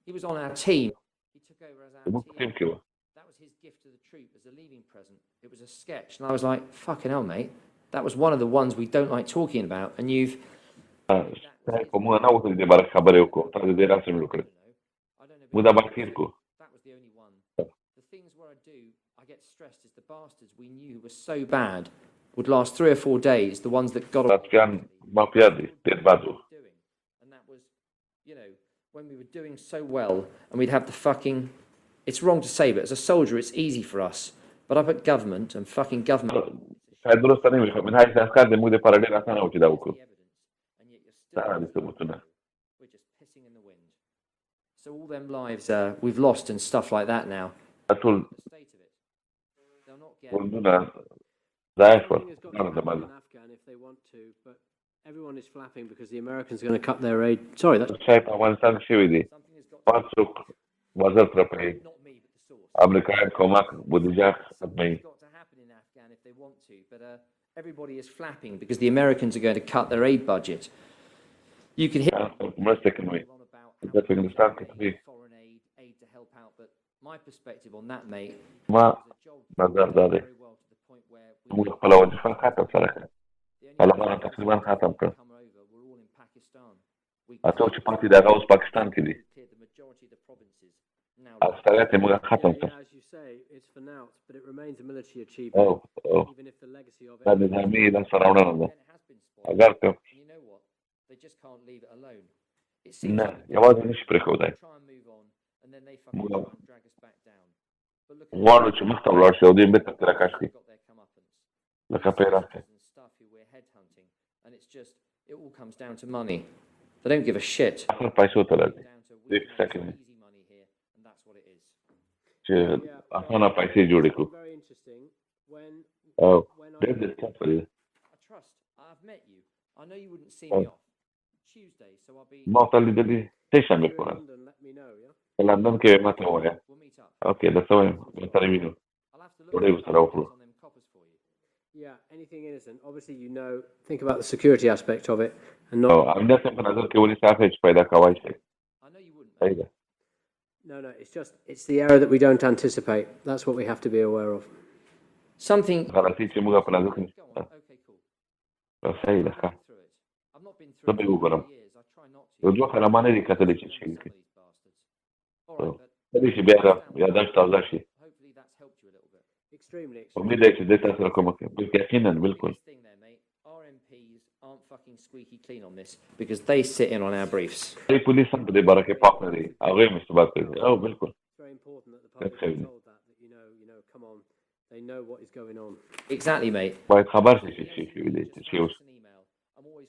Speaker 3: he was on our team. He took over as our
Speaker 2: زموږ په ټیم
Speaker 3: team.
Speaker 2: کې وه
Speaker 3: That was his gift to the troop as a leaving present. It was a sketch. And I was like, fucking hell, mate. That was one of the ones we don't like talking about. And you've...
Speaker 2: خو موږ نه وکړو د دې باره خبرې وکړو تا د دې رسم وکړې
Speaker 3: I don't know.
Speaker 2: موږ دا باره تېر کړو
Speaker 3: That was the only one. The things where I get stressed is the bastards we knew were so bad would last 3 or 4 days, the ones that got
Speaker 2: راتفیان ما په یاد دي ډېر بد وو
Speaker 3: doing. And that was, you know, when we were doing so well and we'd have the fucking... It's wrong to say, but as a soldier, it's easy for us. But up at government and fucking government...
Speaker 2: شاید درسته نه وي خو منهاج د عسکر د موږ دپاره ډېر اسانه و چې دا وکړو
Speaker 3: And yet you're
Speaker 2: دا
Speaker 3: still...
Speaker 2: دي ثبوتونه
Speaker 3: We're just pissing in the wind. So all them lives we've lost and stuff like that now.
Speaker 2: دا ټول
Speaker 3: The state of it. They'll not get...
Speaker 2: ګوندونه ضایع شول نه د مله
Speaker 4: Everyone is flapping because the Americans are going to cut their aid. Sorry, that's
Speaker 2: شای په افغانستان کې شوي دي
Speaker 3: Something has got
Speaker 2: هر څوک وزر ترې کوي
Speaker 3: not me, but the source.
Speaker 2: امریکایان کومک بودیجه ختموي
Speaker 3: It's got to happen in Afghan if they want to, but everybody is flapping because the Americans are going to cut their aid budget. You can hear
Speaker 2: مرسته کوي
Speaker 3: on about
Speaker 2: د افغانستان کې کوي
Speaker 3: foreign aid to help out, but my perspective on that, mate,
Speaker 2: ما
Speaker 3: was a job
Speaker 2: نظر دا دی
Speaker 3: very well to the point where
Speaker 2: موږ خپل وظیفه ختم سره کړه طالبان تقریبا ختم کړ
Speaker 3: come over, we're all in Pakistan. We
Speaker 2: څوک چې پاتې دي هغه اوس پاکستان کې دي
Speaker 3: cleared the majority of the provinces. Now,
Speaker 2: اکثریت یې موږ ختم کړ
Speaker 4: as you say, it's for now, but it remains a military
Speaker 2: او
Speaker 4: achievement, even if the legacy of
Speaker 2: دا
Speaker 4: it.
Speaker 2: نظامي لاسته راوړنه ده
Speaker 3: then it has been spoiled.
Speaker 2: اگر که
Speaker 3: And you know what? They just can't leave it alone. It seems
Speaker 2: نه
Speaker 3: like
Speaker 2: یوازې نشي پرېښودی
Speaker 3: they try and move on, and then they fucking
Speaker 2: Well,
Speaker 3: try and drag us back down. But look at
Speaker 2: غواړو چې مخته ولاړ شي او دوی بېرته ترې راکش کړي
Speaker 3: got their comeuppance.
Speaker 2: لکه پیراکې
Speaker 3: And stuff who we're headhunting, and it's just it all comes down to money. They don't give a shit.
Speaker 2: اخر پیسو ته راځي
Speaker 3: Down to
Speaker 2: They
Speaker 3: we want
Speaker 2: second
Speaker 3: some
Speaker 2: it.
Speaker 3: easy money here, and that's what it is.
Speaker 2: چې اسانه پیسې جوړې کړو
Speaker 4: Very interesting. When
Speaker 2: او
Speaker 4: when
Speaker 2: ډېر
Speaker 4: I
Speaker 2: دلچسپه دی
Speaker 3: I trust. I've met you. I know you wouldn't see me off Tuesday, so I'll be.
Speaker 2: ما ته لیدلې څه شنبه په ورځ
Speaker 4: London, let me know, yeah?
Speaker 2: په لندن کې ماته وایه
Speaker 3: We'll meet up.
Speaker 2: اوکې دا څه وایم به سره وینو
Speaker 3: I'll have to look
Speaker 2: What do you
Speaker 3: at
Speaker 2: sort of
Speaker 3: the
Speaker 2: offer?
Speaker 3: on them coppers for you.
Speaker 4: Yeah, anything innocent. Obviously, you know, think about the security aspect of it and
Speaker 2: او
Speaker 4: not.
Speaker 2: امنیت په نظر کې ولې ساتي چې پیدا کوای شي
Speaker 3: I know you wouldn't.
Speaker 2: صحیح ده
Speaker 4: No, it's the error that we don't anticipate. That's what we have to be aware of.
Speaker 3: Something.
Speaker 2: غلطي چې موږ په نظر کې
Speaker 3: Go on. Okay, cool.
Speaker 2: صحیح ده ښه
Speaker 3: Through it. I've not been
Speaker 2: زه
Speaker 3: through
Speaker 2: به
Speaker 3: it for
Speaker 2: وګورم
Speaker 3: years. I try not to.
Speaker 2: یو دوه کاله ما نه دي کتلې چې شي
Speaker 3: Some of these bastards. All
Speaker 2: So,
Speaker 3: right, but
Speaker 2: کله چې بیا یاداشت تازه شي
Speaker 3: hopefully that's helped you a little bit.
Speaker 4: Extremely.
Speaker 2: امید دی چې دې تاسو سره کوم کوي بلکې یقینا بالکل
Speaker 3: Biggest thing there, mate. Our MPs aren't fucking squeaky clean on this because they sit in on our briefs.
Speaker 2: ای پولیس هم په دې باره کې پاک نه دي هغه هم استباد کوي او بالکل
Speaker 4: It's very important that the public
Speaker 2: Okay.
Speaker 4: is told that you know, come on, they know what is going on.
Speaker 3: Exactly, mate.
Speaker 2: باید خبر شي چې شي ویلې
Speaker 3: Just
Speaker 2: چې اوس
Speaker 3: send us an email. I'm always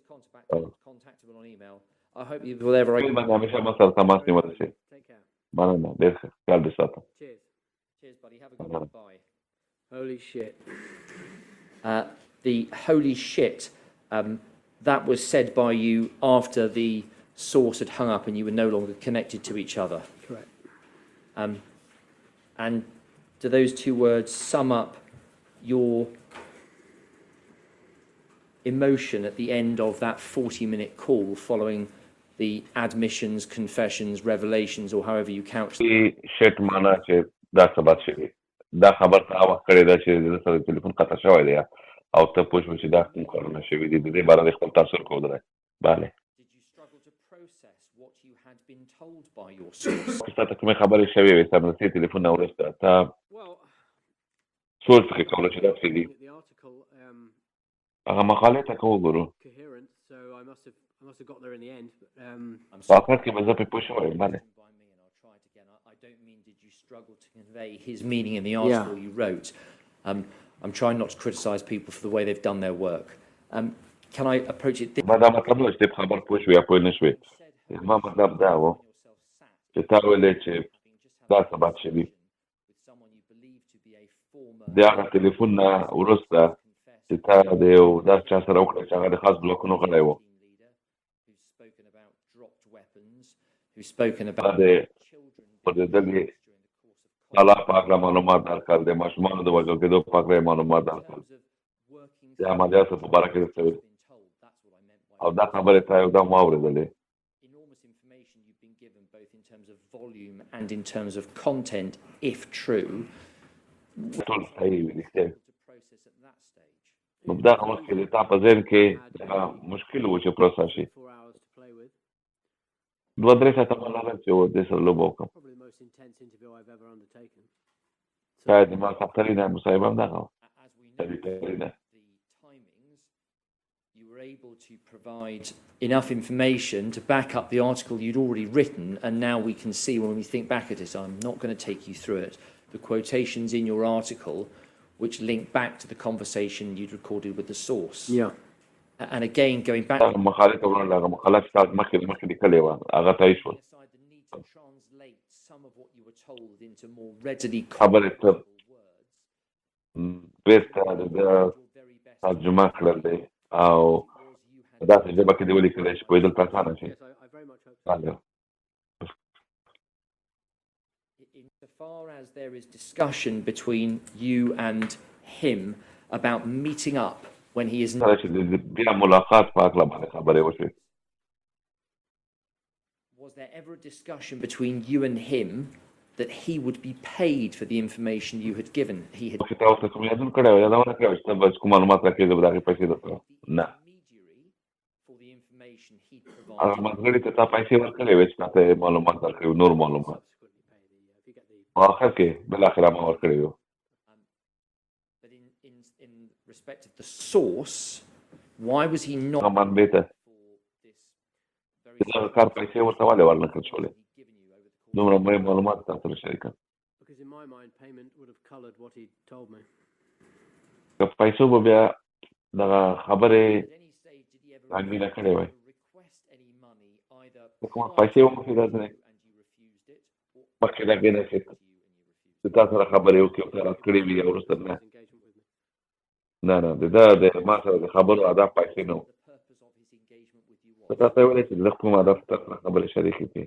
Speaker 3: contactable on email. I hope you will ever.
Speaker 2: باندې همیشه ما سره تماس نیول شي
Speaker 4: Take care.
Speaker 2: مننه ډېر ښه خیال دې ساتم
Speaker 4: Cheers.
Speaker 3: Cheers, buddy. Have a good one. Bye.
Speaker 4: Holy shit.
Speaker 3: The holy shit, that was said by you after the source had hung up and you were no longer connected to each other.
Speaker 4: Correct.
Speaker 3: And do those two words sum up your emotion at the end of that 40-minute call following the admissions, confessions, revelations, or however you couch them?
Speaker 2: شټ معنا چې دا ثبات شي دا خبر ته هغه کړی دا چې د سره ټلیفون قطع شوی دی او ته پوښتنه چې دا کوم کارونه شوي دي د دې باره د خپل تاثیر کو درای bale
Speaker 3: Did you struggle to process what you had been told by your source?
Speaker 2: ستاسو کومه خبرې شوي وي سم د ټلیفون نه ورسته تا
Speaker 4: Well,
Speaker 2: سورس کې کوم چې دا څه دي
Speaker 4: the article
Speaker 2: هغه مقاله ته کو وګورو
Speaker 4: coherent, so I must have got there in the end. But,
Speaker 3: I'm
Speaker 2: په اخر کې به زه په پوښتنه وایم bale
Speaker 3: by me, and I'll try it again. I don't mean did you struggle to convey his meaning in the article you wrote. I'm trying not to criticise people for the way they've done their work. Can I approach it this
Speaker 2: ما دا مطلب نو چې خبر پوښوي یا پوه نه شوي ما مطلب دا و چې تا ویلې چې دا ثبات شي د هغه ټلیفون نه ورسته چې تا د یو داس چا سره وکړه چې هغه د خاص بلوکونو غلی و
Speaker 3: who's spoken
Speaker 2: دا
Speaker 3: about
Speaker 2: د په دې دلې الله پاک له معلومات درکړل د ماشومانو د وژل کېدو په اړه معلومات درکړل د عملیاتو په اړه کې څه او دا خبره ته یو دا ما اورېدلې
Speaker 3: enormous information you've been given both in terms of volume and in terms of content if true
Speaker 2: ټول صحیح وي رښتیا
Speaker 3: to process at that stage.
Speaker 2: نو دا مشکل تا په ذهن کې مشکل و چې پروسه شي
Speaker 4: 4 hours to play with.
Speaker 2: دوه درې ساعته ما لرل چې و دې سره لوبه وکړم
Speaker 4: Probably the most intense interview I've ever undertaken.
Speaker 2: شاید ما سخترینه مصاحبه هم دغه
Speaker 3: As we know the
Speaker 2: بهترینه
Speaker 3: timings, you were able to provide enough information to back up the article you'd already written, and now we can see when we think back at it, I'm not going to take you through it, the quotations in your article which link back to the conversation you'd recorded with the source.
Speaker 4: Yeah.
Speaker 3: And again, going back
Speaker 2: هغه مخالفت ورنه هغه مخالفت تاسو مخکې لیکلې و هغه تایید شول
Speaker 3: aside the need to translate some of what you were told into more readily
Speaker 2: خبرې ته
Speaker 3: comprehensible words,
Speaker 2: بیرته د
Speaker 3: your very best
Speaker 2: ترجمه کړل دی او داسې ژبه کې دی ولیکلی چې پوهېدل ته اسانه شي
Speaker 4: Yes, I very much hope so.
Speaker 2: بله
Speaker 3: insofar as there is discussion between you and him about meeting up when he is
Speaker 2: سره چې د بیا ملاقات په هکله باندې خبرې وشوې
Speaker 3: was there ever a discussion between you and him that he would be paid for the information you had given? He had
Speaker 2: چې تاسو کوم یادون کړی و یادونه کړی چې تاسو کوم معلومات راکړي زه به د هغې پیسې درکړم نه
Speaker 3: intermediary for the information he'd
Speaker 2: هغه
Speaker 3: provided.
Speaker 2: مزګړي ته تا پیسې ورکړې وې چې تاسو معلومات درکړي نور معلومات
Speaker 4: Subsequently pay the, if you get the
Speaker 2: په آخر کې بالاخره ما ورکړی و
Speaker 3: But in respect of the source, why was he not
Speaker 2: هغه منبع ته
Speaker 3: for this very
Speaker 2: چې دغه کار پیسې ورته ولې ورنکړل شولې
Speaker 3: he'd given you over the course
Speaker 2: دومره مهم معلومات تاسو سره شریکه
Speaker 4: because in my mind payment would have coloured what he told me.
Speaker 2: که پیسو به بیا دغه خبرې
Speaker 3: At any stage, did he ever
Speaker 2: تحمیله کړې وای
Speaker 3: request any money either
Speaker 2: کومه
Speaker 3: prior
Speaker 2: پیسې
Speaker 3: to
Speaker 2: ومخې
Speaker 3: you
Speaker 2: داسې
Speaker 3: and you refused it, or
Speaker 2: مخکې د هغې نه چې
Speaker 3: to you and you refused
Speaker 2: چې تا سره خبرې وکړي او تا راکړې وي یا وروسته نه
Speaker 4: His engagement with me.
Speaker 2: نه د ده د ما سره د خبرو ادب پیسې نه و
Speaker 3: the purpose of his
Speaker 2: تاسو ولې چې د کوم هدف سره خبرې شریکې دي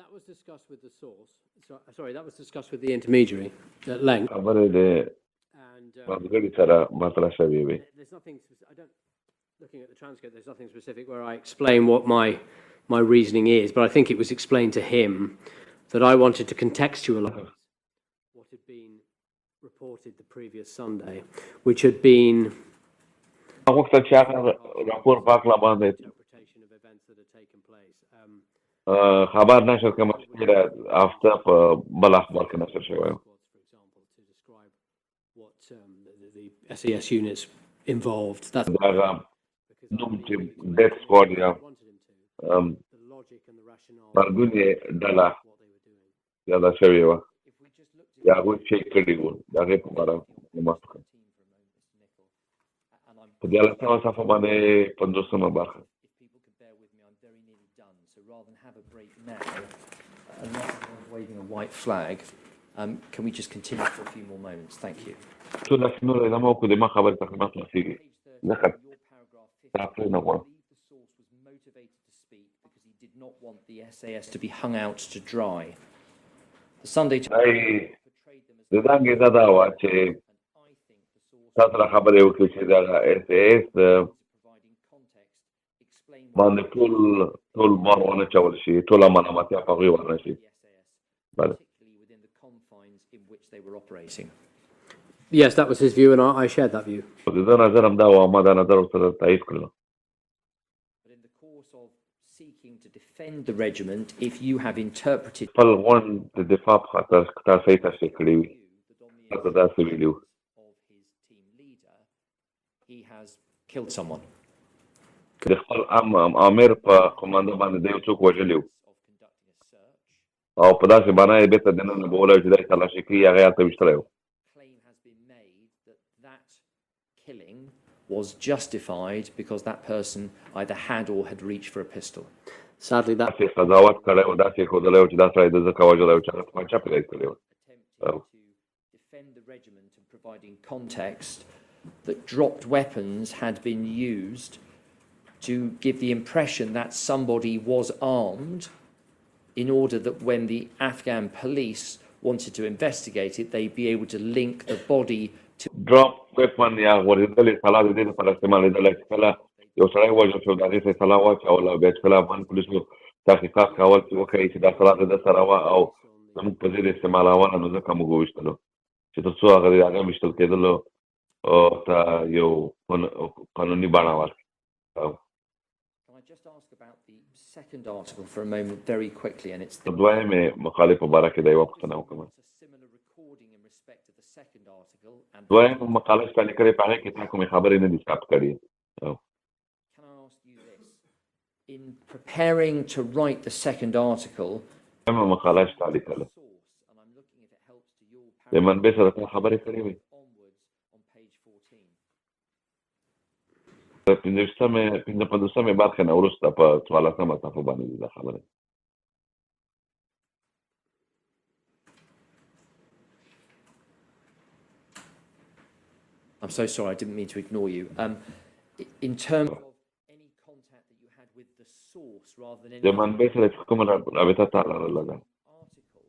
Speaker 4: That was discussed with the source. Sorry, that was discussed with the intermediary at length.
Speaker 2: خبرې د
Speaker 4: And
Speaker 2: مازغړي سره مطرح شوې وي
Speaker 4: there's nothing, looking at the transcript, there's nothing specific where I explain what my reasoning is, but I think it was explained to him that I wanted to contextualize what had been reported the previous Sunday, which had been
Speaker 2: غوښتل چې هغه راپور په هکله باندې
Speaker 4: interpretation of events that had taken place.
Speaker 2: خبر نشر کوم چې هفته په بل اخبار کې نشر شوی و
Speaker 4: For example, to describe what the SES units involved. That's
Speaker 2: هغه نوم چې ډیت سکواډ یا
Speaker 4: wanted him to. The logic and the rationale
Speaker 2: مرګونې ډله
Speaker 4: of what they were doing.
Speaker 2: یاده شوې وه
Speaker 3: If we just looked at
Speaker 2: یا هغوی چیک کړي وو د هغې په باره معلومات کړم
Speaker 3: and I'm,
Speaker 2: په 14مه صفحه باندې 50مه برخه
Speaker 3: if people could bear with me, I'm very nearly done. So rather than have a break now, unless everyone's waving a white flag, can we just continue for a few more moments? Thank you.
Speaker 2: ټول نور ادامه وکړو د ما خبرې تقریبا خلاصېږي ځکه
Speaker 3: Your paragraph 50,
Speaker 2: تاثیر
Speaker 3: I
Speaker 2: نه غواړم
Speaker 3: believe the source was motivated to speak because he did not want the SAS to be hung out to dry. The Sunday Times
Speaker 2: دای
Speaker 3: portrayed them as
Speaker 2: د دا انګېزه دا وه چې
Speaker 3: and I think the source
Speaker 2: تاسو سره خبرې وکړي چې د SAS
Speaker 3: providing context explain why
Speaker 2: باندې ټول بار ونه چول شي ټوله ملامتیا په هغوی ورنه شي
Speaker 3: the SAS,
Speaker 2: بله
Speaker 3: particularly within the confines in which they were operating.
Speaker 4: Yes, that was his view, and I shared that view.
Speaker 2: د ده نظر هم دا و ما دا نظر ورسره تایید کړلو
Speaker 3: But in the course of seeking to defend the regiment, if you have interpreted
Speaker 2: خپل غونډ د دفاع په خاطر تاسو یې تشریح کړي وي
Speaker 3: the dominant
Speaker 2: تاسو داسې ویلي وو
Speaker 3: of his team leader, he has killed someone.
Speaker 2: د خپل امیر په قومانده باندې د یو څوک وژلی وو
Speaker 3: Of conducting a search,
Speaker 2: او په داسې بنا یې بېرته دننه بولی چې دی تلاشي کوي هغه هلته ویشتلی وو
Speaker 3: claim has been made that that killing was justified because that person either had or had reached for a pistol.
Speaker 4: Sadly, that
Speaker 2: داسې قضاوت کړی و داسې ښودلی و چې دا سړی د ځکه وژلی و چې هغه توپانچه پرې ایستلی وه
Speaker 3: Attempting to defend the regiment and providing context that dropped weapons had been used to give the impression that somebody was armed in order that when the Afghan police wanted to investigate it, they'd be able to link the body to
Speaker 2: ډراپ ویپن یا غورځېدلې سلاح د دې لپاره استعمالېدلی چې کله یو سړی وژل شو د هغې ته یې سلاح واچوله او بیا چې کله افغان پولیسو تحقیقات کول چې وښیي چې دا سلاح د ده سره وه او زموږ په ضد استعمالوله نو ځکه موږ وویشتلو چې تر څو هغه د هغه ویشتل کېدلو ته یو قانوني بڼه ورکړي
Speaker 3: Can I just ask about the second article for a moment very quickly, and it's the
Speaker 2: دویمې مقالې په باره کې د یوه پوښتنه وکړم
Speaker 3: a similar recording in respect of the second article and
Speaker 2: دویمه مقاله چې تا لیکلې په هغې کې تا کومې خبرې نه دي ثبت کړي
Speaker 3: can I ask you this? In preparing to write the second article,
Speaker 2: دویمه مقاله چې تا لیکله
Speaker 3: source, and I'm looking if it helps to your
Speaker 2: د منبع سره تا خبرې کړې وي
Speaker 3: onwards on page 14.
Speaker 2: د 15مې برخې نه وروسته په 14مه صفحه باندې دي دا خبره
Speaker 3: I'm so sorry, I didn't mean to ignore you. In terms of any contact that you had with the source rather than
Speaker 2: د
Speaker 3: any
Speaker 2: منبع سره چې کومه رابطه تا لرله ده
Speaker 3: article,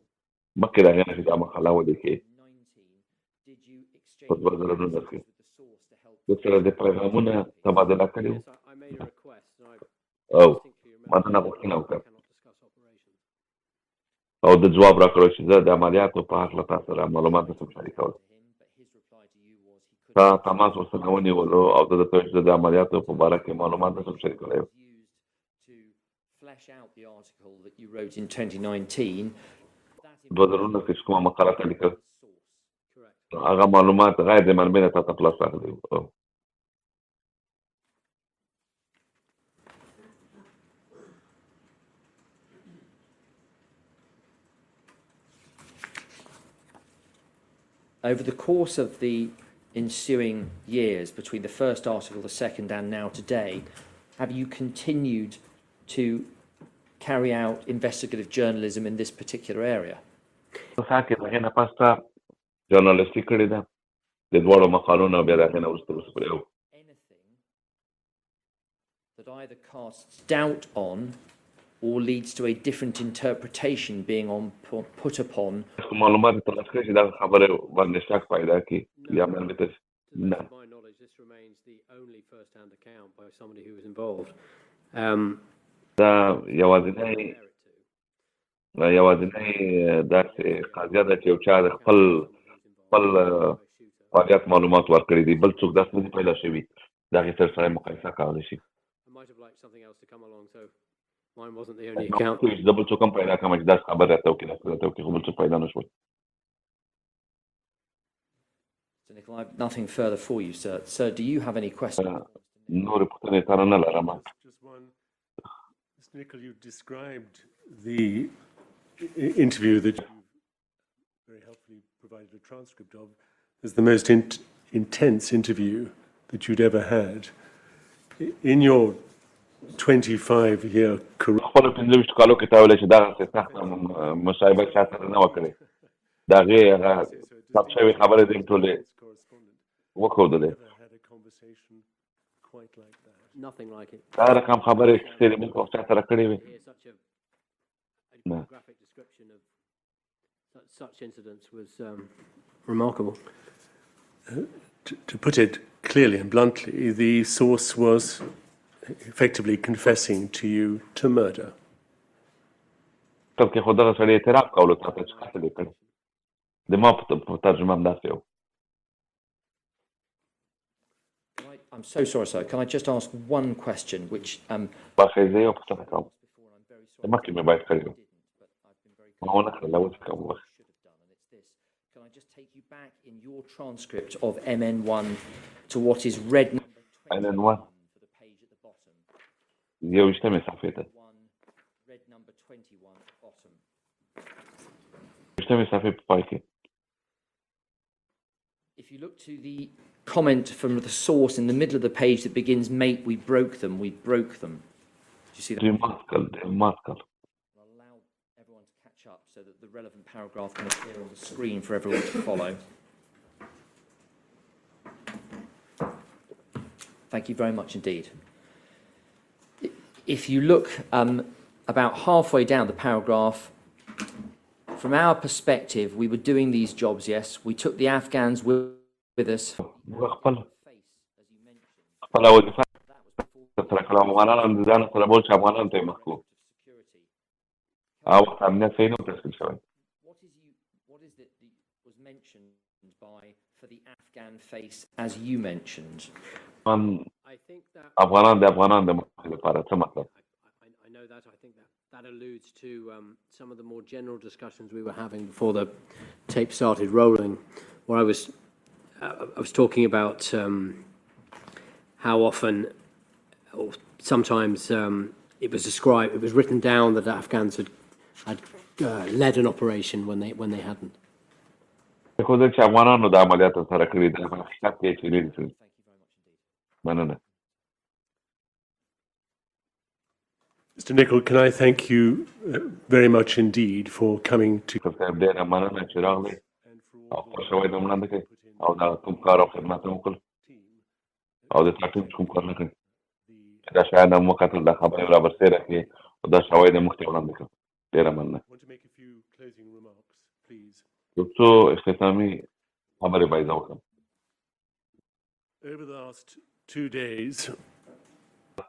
Speaker 2: مخکې د هغې نه چې دا مقاله ولیکې
Speaker 3: 19, did you exchange
Speaker 2: په 2019
Speaker 3: messages
Speaker 2: کې
Speaker 3: with the source to help?
Speaker 2: د سره د پیغامونه تبادله کړي وو
Speaker 4: yes, I made a request, and I
Speaker 2: او
Speaker 4: distinctly
Speaker 2: ما ته
Speaker 4: remember
Speaker 2: نه غوښتنه وکړه
Speaker 4: cannot discuss operations.
Speaker 2: او د ځواب راکړو چې زه د عملیاتو په هکله تا سره معلومات نشم شریکولی
Speaker 3: To him, but his reply to you was he
Speaker 2: تا
Speaker 3: couldn't
Speaker 2: تماس ورسره ونیولو او زه درته ویل چې زه د عملیاتو په باره کې معلومات نشم شریکولی
Speaker 3: used to flesh out the article that you wrote in 2019. That
Speaker 2: 2019 کې چې کومه مقاله تا لیکل
Speaker 3: source.
Speaker 4: Correct.
Speaker 2: هغه معلومات غیر د منبع نه تا ته په لاس راغلي وو
Speaker 3: Over the course of the ensuing years between the first article, the second, and now today, have you continued to carry out investigative journalism in this particular area?
Speaker 2: ساکي د هغې نه پس تا ژورنالستي کړې ده د دواړو مقالو نه بیا د هغې نه وروسته پر یو
Speaker 3: Anything that either casts doubt on or leads to a different interpretation being put upon.
Speaker 2: معلومات ترلاسه کړي چې دا خبره باندې شک پیدا کړي یا باندې ته نه.
Speaker 4: To my knowledge, this remains the only first-hand account by somebody who was involved.
Speaker 2: دا یوازینی داسې قضیه ده چې یو چا د خپل فعالیت معلومات ورکړي دي، بل څوک داسې نه دي پیدا شوي د هغې سره سړی مقایسه کولی شي.
Speaker 4: I might have liked something else to come along, so mine wasn't the only account.
Speaker 2: زه بل څوک هم پیدا کړم چې داسې خبر راته وکړي خو بل څوک پیدا نه شول.
Speaker 3: So, Nicola, I have nothing further for you, sir. Sir, do you have any questions?
Speaker 2: نورې پوښتنې سره نه لرم.
Speaker 1: Just one. Mr. Nicholl, you described the interview that you very helpfully provided a transcript of as the most intense interview that you'd ever had. In your 25-year career,
Speaker 2: خپل 25 کالو کې تا ویل چې دغسې سخته مصاحبه چا سره نه وه کړې، د هغې هغه ثبت شوې خبرې دې ټولې وښودلې.
Speaker 4: Nothing like it.
Speaker 2: دا رقم خبرې چې دې موږ چا سره کړې وې.
Speaker 4: Hear such a graphic description of such incidents was remarkable.
Speaker 1: to put it clearly and bluntly, the source was effectively confessing to you to murder.
Speaker 2: بلکې خو دغه سړی اعتراف کولو تا ته چې قتل یې کړی. د ما په ترجمه هم داسې و.
Speaker 3: I'm so sorry, sir. Can I just ask one question, which
Speaker 2: باخې زه یو پوښتنه کوم. د مخکې مې باید کړې وه. ما ونه کړله اوس کوم وخت.
Speaker 3: Can I just take you back in your transcript of MN1 to what is red number 21
Speaker 2: MN1
Speaker 3: for the page at the bottom?
Speaker 2: یو ویشتمې صفحې ته.
Speaker 3: Red number 21 at the bottom.
Speaker 2: ویشتمې صفحې په پای کې.
Speaker 3: If you look to the comment from the source in the middle of the page that begins, mate, we broke them. Do you see that?
Speaker 2: دوی مات کړل.
Speaker 3: I'll allow everyone to catch up so that the relevant paragraph can appear on the screen for everyone to follow. Thank you very much indeed. If you look about halfway down the paragraph, from our perspective, we were doing these jobs, yes. We took the Afghans with us.
Speaker 2: خپله وظیفه ترسره کړه. افغانانو د ځان سره بول چې افغانانو ته یې مخ کړو. هغه وخت امنیت صحیح نه و تشکیل شوی.
Speaker 3: What is it that was mentioned for the Afghan face as you mentioned?
Speaker 4: I think that
Speaker 2: افغانان د افغانانو د مخ لپاره څه مطلب؟
Speaker 4: I know that. I think that alludes to some of the more general discussions we were having before the tape started rolling, where I was talking about how often, or sometimes, it was written down that Afghans had led an operation when they hadn't.
Speaker 2: خو چې افغانانو د عملیاتو سره کړي د حقیقت کې چې نه دي. مننه.
Speaker 1: Mr. Nicholl, can I thank you very much indeed for coming to
Speaker 2: ډېره مننه چې راغلی او خوښ شوی د وړاندې کوي او دا کوم کار او خدمات مو وکړل او د تا ټیم کوم کار نه کوي چې دا شیان هم وکتل دا خبرې را برسېره کړي او دا شواهد یې موږ ته وړاندې کړل. ډېره مننه. یو څو اختتامي خبرې باید زه وکړم.
Speaker 1: Over the last 2 days,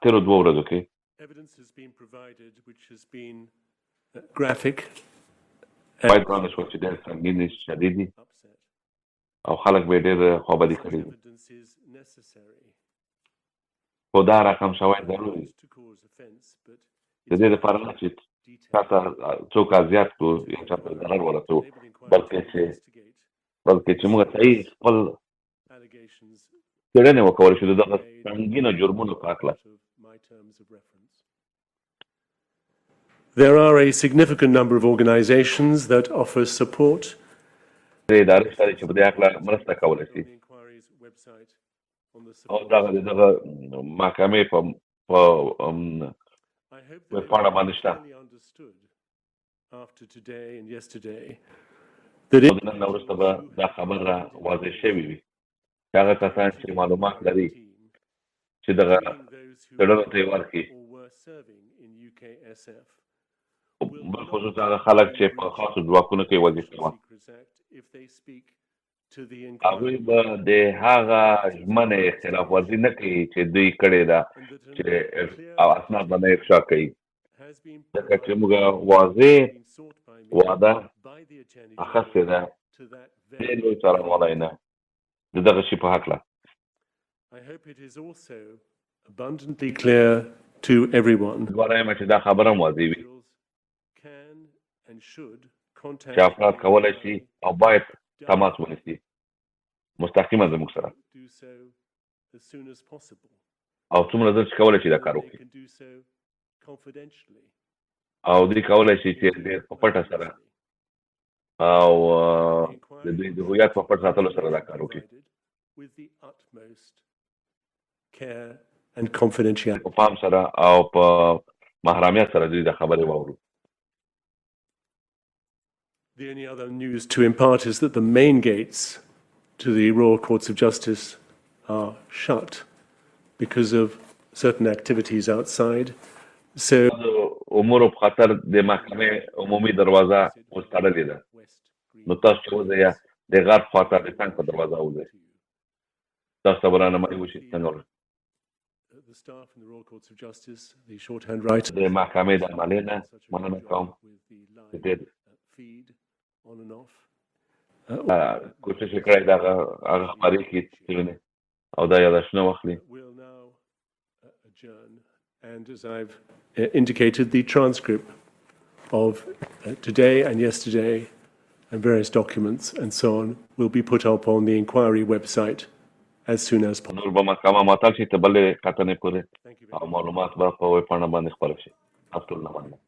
Speaker 2: تېرو 2 ورځو کې
Speaker 1: evidence has been provided which has been graphic,
Speaker 2: باید وړاندې شول چې ډېر سنګین دي، شدید دي او خلک به یې ډېر خوابدي کړي دي.
Speaker 1: evidence is necessary
Speaker 2: خو دا رقم شواهد ضروري
Speaker 1: to cause offence, but
Speaker 2: د دې لپاره نه چې چاته څوک اذیت کړو یا چاته ضرر ورسوو، بلکې چې موږ صحیح خپل
Speaker 1: allegations
Speaker 2: څېړنې وکولی شو د دغه سنګینو جرمونو په هکله.
Speaker 1: my terms of reference. There are a significant number of organizations that offer support.
Speaker 2: د ادارې شته چې په دې هکله مرسته کولی شي
Speaker 1: The inquiry's website on the
Speaker 2: او
Speaker 1: support.
Speaker 2: دغه محکمې په
Speaker 1: I hope
Speaker 2: ویبپاڼه
Speaker 1: that
Speaker 2: باندې شته.
Speaker 1: it understood after today and yesterday that
Speaker 2: او د نن نه وروسته به دا خبره واضح شوې وي چې هغه کسان چې معلومات لري چې دغه
Speaker 1: those who
Speaker 2: څېړنو ته یې ورکړي.
Speaker 1: or were serving in UKSF
Speaker 2: بل خصوص هغه خلک چې په خاصو ځواکونو کې وظیفه وه.
Speaker 1: Secrets Act if they speak to the
Speaker 2: هغوی
Speaker 1: inquiry
Speaker 2: به د هغه ژمنې خلاف ورزي نه کوي چې دوی کړې ده
Speaker 1: and that
Speaker 2: چې او اسناد به نه افشا کوي.
Speaker 1: has been
Speaker 2: ځکه چې موږ واضح
Speaker 1: been sought by me
Speaker 2: وعده
Speaker 1: by the Attorney
Speaker 2: اخیستې ده
Speaker 1: to that
Speaker 2: ډېر
Speaker 1: very
Speaker 2: لوی څارنوالی نه د دغه شي په هکله.
Speaker 1: I hope it is also abundantly clear to everyone
Speaker 2: وایم چې دا خبره هم واضح وي
Speaker 1: individuals can and should contact
Speaker 2: چې افراد کولی شي او باید تماس ونیسي مستقیما زموږ سره
Speaker 1: do so as soon as possible.
Speaker 2: او څومره ژر چې کولی شي دا کار
Speaker 1: They
Speaker 2: وکړي
Speaker 1: can do so confidentially.
Speaker 2: او دوی کولی شي چې ډېر په پټه سره او د دوی د هویت په پټ ساتلو سره دا کار وکړي
Speaker 1: With the utmost care and confidentiality.
Speaker 2: په پام سره او په محرمیت سره دوی د خبرې واورو.
Speaker 1: The only other news to impart is that the main gates to the Royal Courts of Justice are shut because of certain activities outside. So
Speaker 2: د امورو په خاطر د محکمې عمومي دروازه اوس تړلې ده. نو تاسو چې وځئ د غرب خواته د څنګ په دروازه وځئ. تاسو ته به رانمایي وشي څنګه
Speaker 1: the staff in the Royal Courts of Justice, the shorthand writer,
Speaker 2: د محکمې د عملې نه مننه کوم چې ډېر
Speaker 1: feed on and off.
Speaker 2: کوشش یې کړی د هغه خپرې کې څېړنې او دا یاداشتونه واخلي.
Speaker 1: We'll now adjourn, and as I've indicated, the transcript of today and yesterday and various documents and so on will be put up on the inquiry website as soon as possible.
Speaker 2: نور به محکمه معطل شي ته بلې کتنې پورې
Speaker 1: Thank you very
Speaker 2: او معلومات به په ویب پاڼه باندې خپاره شي. تاسو ټول نه مننه.